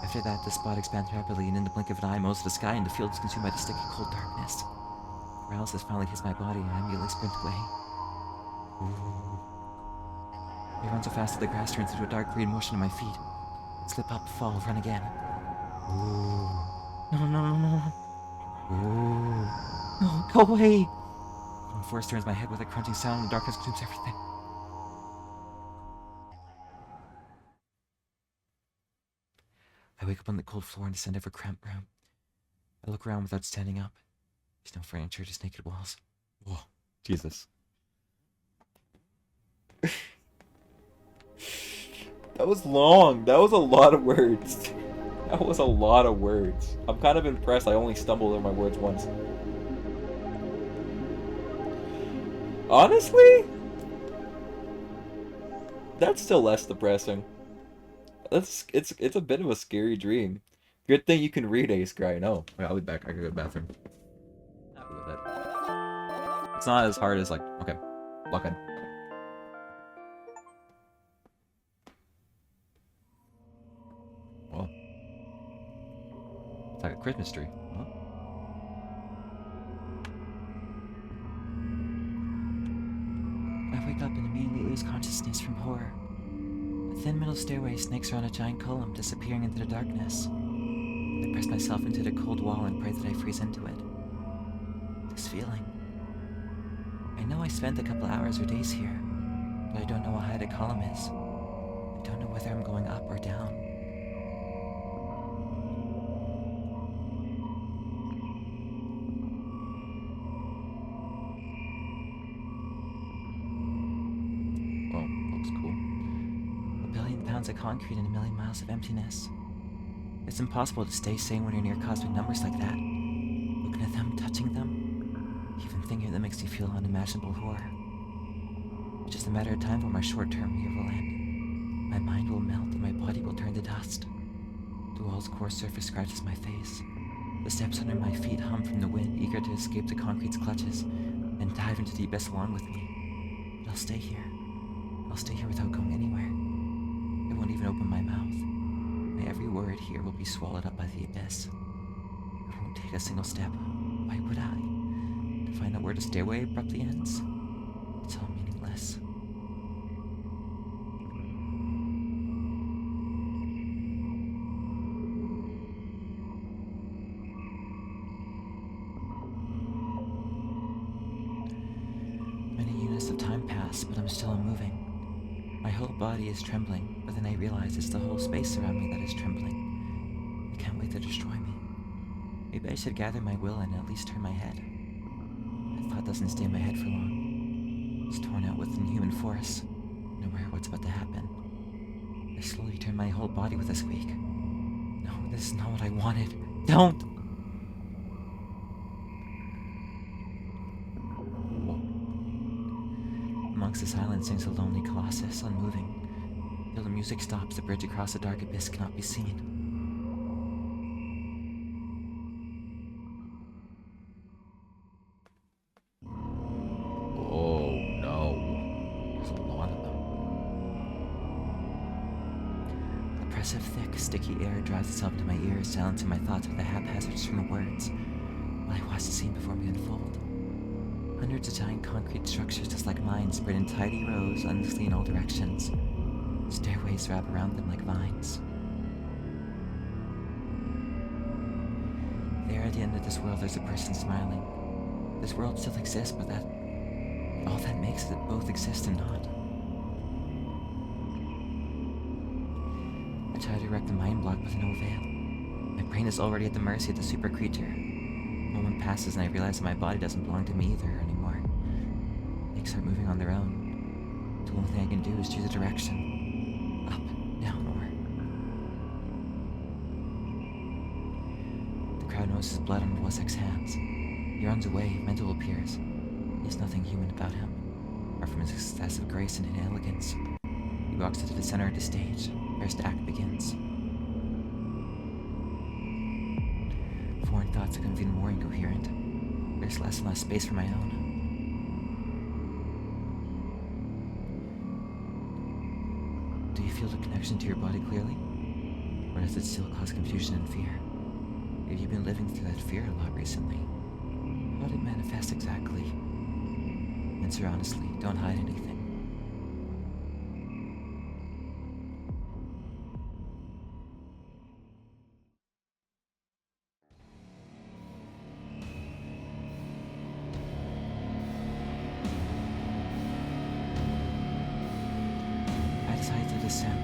Speaker 2: After that, the spot expands rapidly, and in the blink of an eye, most of the sky and the field is consumed by the sticky, cold darkness. Paralysis finally hits my body, and I immediately sprint away. Ooh. I run so fast that the grass turns into a dark green mush under my feet. Slip up, fall, run again. Ooh. No, no, no, no. Ooh. No, go away! One force turns my head with a crunching sound, and the darkness consumes everything. I wake up on the cold floor and descend over a cramped room. I look around without standing up. There's no furniture, just naked walls.
Speaker 1: Whoa, Jesus. That was long. That was a lot of words. That was a lot of words. I'm kind of impressed I only stumbled over my words once. Honestly? That's still less depressing. It's a bit of a scary dream. Good thing you can read, Aesker, I know. Wait, I'll be back. I gotta go to the bathroom. Happy with it. It's not as hard as like, okay, lock in. Well, it's like a Christmas tree. Huh?
Speaker 2: I wake up and immediately lose consciousness from horror. A thin metal stairway snakes around a giant column, disappearing into the darkness. I press myself into the cold wall and pray that I freeze into it. This feeling. I know I spent a couple hours or days here, but I don't know how high the column is. I don't know whether I'm going up or down.
Speaker 1: Well, looks cool.
Speaker 2: 1 billion pounds of concrete and 1 million miles of emptiness. It's impossible to stay sane when you're near cosmic numbers like that. Looking at them, touching them, even thinking of them makes me feel unimaginable horror. It's just a matter of time before my short-term here will end. My mind will melt and my body will turn to dust. The wall's coarse surface scratches my face. The steps under my feet hum from the wind, eager to escape the concrete's clutches and dive into the abyss along with me. But I'll stay here. I'll stay here without going anywhere. I won't even open my mouth. My every word here will be swallowed up by the abyss. I won't take a single step. Why would I? To find out where the stairway abruptly ends? It's all meaningless. Yes, but I'm still unmoving. My whole body is trembling, but then I realize it's the whole space around me that is trembling. They can't wait to destroy me. Maybe I should gather my will and at least turn my head. That thought doesn't stay in my head for long. It's torn out with inhuman force. I'm aware of what's about to happen. I slowly turn my whole body with a squeak. No, this is not what I wanted. Don't! Amongst the silence sings a lonely colossus, unmoving. Till the music stops, the bridge across the dark abyss cannot be seen.
Speaker 1: Oh no. There's a lot of them.
Speaker 2: Oppressive, thick, sticky air drives itself to my ears, silencing my thoughts with a haphazard string of words, while I watch the scene before me unfold. Hundreds of giant concrete structures just like mine spread in tidy rows, endlessly in all directions. Stairways wrap around them like vines. There at the end of this world there's a person smiling. This world still exists, but all that makes it both exist and not. I try to erect a mind block with no avail. My brain is already at the mercy of the super creature. A moment passes and I realize that my body doesn't belong to me either anymore. Legs start moving on their own. The only thing I can do is choose a direction. Up, down, or... The crowd notices blood on Wozek's hands. He runs away, mental appears. There's nothing human about him, apart from his excessive grace and inelegance. He walks to the center of the stage. First act begins. Foreign thoughts become even more incoherent. There's less and less space for my own. Do you feel the connection to your body clearly? Or does it still cause confusion and fear? Have you been living through that fear a lot recently? How did it manifest exactly? Answer honestly, don't hide anything. I decided to descend.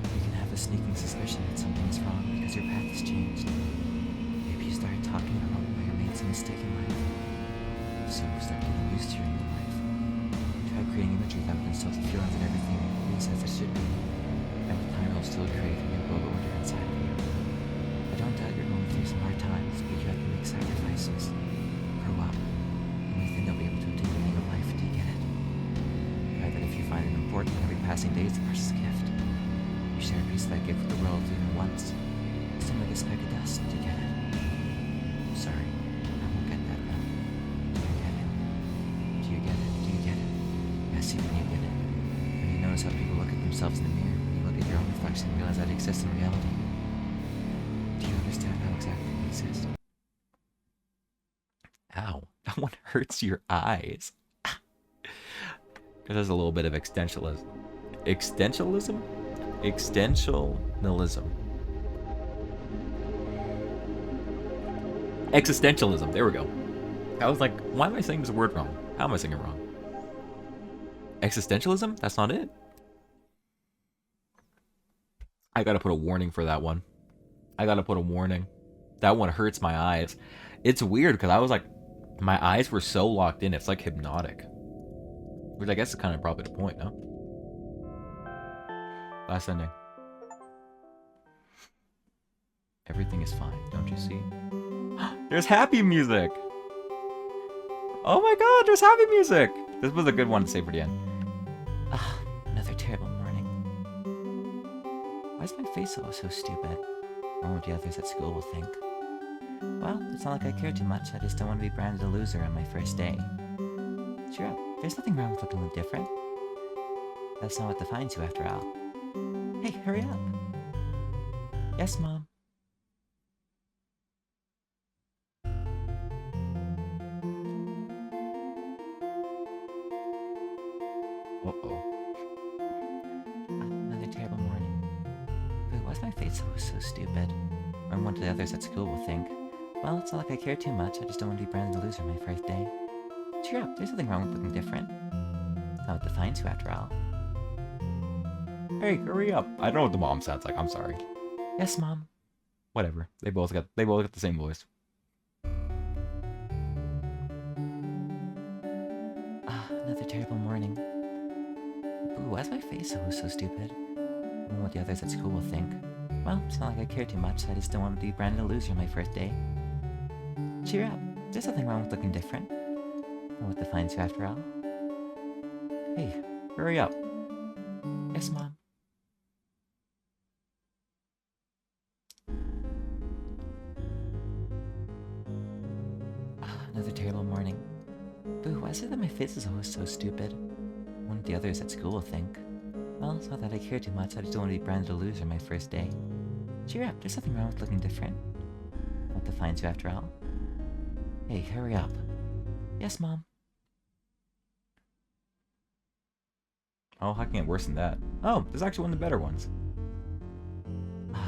Speaker 2: You can have a sneaking suspicion that something is wrong because your path has changed. Maybe you started talking along while you made some mistake in life. So start getting used to your new life. Try creating imagery that will instill the feelings and everything is as it should be. And with time it will still create a new world order inside of you. I don't doubt you're going through some hard times, but you have to make sacrifices. Grow up. And then you'll be able to obtain the meaning of life. Do you get it? Try that if you find it important, every passing day is a precious gift. You share a piece of that gift with the world even once. It's like a speck of dust. Do you get it? Sorry, I won't get that now. Do you get it? Do you get it? Do you get it? Yes, even you get it. When you notice how people look at themselves in the mirror, when you look at your own reflection and realize that it exists in reality. Do you understand how exactly it exists?
Speaker 1: Ow. That one hurts your eyes. There's a little bit of existentialism. Existentialism? Existentialism. There we go. I was like, why am I saying this word wrong? How am I saying it wrong? Existentialism? That's not it. I gotta put a warning for that one. I gotta put a warning. That one hurts my eyes. It's weird because I was like, my eyes were so locked in. It's like hypnotic. Which I guess is kind of probably the point, no? Last ending. Everything is fine, don't you see? There's happy music! Oh my god, there's happy music! This was a good one to save for the end.
Speaker 2: Ah, another terrible morning. Why is my face always so stupid? Or what the others at school will think. Well, it's not like I care too much, I just don't want to be branded a loser on my first day. Cheer up, there's nothing wrong with looking a little different. That's not what defines you after all. Hey, hurry up. Yes, Mom.
Speaker 1: Uh-oh.
Speaker 2: Another terrible morning. But why is my face always so stupid? Or what the others at school will think. Well, it's not like I care too much. I just don't want to be branded a loser my first day. Cheer up, there's nothing wrong with looking different. Not what defines you after all.
Speaker 1: Hey, hurry up. I don't know what the mom sounds like. I'm sorry.
Speaker 2: Yes, Mom.
Speaker 1: Whatever. They both got the same voice.
Speaker 2: Another terrible morning. Ooh, why's my face so stupid? I wonder what the others at school will think. Well, it's not like I care too much. I just don't want to be branded a loser my first day. Cheer up. There's nothing wrong with looking different. Not what defines you after all.
Speaker 1: Hey, hurry up.
Speaker 2: Yes, Mom. Another terrible morning. Boo, why is it that my face is always so stupid? I wonder what the others at school will think. Well, it's not that I care too much. I just don't want to be branded a loser my first day. Cheer up. There's nothing wrong with looking different. What defines you after all? Hey, hurry up. Yes, Mom.
Speaker 1: Oh, how can it get worse than that? Oh, there's actually one of the better ones.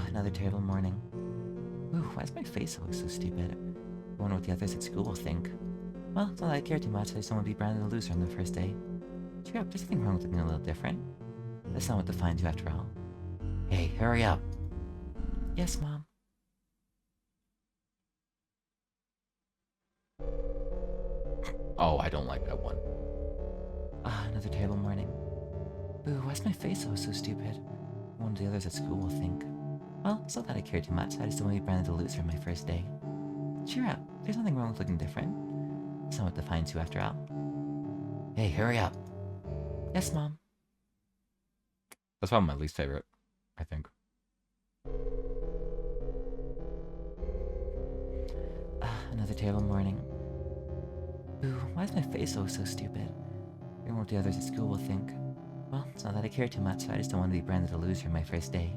Speaker 2: Another terrible morning. Ooh, why is my face always so stupid? I wonder what the others at school will think. Well, it's not that I care too much. I just don't want to be branded a loser on the first day. Cheer up. There's nothing wrong with looking a little different. That's not what defines you after all.
Speaker 3: Hey, hurry up.
Speaker 2: Yes, Mom.
Speaker 1: Oh, I don't like that one.
Speaker 2: Another terrible morning. Boo, why's my face always so stupid? I wonder what the others at school will think. Well, it's not that I care too much. I just don't want to be branded a loser my first day. Cheer up. There's nothing wrong with looking different. That's not what defines you after all.
Speaker 3: Hey, hurry up.
Speaker 2: Yes, Mom.
Speaker 1: That's probably my least favorite, I think.
Speaker 2: Another terrible morning. Boo, why is my face always so stupid? I wonder what the others at school will think. Well, it's not that I care too much. I just don't want to be branded a loser my first day.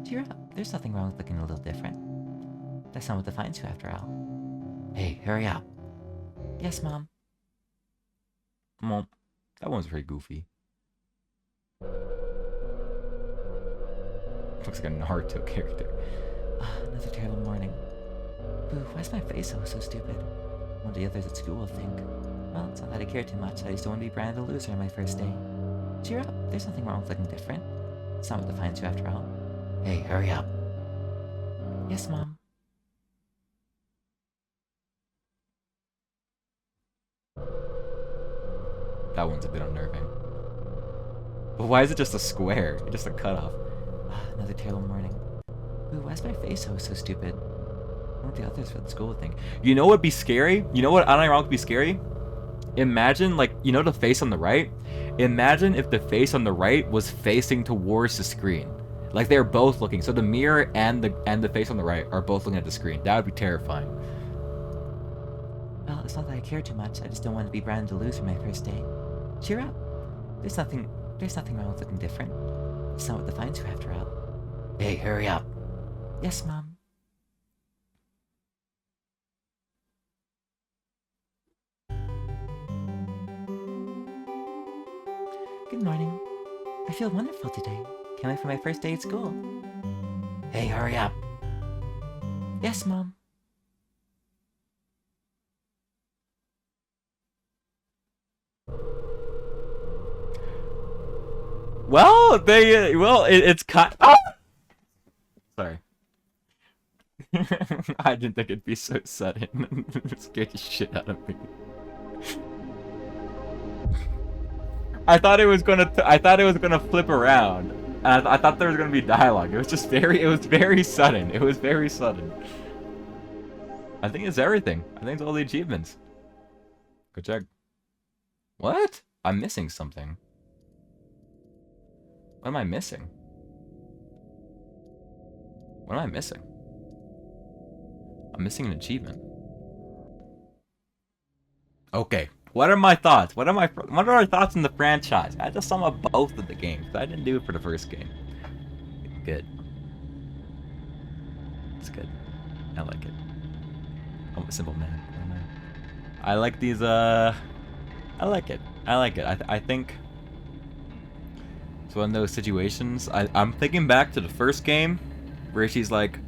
Speaker 2: Cheer up. There's nothing wrong with looking a little different. That's not what defines you after all.
Speaker 3: Hey, hurry up.
Speaker 2: Yes, Mom.
Speaker 1: Well, that one's pretty goofy. Looks like a Naruto character.
Speaker 2: Another terrible morning. Boo, why is my face always so stupid? I wonder what the others at school will think. Well, it's not that I care too much. I just don't want to be branded a loser on my first day. Cheer up. There's nothing wrong with looking different. It's not what defines you after all.
Speaker 3: Hey, hurry up.
Speaker 2: Yes, Mom.
Speaker 1: That one's a bit unnerving. But why is it just a square? Just a cutoff.
Speaker 2: Another terrible morning. Boo, why is my face always so stupid? I wonder what the others at school will think.
Speaker 1: You know what would be scary? You know what unironically would be scary? Imagine, like, you know the face on the right? Imagine if the face on the right was facing towards the screen. Like they're both looking. So the mirror and the face on the right are both looking at the screen. That would be terrifying.
Speaker 2: Well, it's not that I care too much. I just don't want to be branded a loser my first day. Cheer up. There's nothing wrong with looking different. It's not what defines you after all.
Speaker 3: Hey, hurry up.
Speaker 2: Yes, Mom. Good morning. I feel wonderful today. Can't wait for my first day at school.
Speaker 3: Hey, hurry up.
Speaker 2: Yes, Mom.
Speaker 1: Well, it's cut. Oh! Sorry. I didn't think it'd be so sudden. It scared the shit out of me. I thought it was gonna flip around. And I thought there was gonna be dialogue. It was very sudden. It was very sudden. I think it's everything. I think it's all the achievements. Go check. What? I'm missing something. What am I missing? What am I missing? I'm missing an achievement. Okay. What are my thoughts? What are our thoughts on the franchise? I just sum up both of the games. I didn't do it for the first game. Good. It's good. I like it. I'm a simple man. I like these, I like it. I think it's one of those situations. I'm thinking back to the first game where she's like,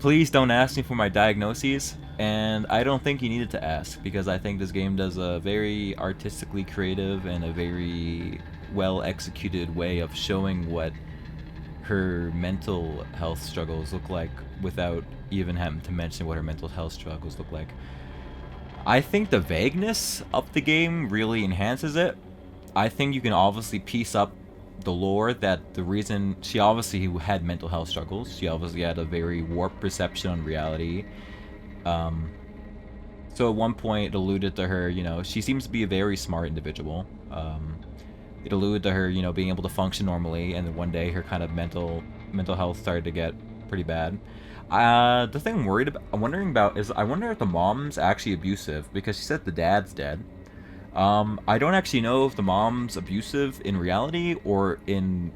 Speaker 1: Please don't ask me for my diagnoses, and I don't think you needed to ask, because I think this game does a very artistically creative and a very well executed way of showing what her mental health struggles look like without even having to mention what her mental health struggles look like. I think the vagueness of the game really enhances it. I think you can obviously piece up the lore that the reason she obviously had mental health struggles. She obviously had a very warped perception on reality. So at one point it alluded to her, you know, she seems to be a very smart individual. It alluded to her, you know, being able to function normally, and then one day her kind of mental health started to get pretty bad. The thing I'm wondering about is I wonder if the mom's actually abusive, because she said the dad's dead. I don't actually know if the mom's abusive in reality or in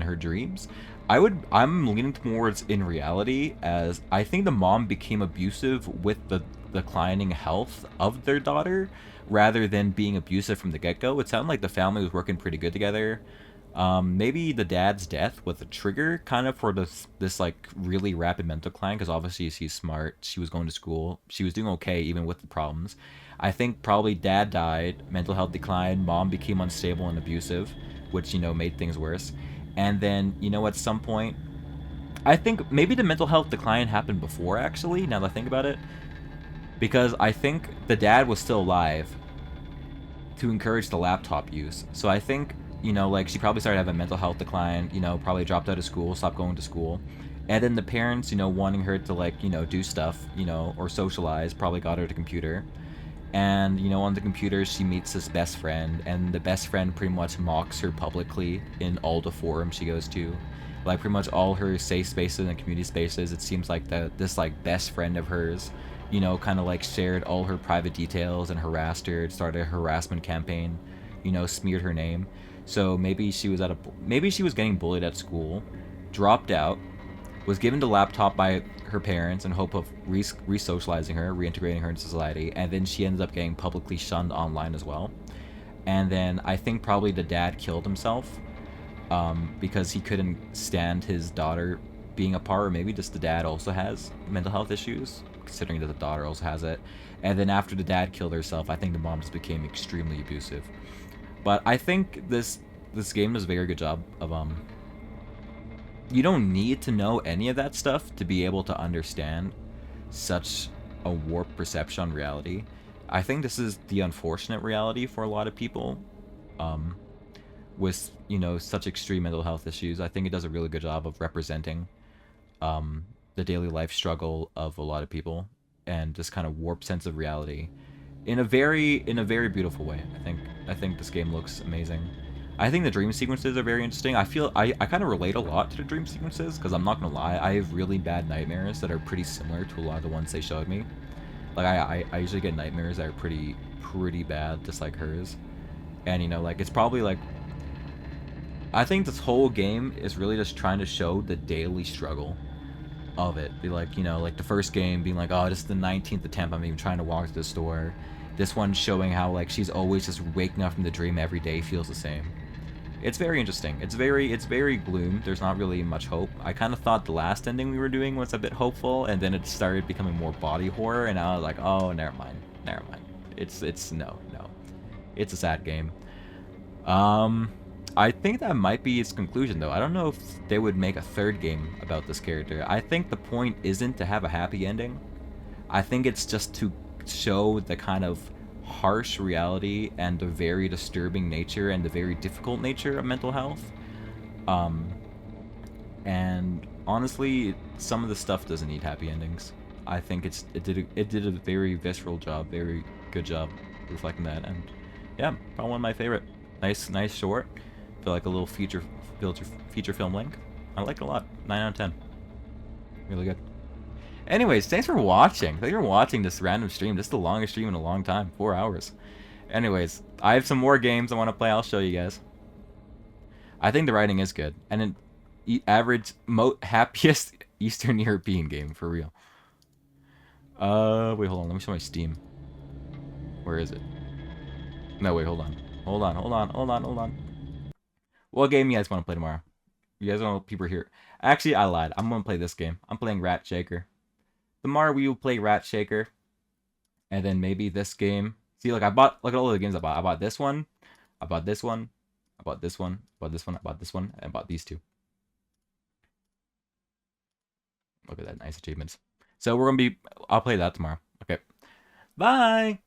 Speaker 1: her dreams. I'm leaning towards in reality, as I think the mom became abusive with the declining health of their daughter rather than being abusive from the get-go. It sounded like the family was working pretty good together. Maybe the dad's death was a trigger kind of for this like really rapid mental decline, because obviously she's smart, she was going to school, she was doing okay even with the problems. I think probably dad died, mental health declined, mom became unstable and abusive, which, you know, made things worse. And then, you know, at some point, I think maybe the mental health decline happened before, actually, now that I think about it. Because I think the dad was still alive to encourage the laptop use. So I think, you know, like, she probably started having a mental health decline, you know, probably dropped out of school, stopped going to school. And then the parents, you know, wanting her to, like, you know, do stuff, you know, or socialize, probably got her the computer. And, you know, on the computer, she meets this best friend, and the best friend pretty much mocks her publicly in all the forums she goes to. Like, pretty much all her safe spaces and community spaces, it seems like this, like, best friend of hers, you know, kind of, like, shared all her private details and harassed her, started a harassment campaign, you know, smeared her name. So maybe she was getting bullied at school, dropped out, was given the laptop by her parents in hope of re-socializing her, reintegrating her into society, and then she ended up getting publicly shunned online as well. And then I think probably the dad killed himself because he couldn't stand his daughter being apart, or maybe just the dad also has mental health issues, considering that the daughter also has it. And then after the dad killed herself, I think the mom just became extremely abusive. But I think this game does a very good job of you don't need to know any of that stuff to be able to understand such a warped perception on reality. I think this is the unfortunate reality for a lot of people with, you know, such extreme mental health issues. I think it does a really good job of representing the daily life struggle of a lot of people and this kind of warped sense of reality in a very beautiful way. I think this game looks amazing. I think the dream sequences are very interesting. I feel I kind of relate a lot to the dream sequences, because I'm not gonna lie, I have really bad nightmares that are pretty similar to a lot of the ones they showed me. Like I usually get nightmares that are pretty bad, just like hers. And, you know, like, it's probably like, I think this whole game is really just trying to show the daily struggle of it. Be like, you know, like the first game being like, oh, this is the 19th attempt I'm even trying to walk to the store. This one showing how, like, she's always just waking up from the dream every day feels the same. It's very interesting. It's very gloom. There's not really much hope. I kind of thought the last ending we were doing was a bit hopeful, and then it started becoming more body horror, and I was like, oh, never mind. It's no. It's a sad game. I think that might be its conclusion, though. I don't know if they would make a third game about this character. I think the point isn't to have a happy ending. I think it's just to show the kind of harsh reality and the very disturbing nature and the very difficult nature of mental health. And honestly, some of the stuff doesn't need happy endings. I think it did a very visceral job, very good job reflecting that. And yeah, probably one of my favorite. Nice short. Feel like a little feature film length. I like it a lot. 9 out of 10. Really good. Anyways, thanks for watching. Thanks for watching this random stream. This is the longest stream in a long time. 4 hours. Anyways, I have some more games I want to play. I'll show you guys. I think the writing is good. And an average, happiest Eastern European game, for real. Wait, hold on. Let me show my Steam. Where is it? No, wait, hold on. Hold on. What game you guys want to play tomorrow? You guys don't know people are here. Actually, I lied. I'm gonna play this game. I'm playing Rat Shaker. Tomorrow we will play Rat Shaker, and then maybe this game. See, like look at all the games I bought. I bought this one, I bought this one, I bought this one, I bought this one, I bought this one, and I bought these two. Look at that, nice achievements. So I'll play that tomorrow. Okay, bye.